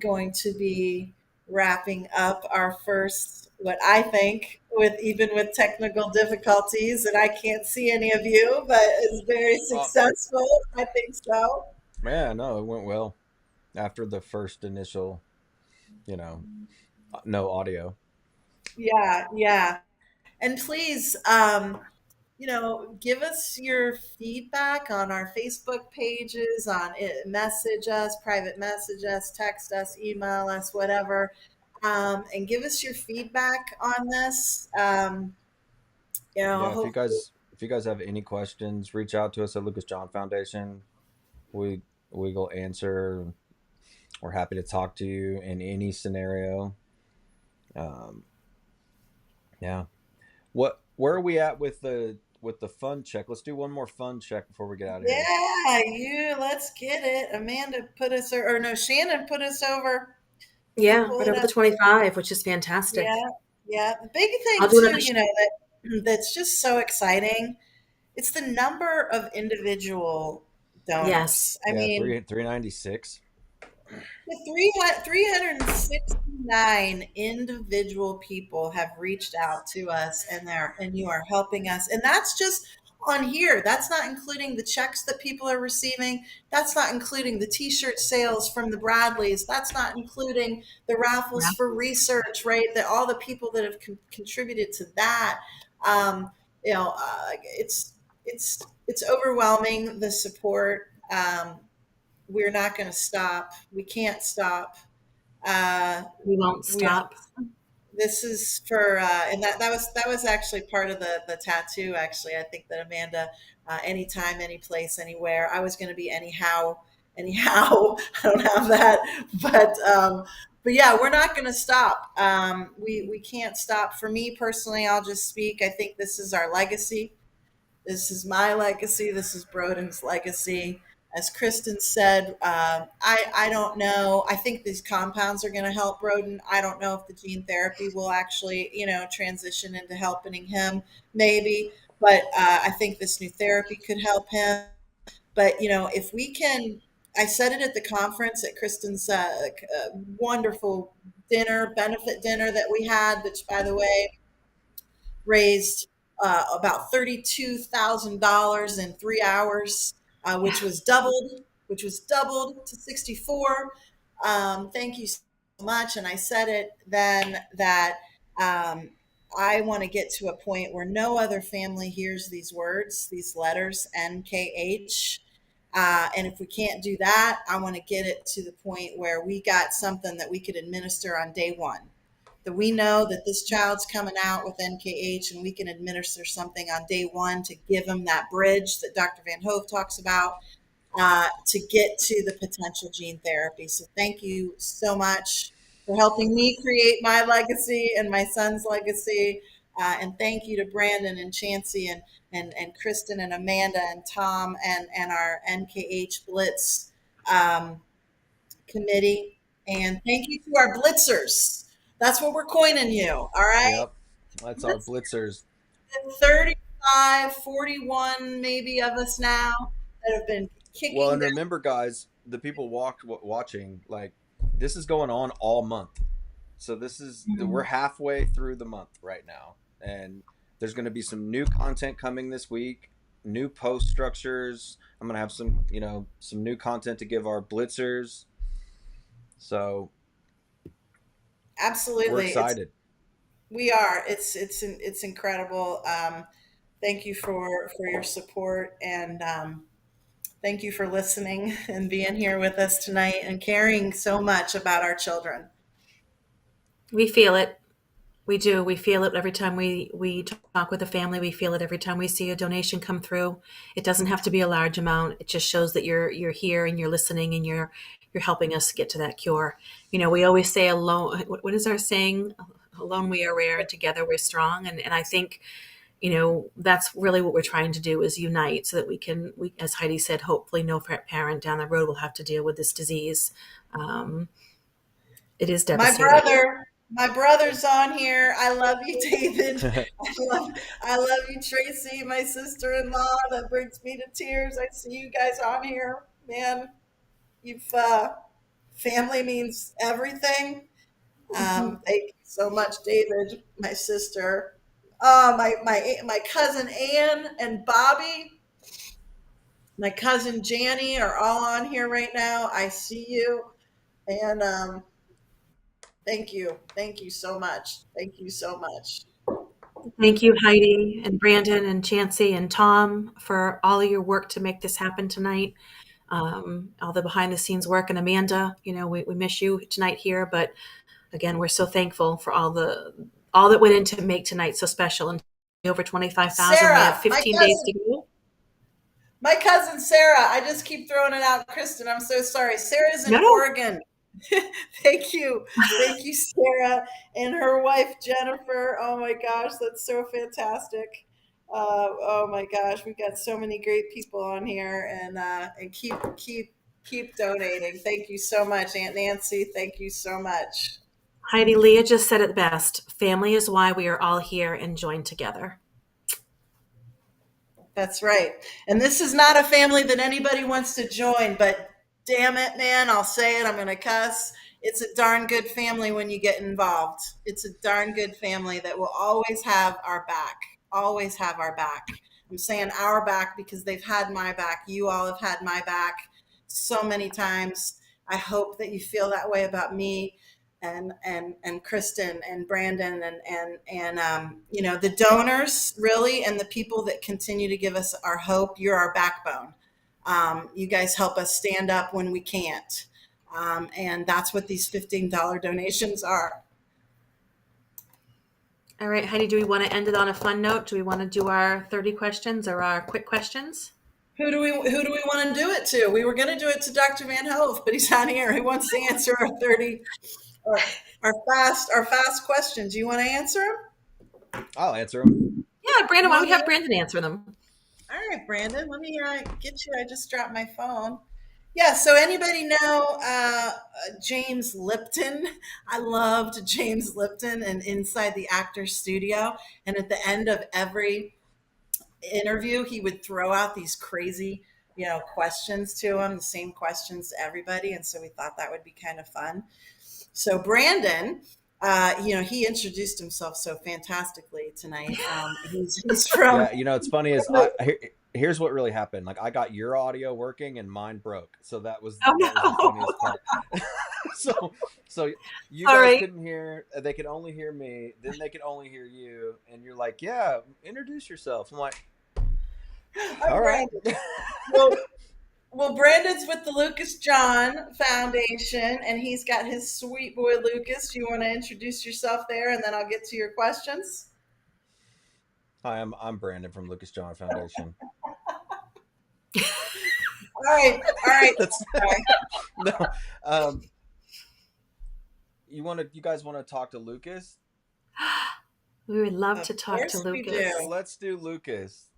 S3: going to be wrapping up our first, what I think, with even with technical difficulties, and I can't see any of you, but it's very successful. I think so.
S1: yeah, no, it went well after the first initial, you know, no audio.
S3: Yeah, yeah. And please, give us your feedback on our Facebook pages, on it, message us, private message us, text us, email us, whatever, and give us your feedback on this.
S1: Yeah,
S3: Hopefully,
S1: if you guys have any questions, reach out to us at Lucas John Foundation. We we will answer. We're happy to talk to you in any scenario. Um, yeah. Where are we at with the fun check? Let's do one more fun check before we get out of here.
S3: let's get it. Amanda put us, or no, Shannon put us over. Let me
S4: Yeah,
S3: pull
S4: right
S3: it
S4: over the
S3: up.
S4: 25, which is fantastic.
S3: Yeah, yeah. The big
S4: I'll
S3: thing
S4: do
S3: too,
S4: another.
S3: that's just so exciting. It's the number of individual
S4: Yes.
S3: donors. I
S1: Yeah,
S3: mean,
S1: 396.
S3: the 369 individual people have reached out to us, and you are helping us. And that's just on here. That's not including the checks that people are receiving. That's not including the t-shirt sales from the Bradleys. That's not including the raffles for research, right? That all the people that have contributed to that. Um, it's overwhelming, the support. We're not going to stop. We can't stop. Uh,
S4: We won't
S3: we
S4: stop.
S3: This is for and that was actually part of the tattoo. Actually, I think that Amanda, anytime, any place, anywhere. I was going to be anyhow. I don't have that, but yeah, we're not going to stop. We can't stop. For me personally, I'll just speak. I think this is our legacy. This is my legacy. This is Broden's legacy. As Kristen said, I don't know. I think these compounds are going to help Broden. I don't know if the gene therapy will actually, transition into helping him, maybe. But I think this new therapy could help him. But if we can, I said it at the conference at Kristen's wonderful benefit dinner that we had, which, by the way, raised about $32,000 in 3 hours, which was doubled to 64. Thank you so much. And I said it then that um, I want to get to a point where no other family hears these words, these letters, NKH. And if we can't do that, I want to get it to the point where we got something that we could administer on day one, that we know that this child's coming out with NKH, and we can administer something on day one to give them that bridge that Dr. Van Hove talks about, to get to the potential gene therapy. So thank you so much for helping me create my legacy and my son's legacy. And thank you to Brandon and Chancey and Kristen and Amanda and Tom and our NKH Blitz committee. And thank you to our blitzers. That's what we're coining you. All right.
S1: Yep, that's our blitzers.
S3: 35, 41 maybe of us now that have been
S1: Well,
S3: kicking
S1: and
S3: down.
S1: remember, guys, the people watching, like, this is going on all month. So we're halfway through the month right now, and there's going to be some new content coming this week, new post structures. I'm going to have some new content to give our blitzers. So we're
S3: Absolutely.
S1: excited.
S3: We are. It's incredible. Thank you for your support, and thank you for listening and being here with us tonight and caring so much about our children.
S4: We feel it. We do. We feel it every time we talk with a family. We feel it every time we see a donation come through. It doesn't have to be a large amount. It just shows that you're here and you're listening and you're helping us get to that cure. You know, we always say alone. What is our saying? Alone we are rare, and together we're strong. And I think, you know, that's really what we're trying to do is unite so that we, as Heidi said, hopefully no parent down the road will have to deal with this disease. It is
S3: My
S4: devastating.
S3: brother's on here. I love you, David. I love you, Tracy, my sister-in-law. That brings me to tears. I see you guys on here, man. You've family means everything. Thank you so much, David, my sister. My cousin Ann and Bobby, my cousin Janny are all on here right now. I see you, and thank you so much. Thank you so much.
S4: Thank you, Heidi and Brandon and Chancey and Tom, for all of your work to make this happen tonight. All the behind the scenes work. And Amanda, you know, we miss you tonight here, but again, we're so thankful for all that went into make tonight so special. And over 25,000. We have
S3: Sarah,
S4: 15 days to go.
S3: my cousin Sarah. I just keep throwing it out, Kristen. I'm so sorry. Sarah's in
S4: No,
S3: Oregon. Thank you. Thank you, Sarah, and her wife, Jennifer. Oh my gosh, that's so fantastic. Oh my gosh, we've got so many great people on here, and keep donating. Thank you so much, Aunt Nancy. Thank you so much.
S4: Heidi Leah just said it best. Family is why we are all here and joined together.
S3: That's right. And this is not a family that anybody wants to join, but damn it, man, I'll say it. I'm going to cuss. It's a darn good family when you get involved. It's a darn good family that will always have our back. Always have our back. I'm saying our back because they've had my back. You all have had my back so many times. I hope that you feel that way about me and Kristen and Brandon and you know, the donors really, and the people that continue to give us our hope. You're our backbone. You guys help us stand up when we can't. And that's what these $15 donations are.
S4: All right, Heidi, do we want to end it on a fun note? Do we want to do our 30 questions or our quick questions?
S3: Who do we want to do it to? We were going to do it to Dr. Van Hove, but he's not here. He wants to answer our 30 our fast questions. You want to answer them?
S1: I'll answer them.
S4: Yeah, Brandon, why don't we have Brandon answer them?
S3: All right, Brandon, let me get you. I just dropped my phone. Yeah, so anybody know James Lipton? I loved James Lipton and Inside the Actor's Studio. And at the end of every interview, he would throw out these crazy, you know, questions to him, the same questions to everybody. And so we thought that would be kind of fun. So Brandon, you know, he introduced himself so fantastically tonight. He's from.
S1: Yeah, you know, it's funny is here's what really happened. Like, I got your audio working and mine broke, so that was the funniest part. so you guys couldn't hear. They could only hear me. Then they could only hear you, and you're like, "Yeah, introduce yourself." I'm like, "All right."
S3: Well, Brandon's with the Lucas John Foundation, and he's got his sweet boy Lucas. You want to introduce yourself there, and then I'll get to your questions.
S1: Hi, I'm Brandon from Lucas John Foundation.
S3: All right.
S1: That's no. You guys want to talk to Lucas?
S4: We would love to talk to Lucas.
S1: Let's do Lucas.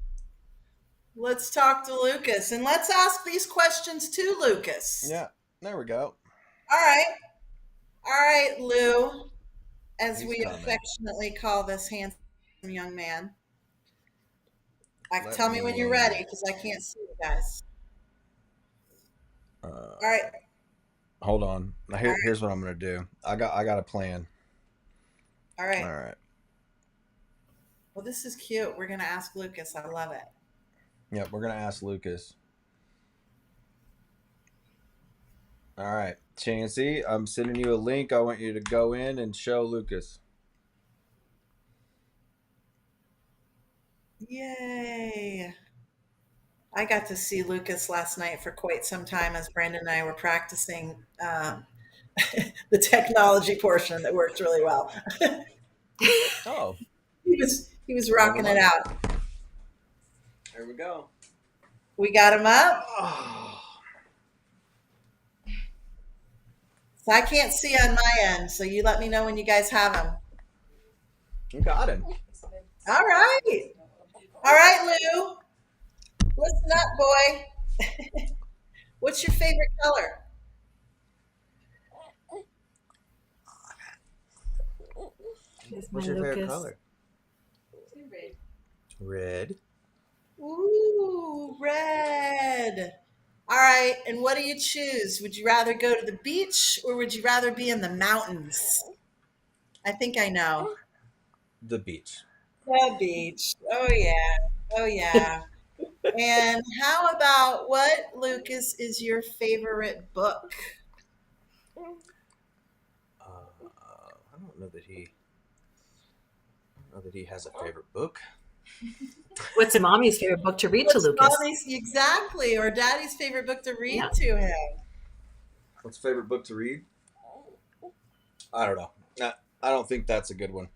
S3: Let's talk to Lucas, and let's ask these questions to Lucas.
S1: Yeah, there we go.
S3: All right. All right, Lou, as
S1: He's
S3: we
S1: coming.
S3: affectionately call this handsome young man.
S1: Let
S3: Tell me when you're
S1: me,
S3: ready, because I can't see you guys. All right.
S1: hold on. Here's what I'm gonna do. I got a plan.
S3: All right.
S1: All right.
S3: Well, this is cute. We're gonna ask Lucas. I love it.
S1: Yep, we're gonna ask Lucas. All right, Chancey, I'm sending you a link. I want you to go in and show Lucas.
S3: Yay! I got to see Lucas last night for quite some time as Brandon and I were practicing the technology portion that worked really well.
S1: Oh,
S3: He was rocking it out.
S1: There we go.
S3: We got him up.
S1: Oh.
S3: So I can't see on my end. So you let me know when you guys have him.
S1: You got him.
S3: All right. All right, Lou. Listen up, boy. What's your favorite color?
S1: What's your favorite color? Red.
S3: Ooh, red. All right. And what do you choose? Would you rather go to the beach or would you rather be in the mountains? I think I know.
S1: The beach.
S3: The beach. Oh, yeah. Oh, yeah. And how about what, Lucas, is your favorite book?
S1: I don't know that he has a favorite book.
S4: What's mommy's favorite book to read to
S3: What's
S4: Lucas?
S3: mommy's, exactly, or daddy's favorite book to read
S4: Yeah.
S3: to him?
S1: What's favorite book to read? I don't know. I don't think that's a good one.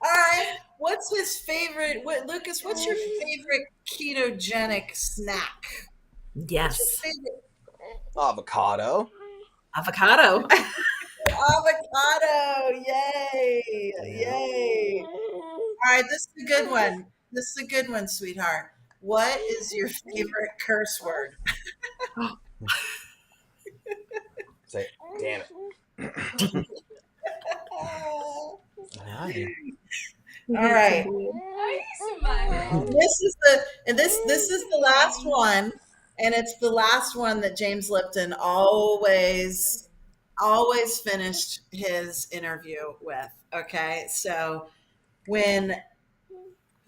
S3: All right. What's his favorite? Lucas, what's your favorite ketogenic snack?
S4: Yes.
S3: What's your favorite?
S1: Avocado.
S4: Avocado.
S3: Avocado. Yay. Yay. All right. This is a good one. This is a good one, sweetheart. What is your favorite curse word?
S1: Say, damn it. Hi.
S3: All right. This is the last one, and it's the last one that James Lipton always finished his interview with. Okay, so when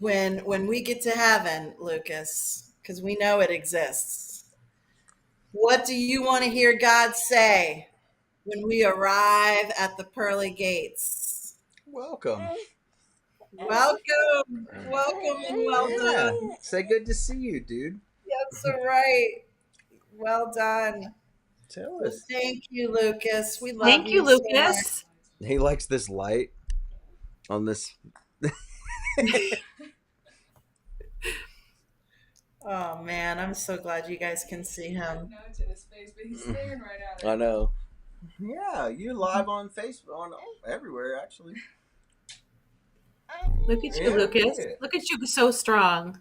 S3: we get to heaven, Lucas, because we know it exists, what do you want to hear God say when we arrive at the pearly gates?
S1: Welcome.
S3: Welcome, welcome, and well done.
S1: Say good to see you, dude.
S3: That's all right. Well done.
S1: Tell
S3: Well,
S1: us.
S3: thank you, Lucas. We love
S4: Thank you,
S3: so much.
S4: Lucas.
S1: He likes this light on this.
S3: Oh man, I'm so glad you guys can see him.
S2: No, it's in his face, but he's staring right at it.
S1: I know. Yeah, you live on Facebook, on everywhere, actually.
S4: Look at you,
S1: Yeah,
S4: Lucas.
S1: yeah.
S4: Look at you, so strong.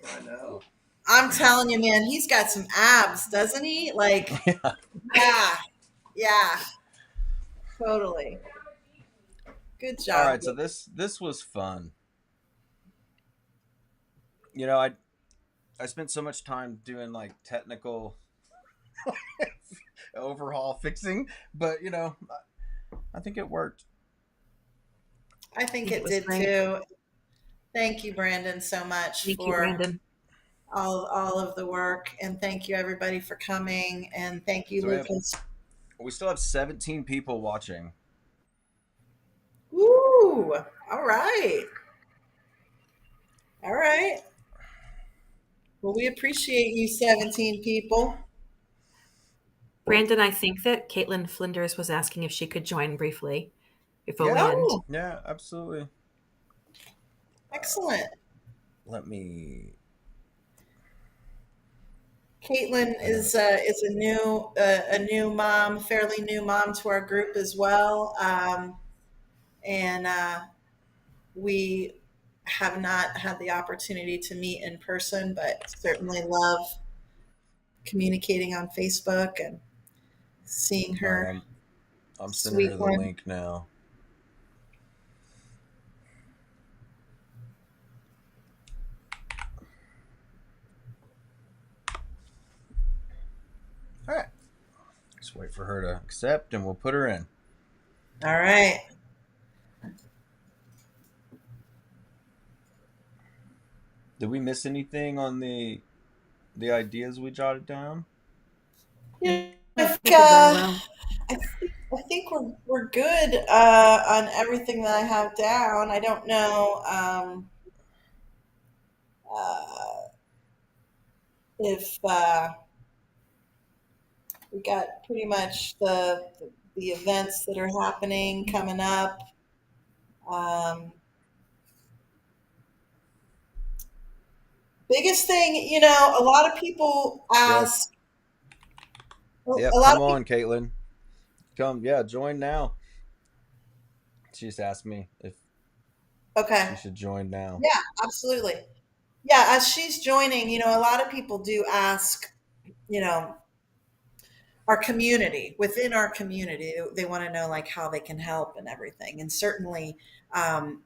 S1: I know.
S3: I'm telling you, man, he's got some abs, doesn't he? Like, yeah, totally. Good job.
S1: All right, so this was fun. You know, I spent so much time doing like technical overhaul fixing, but you know, I think it worked.
S3: I think it
S4: was
S3: did
S4: great.
S3: too. Thank you, Brandon, so much
S4: Thank you,
S3: for
S4: Brandon.
S3: all of the work, and thank you everybody for coming, and thank you,
S1: So
S3: Lucas.
S1: we still have 17 people watching.
S3: Woo! All right. All right. Well, we appreciate you, 17 people.
S4: Brandon, I think that Caitlin Flinders was asking if she could join briefly before we
S1: Yeah.
S4: end.
S3: Oh,
S1: Yeah, absolutely.
S3: excellent.
S1: Let me.
S3: Caitlin is a new mom, fairly new mom to our group as well, and we have not had the opportunity to meet in person, but certainly love communicating on Facebook, and seeing
S1: All right,
S3: her
S1: I'm sending
S3: sweet
S1: her the
S3: one.
S1: link now. All right. Just wait for her to accept, and we'll put her in.
S3: All right.
S1: Did we miss anything on the ideas we jotted down?
S3: Yeah,
S4: I think we did very well.
S3: I think we're good on everything that I have down. I don't know uh, if we got pretty much the events that are happening coming up. Um, biggest thing, a lot of people
S1: Yep.
S3: ask. A
S1: Yep.
S3: lot
S1: Come
S3: of people.
S1: on, Caitlin. Come. Yeah, join now. She just asked me if
S3: Okay.
S1: she should join now.
S3: Yeah, absolutely. Yeah, as she's joining, a lot of people do ask, you know, our community, within our community, they want to know like how they can help and everything. And certainly, um,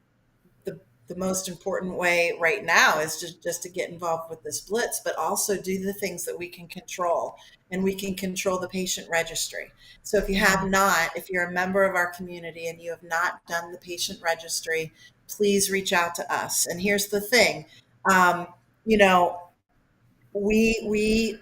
S3: the most important way right now is just to get involved with this blitz, but also do the things that we can control, and we can control the patient registry. So if you have not, if you're a member of our community and you have not done the patient registry, please reach out to us. And here's the thing, um, you know, we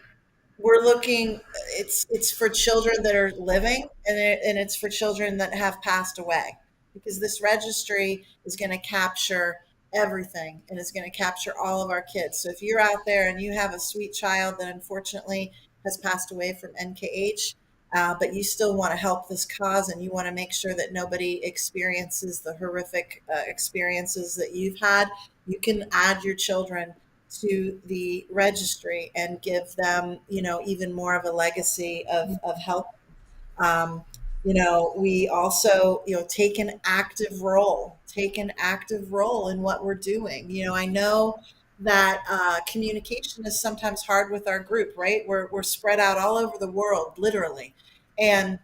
S3: we're looking, it's for children that are living, and it's for children that have passed away, because this registry is going to capture everything, and is going to capture all of our kids. So if you're out there and you have a sweet child that unfortunately has passed away from NKH, but you still want to help this cause, and you want to make sure that nobody experiences the horrific experiences that you've had, you can add your children to the registry and give them, even more of a legacy of health. Um, we also, take an active role in what we're doing. I know that communication is sometimes hard with our group, right? We're spread out all over the world, literally. And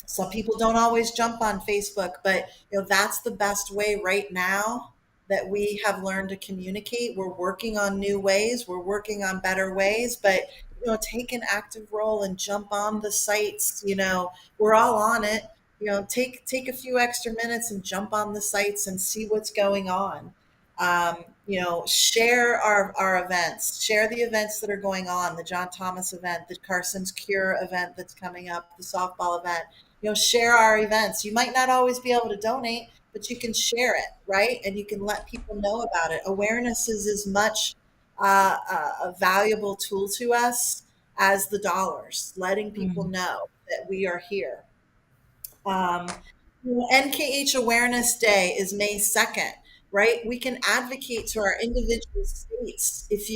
S3: some people don't always jump on Facebook, but that's the best way right now that we have learned to communicate. We're working on new ways, we're working on better ways, but take an active role and jump on the sites. We're all on it. Take a few extra minutes and jump on the sites and see what's going on. Share our events, share the events that are going on, the John Thomas event, the Carson's Cure event that's coming up, the softball event. Share our events. You might not always be able to donate, but you can share it, right? And you can let people know about it. Awareness is as much a valuable tool to us as the dollars, letting people
S4: Mm.
S3: know that we are here. Um, NKH Awareness Day is May 2nd, right? We can advocate to our individual states. If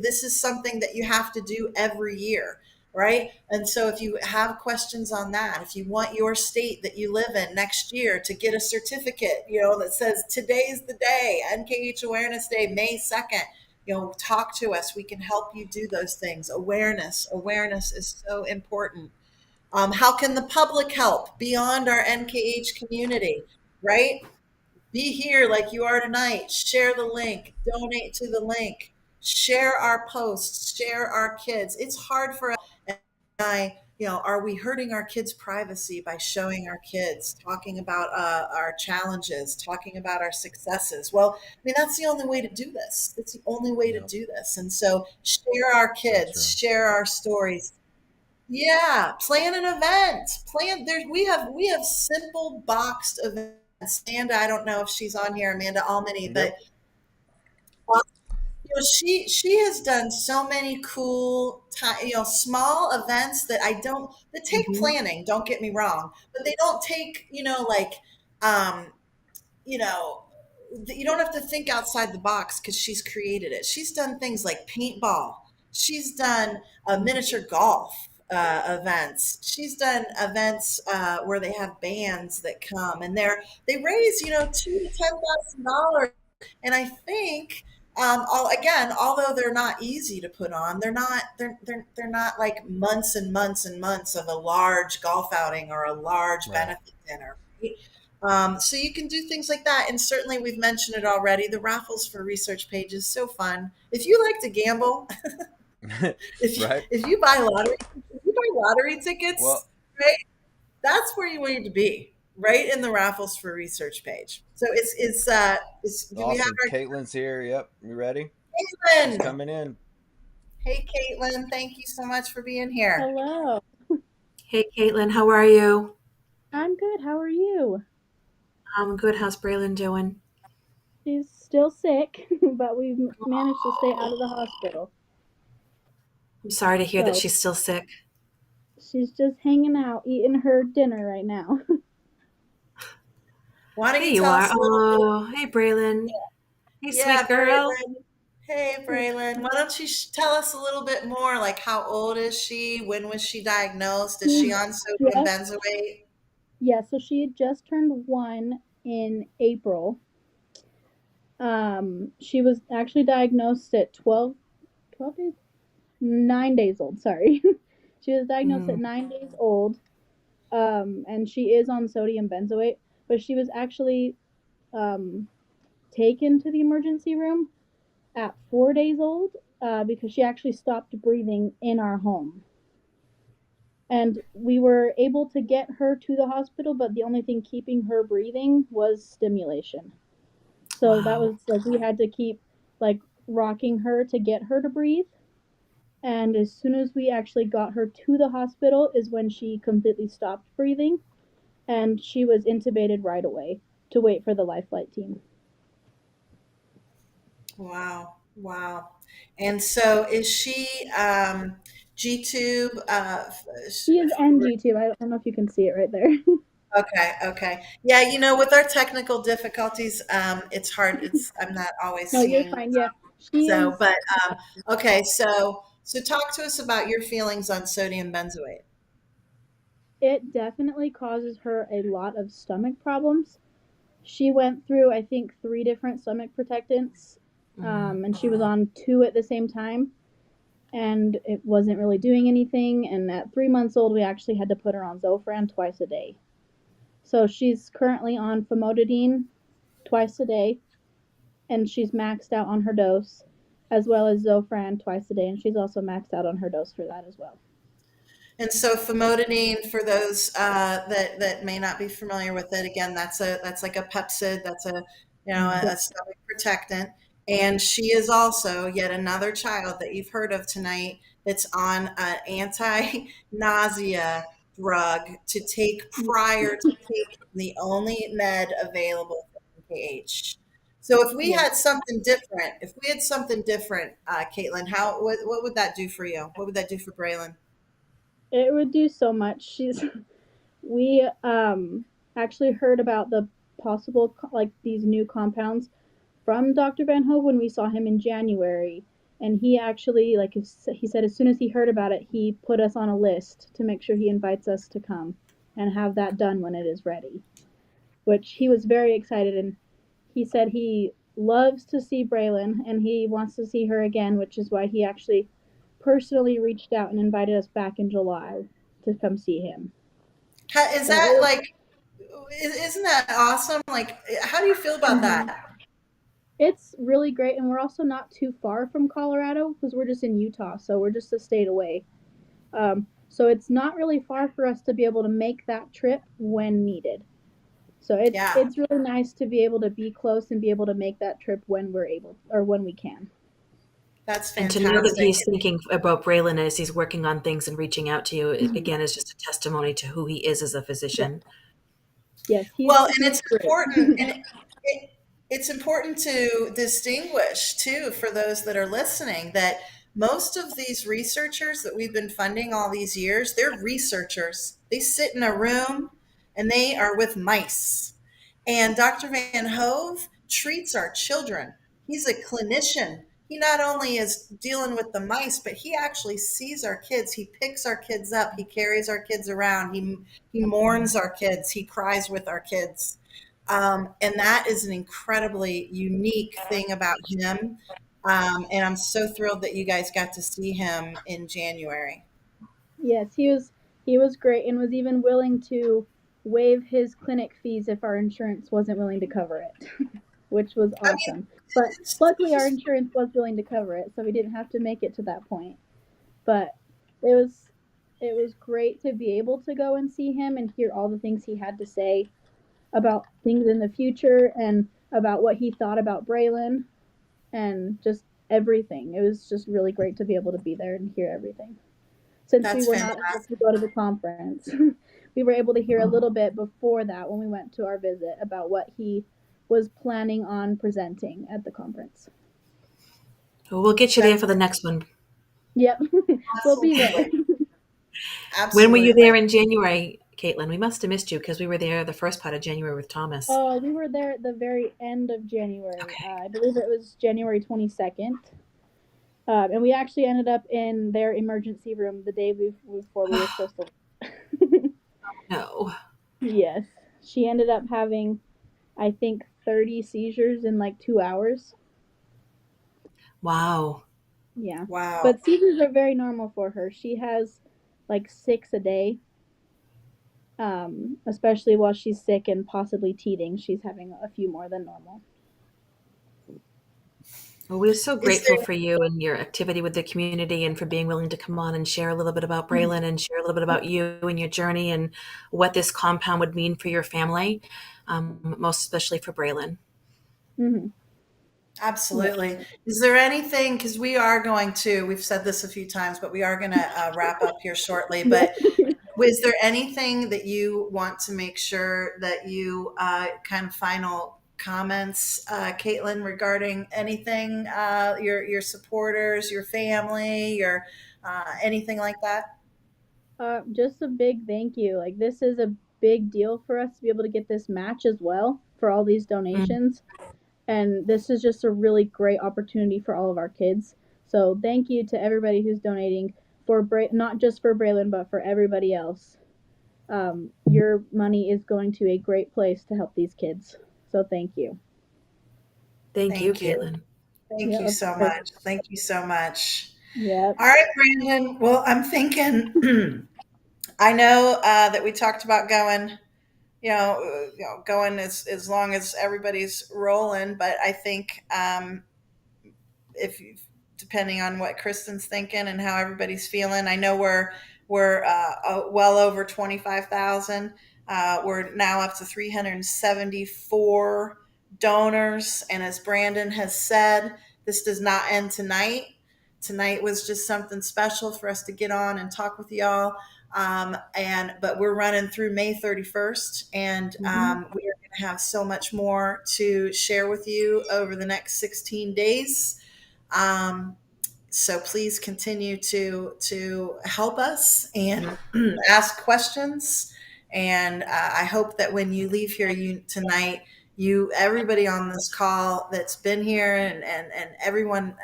S3: this is something that you have to do every year, right? And so if you have questions on that, if you want your state that you live in next year to get a certificate, that says today's the day, NKH Awareness Day, May 2nd, talk to us. We can help you do those things. Awareness is so important. How can the public help beyond our NKH community, right? Be here like you are tonight. Share the link, donate to the link, share our posts, share our kids. It's hard for us. And are we hurting our kids' privacy by showing our kids, talking about our challenges, talking about our successes? Well, I mean, that's the only way to do this. It's the only way to
S1: Yep.
S3: do this. And so share our
S1: So
S3: kids,
S1: true.
S3: share our stories. Yeah, plan an event. Plan there. We have simple boxed events. Amanda, I don't know if she's on here, Amanda Almany, but
S1: Yep.
S3: she has done so many cool small events that take
S4: Mhm.
S3: planning. Don't get me wrong, but they don't take like um, you know, you don't have to think outside the box because she's created it. She's done things like paintball. She's done miniature golf events. She's done events where they have bands that come, and they raise $2,000 to $10,000. And I think Again, although they're not easy to put on, they're not like months and months and months of a large golf outing or a large
S1: Right.
S3: benefit dinner. Right? So you can do things like that, and certainly we've mentioned it already. The raffles for research pages, so fun. If you like to gamble,
S1: Right.
S3: if you buy lottery
S1: Well,
S3: tickets, right, that's where you need to be, right in the raffles for research page. So do we have
S1: awesome. Caitlin's here. Yep. You ready?
S3: our
S1: She's
S3: Caitlin?
S1: coming in.
S3: Hey, Caitlin, thank you so much for being here.
S2: Hello.
S4: Hey, Caitlin, how are you?
S2: I'm good. How are you?
S4: I'm good. How's Braylon doing?
S2: She's still sick, but we've managed to stay out of the hospital.
S4: I'm sorry to hear that
S2: So
S4: she's still sick.
S2: she's just hanging out, eating her dinner right now.
S3: Why don't
S4: There
S3: you
S4: you
S3: tell
S4: are.
S3: us a little bit?
S4: Oh, hey, Braylon. Hey,
S3: Yeah,
S4: sweet girl.
S3: Braylon. Hey, Braylon. Why don't you tell us a little bit more? Like, how old is she? When was she diagnosed? Is she
S2: She's
S3: on sodium
S2: just,
S3: benzoate?
S2: yeah, so she had just turned 1 in April. She was actually diagnosed at 12 days, 9 days old, sorry. She was diagnosed at
S4: Mm.
S2: 9 days old. And she is on sodium benzoate, but she was actually um, taken to the emergency room at 4 days old because she actually stopped breathing in our home. And we were able to get her to the hospital, but the only thing keeping her breathing was stimulation. So that
S4: Wow.
S2: was like we had to keep like rocking her to get her to breathe. And as soon as we actually got her to the hospital is when she completely stopped breathing and she was intubated right away to wait for the life flight team.
S3: Wow. Wow. And so is she G tube?
S2: She is NG too. I don't know if you can see it right there.
S3: Okay, okay. Yeah, with our technical difficulties, it's hard. I'm not always
S2: No, you're
S3: seeing.
S2: fine. Yeah, she
S3: So,
S2: is.
S3: but okay. So talk to us about your feelings on sodium benzoate.
S2: It definitely causes her a lot of stomach problems. She went through, I think, 3 different stomach protectants,
S4: Mm.
S2: and she was on 2 at the same time, and it wasn't really doing anything. And at 3 months old, we actually had to put her on Zofran twice a day. So she's currently on famotidine twice a day, and she's maxed out on her dose, as well as Zofran twice a day, and she's also maxed out on her dose for that as well.
S3: And so famotidine, for those that may not be familiar with it, again, that's like a Pepsid. That's
S4: Mm.
S3: a stomach protectant. And she is also yet another child that you've heard of tonight that's on an anti-nausea drug to take prior to taking the only med available for NKH. So
S2: Yes,
S3: if we had something different, Caitlin, what would that do for you? What would that do for Braylon?
S2: it would do so much. We actually heard about the possible like these new compounds from Dr. Van Hove when we saw him in January, and he actually like he said as soon as he heard about it, he put us on a list to make sure he invites us to come and have that done when it is ready. Which he was very excited, and he said he loves to see Braylon and he wants to see her again, which is why he actually personally reached out and invited us back in July to come see him.
S3: Is
S2: So
S3: that
S2: it,
S3: like, isn't that awesome? Like, how do you feel about
S2: mm-hmm.
S3: that?
S2: It's really great, and we're also not too far from Colorado because we're just in Utah, so we're just a state away. So it's not really far for us to be able to make that trip when needed. So it's
S3: Yeah,
S2: it's really nice to be able to be close and be able to make that trip when we're able or when we can.
S3: that's
S4: And to know that
S3: fantastic.
S4: he's thinking about Braylon as he's working on things and reaching out to you,
S2: Mm-hmm.
S4: again, is just a testimony to who he is as a
S2: Yes,
S4: physician.
S2: yes,
S3: Well, and
S2: he's
S3: it's
S2: great.
S3: important, it's important to distinguish too for those that are listening that most of these researchers that we've been funding all these years, they're researchers. They sit in a room and they are with mice. And Dr. Van Hove treats our children. He's a clinician. He not only is dealing with the mice, but he actually sees our kids. He picks our kids up. He carries our kids around. He mourns our kids. He cries with our kids. And that is an incredibly unique thing about him. And I'm so thrilled that you guys got to see him in January.
S2: Yes, he was great and was even willing to waive his clinic fees if our insurance wasn't willing to cover it, which was
S3: I mean,
S2: awesome. But luckily our insurance was willing to cover it, so we didn't have to make it to that point. But it was it was great to be able to go and see him and hear all the things he had to say about things in the future and about what he thought about Braylon and just everything. It was just really great to be able to be there and hear everything. Since we
S3: that's
S2: were not able
S3: fantastic.
S2: to go to the conference, we were able to hear a little bit before that when we went to our visit about what he was planning on presenting at the conference.
S4: We'll get you there for the next one.
S2: Yep, we'll be there.
S4: When were you
S3: Absolutely.
S4: there in January, Caitlin? We must have missed you because we were there the first part of January with Thomas.
S2: Oh, we were there at the very end of January.
S4: Okay.
S2: I believe it was January 22nd. And we actually ended up in their emergency room the day before we were supposed to.
S4: No.
S2: Yes. She ended up having, I think, 30 seizures in like 2 hours.
S4: Wow.
S2: Yeah.
S3: Wow.
S2: But seizures are very normal for her. She has like 6 a day. Especially while she's sick and possibly teething, she's having a few more than normal.
S4: Well, we're so
S3: Is
S4: grateful
S3: there
S4: for you and your activity with the community and for being willing to come on and share a little bit about Braylon and share a little bit about you and your journey and what this compound would mean for your family, most especially for Braylon.
S2: Mm-hmm.
S3: absolutely?
S2: Yeah.
S3: Is there anything, because we've said this a few times, but we are going to wrap up here shortly. But was there anything that you want to make sure that you kind of final comments, Caitlin, regarding anything, your supporters, your family, your anything like that?
S2: Just a big thank you. Like, this is a big deal for us to be able to get this match as well for all these
S4: Mm.
S2: donations. And this is just a really great opportunity for all of our kids. So thank you to everybody who's donating for not just for Braylon, but for everybody else. Your money is going to a great place to help these kids. So thank you.
S4: Thank you,
S3: Thank you.
S4: Caitlin.
S3: Thank
S2: Yeah,
S3: you
S2: of
S3: so
S2: course.
S3: much. Thank you so much.
S2: Yep.
S3: All right, Brandon. Well, I'm thinking, I know that we talked about going, going as long as everybody's rolling, but I think if depending on what Kristen's thinking and how everybody's feeling. I know we're well over 25,000. We're now up to 374 donors, and as Brandon has said, this does not end tonight. Tonight was just something special for us to get on and talk with y'all. But we're running through May 31st, and
S2: Mm-hmm.
S3: we are going to have so much more to share with you over the next 16 days. Um, so please continue to help us and ask questions. And I hope that when you leave here tonight, everybody on this call that's been here and everyone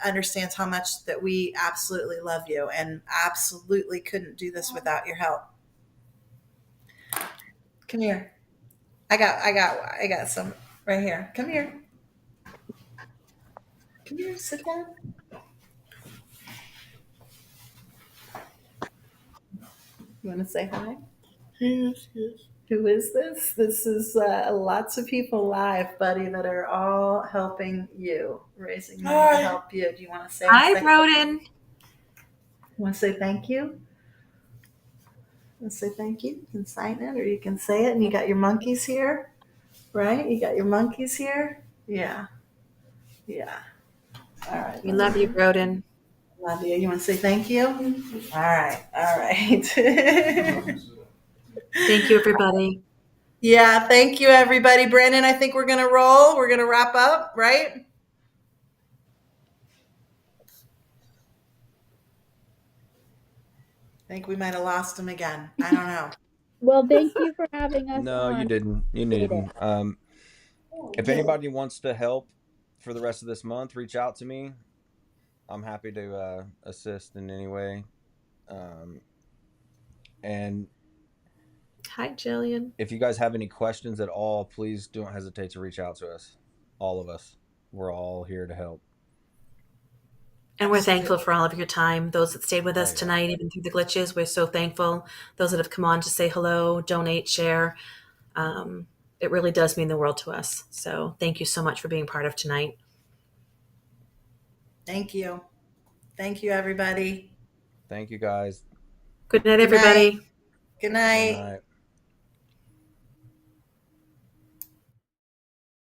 S3: understands how much that we absolutely love you and absolutely couldn't do this without your help. Come here. I got some right here. Come here. Come here. Sit down. You want to say hi? Yes, yes. Who is this? This is lots of people live, buddy, that are all helping you, raising money to help you. Do you want to
S4: Hi,
S3: say
S4: Broden.
S3: want to say thank you? Want to say thank you? You can sign it, or you can say it. And you got your monkeys here, right? You got your monkeys here. Yeah, yeah. All right.
S4: We love you, Broden.
S3: Love you. You want to say thank you? All right. All right.
S4: Thank you, everybody.
S3: Yeah, thank you, everybody. Brandon, I think we're going to roll. We're going to wrap up, right? I think we might have lost him again. I don't know.
S2: Well, thank you for having us
S1: No, you
S2: on.
S1: didn't. You
S2: Appreciate it.
S1: didn't. If anybody wants to help for the rest of this month, reach out to me. I'm happy to assist in any way. And
S4: Hi, Jillian.
S1: if you guys have any questions at all, please don't hesitate to reach out to us. All of us. We're all here to help.
S4: And we're thankful for all of your time. Those that stayed with us
S1: yeah.
S4: tonight, even through the glitches, we're so thankful. Those that have come on to say hello, donate, share. It really does mean the world to us. So thank you so much for being part of tonight.
S3: Thank you. Thank you, everybody.
S1: Thank you guys.
S4: Good night,
S3: Good night.
S4: everybody.
S3: Good
S1: Good
S3: night.
S1: night.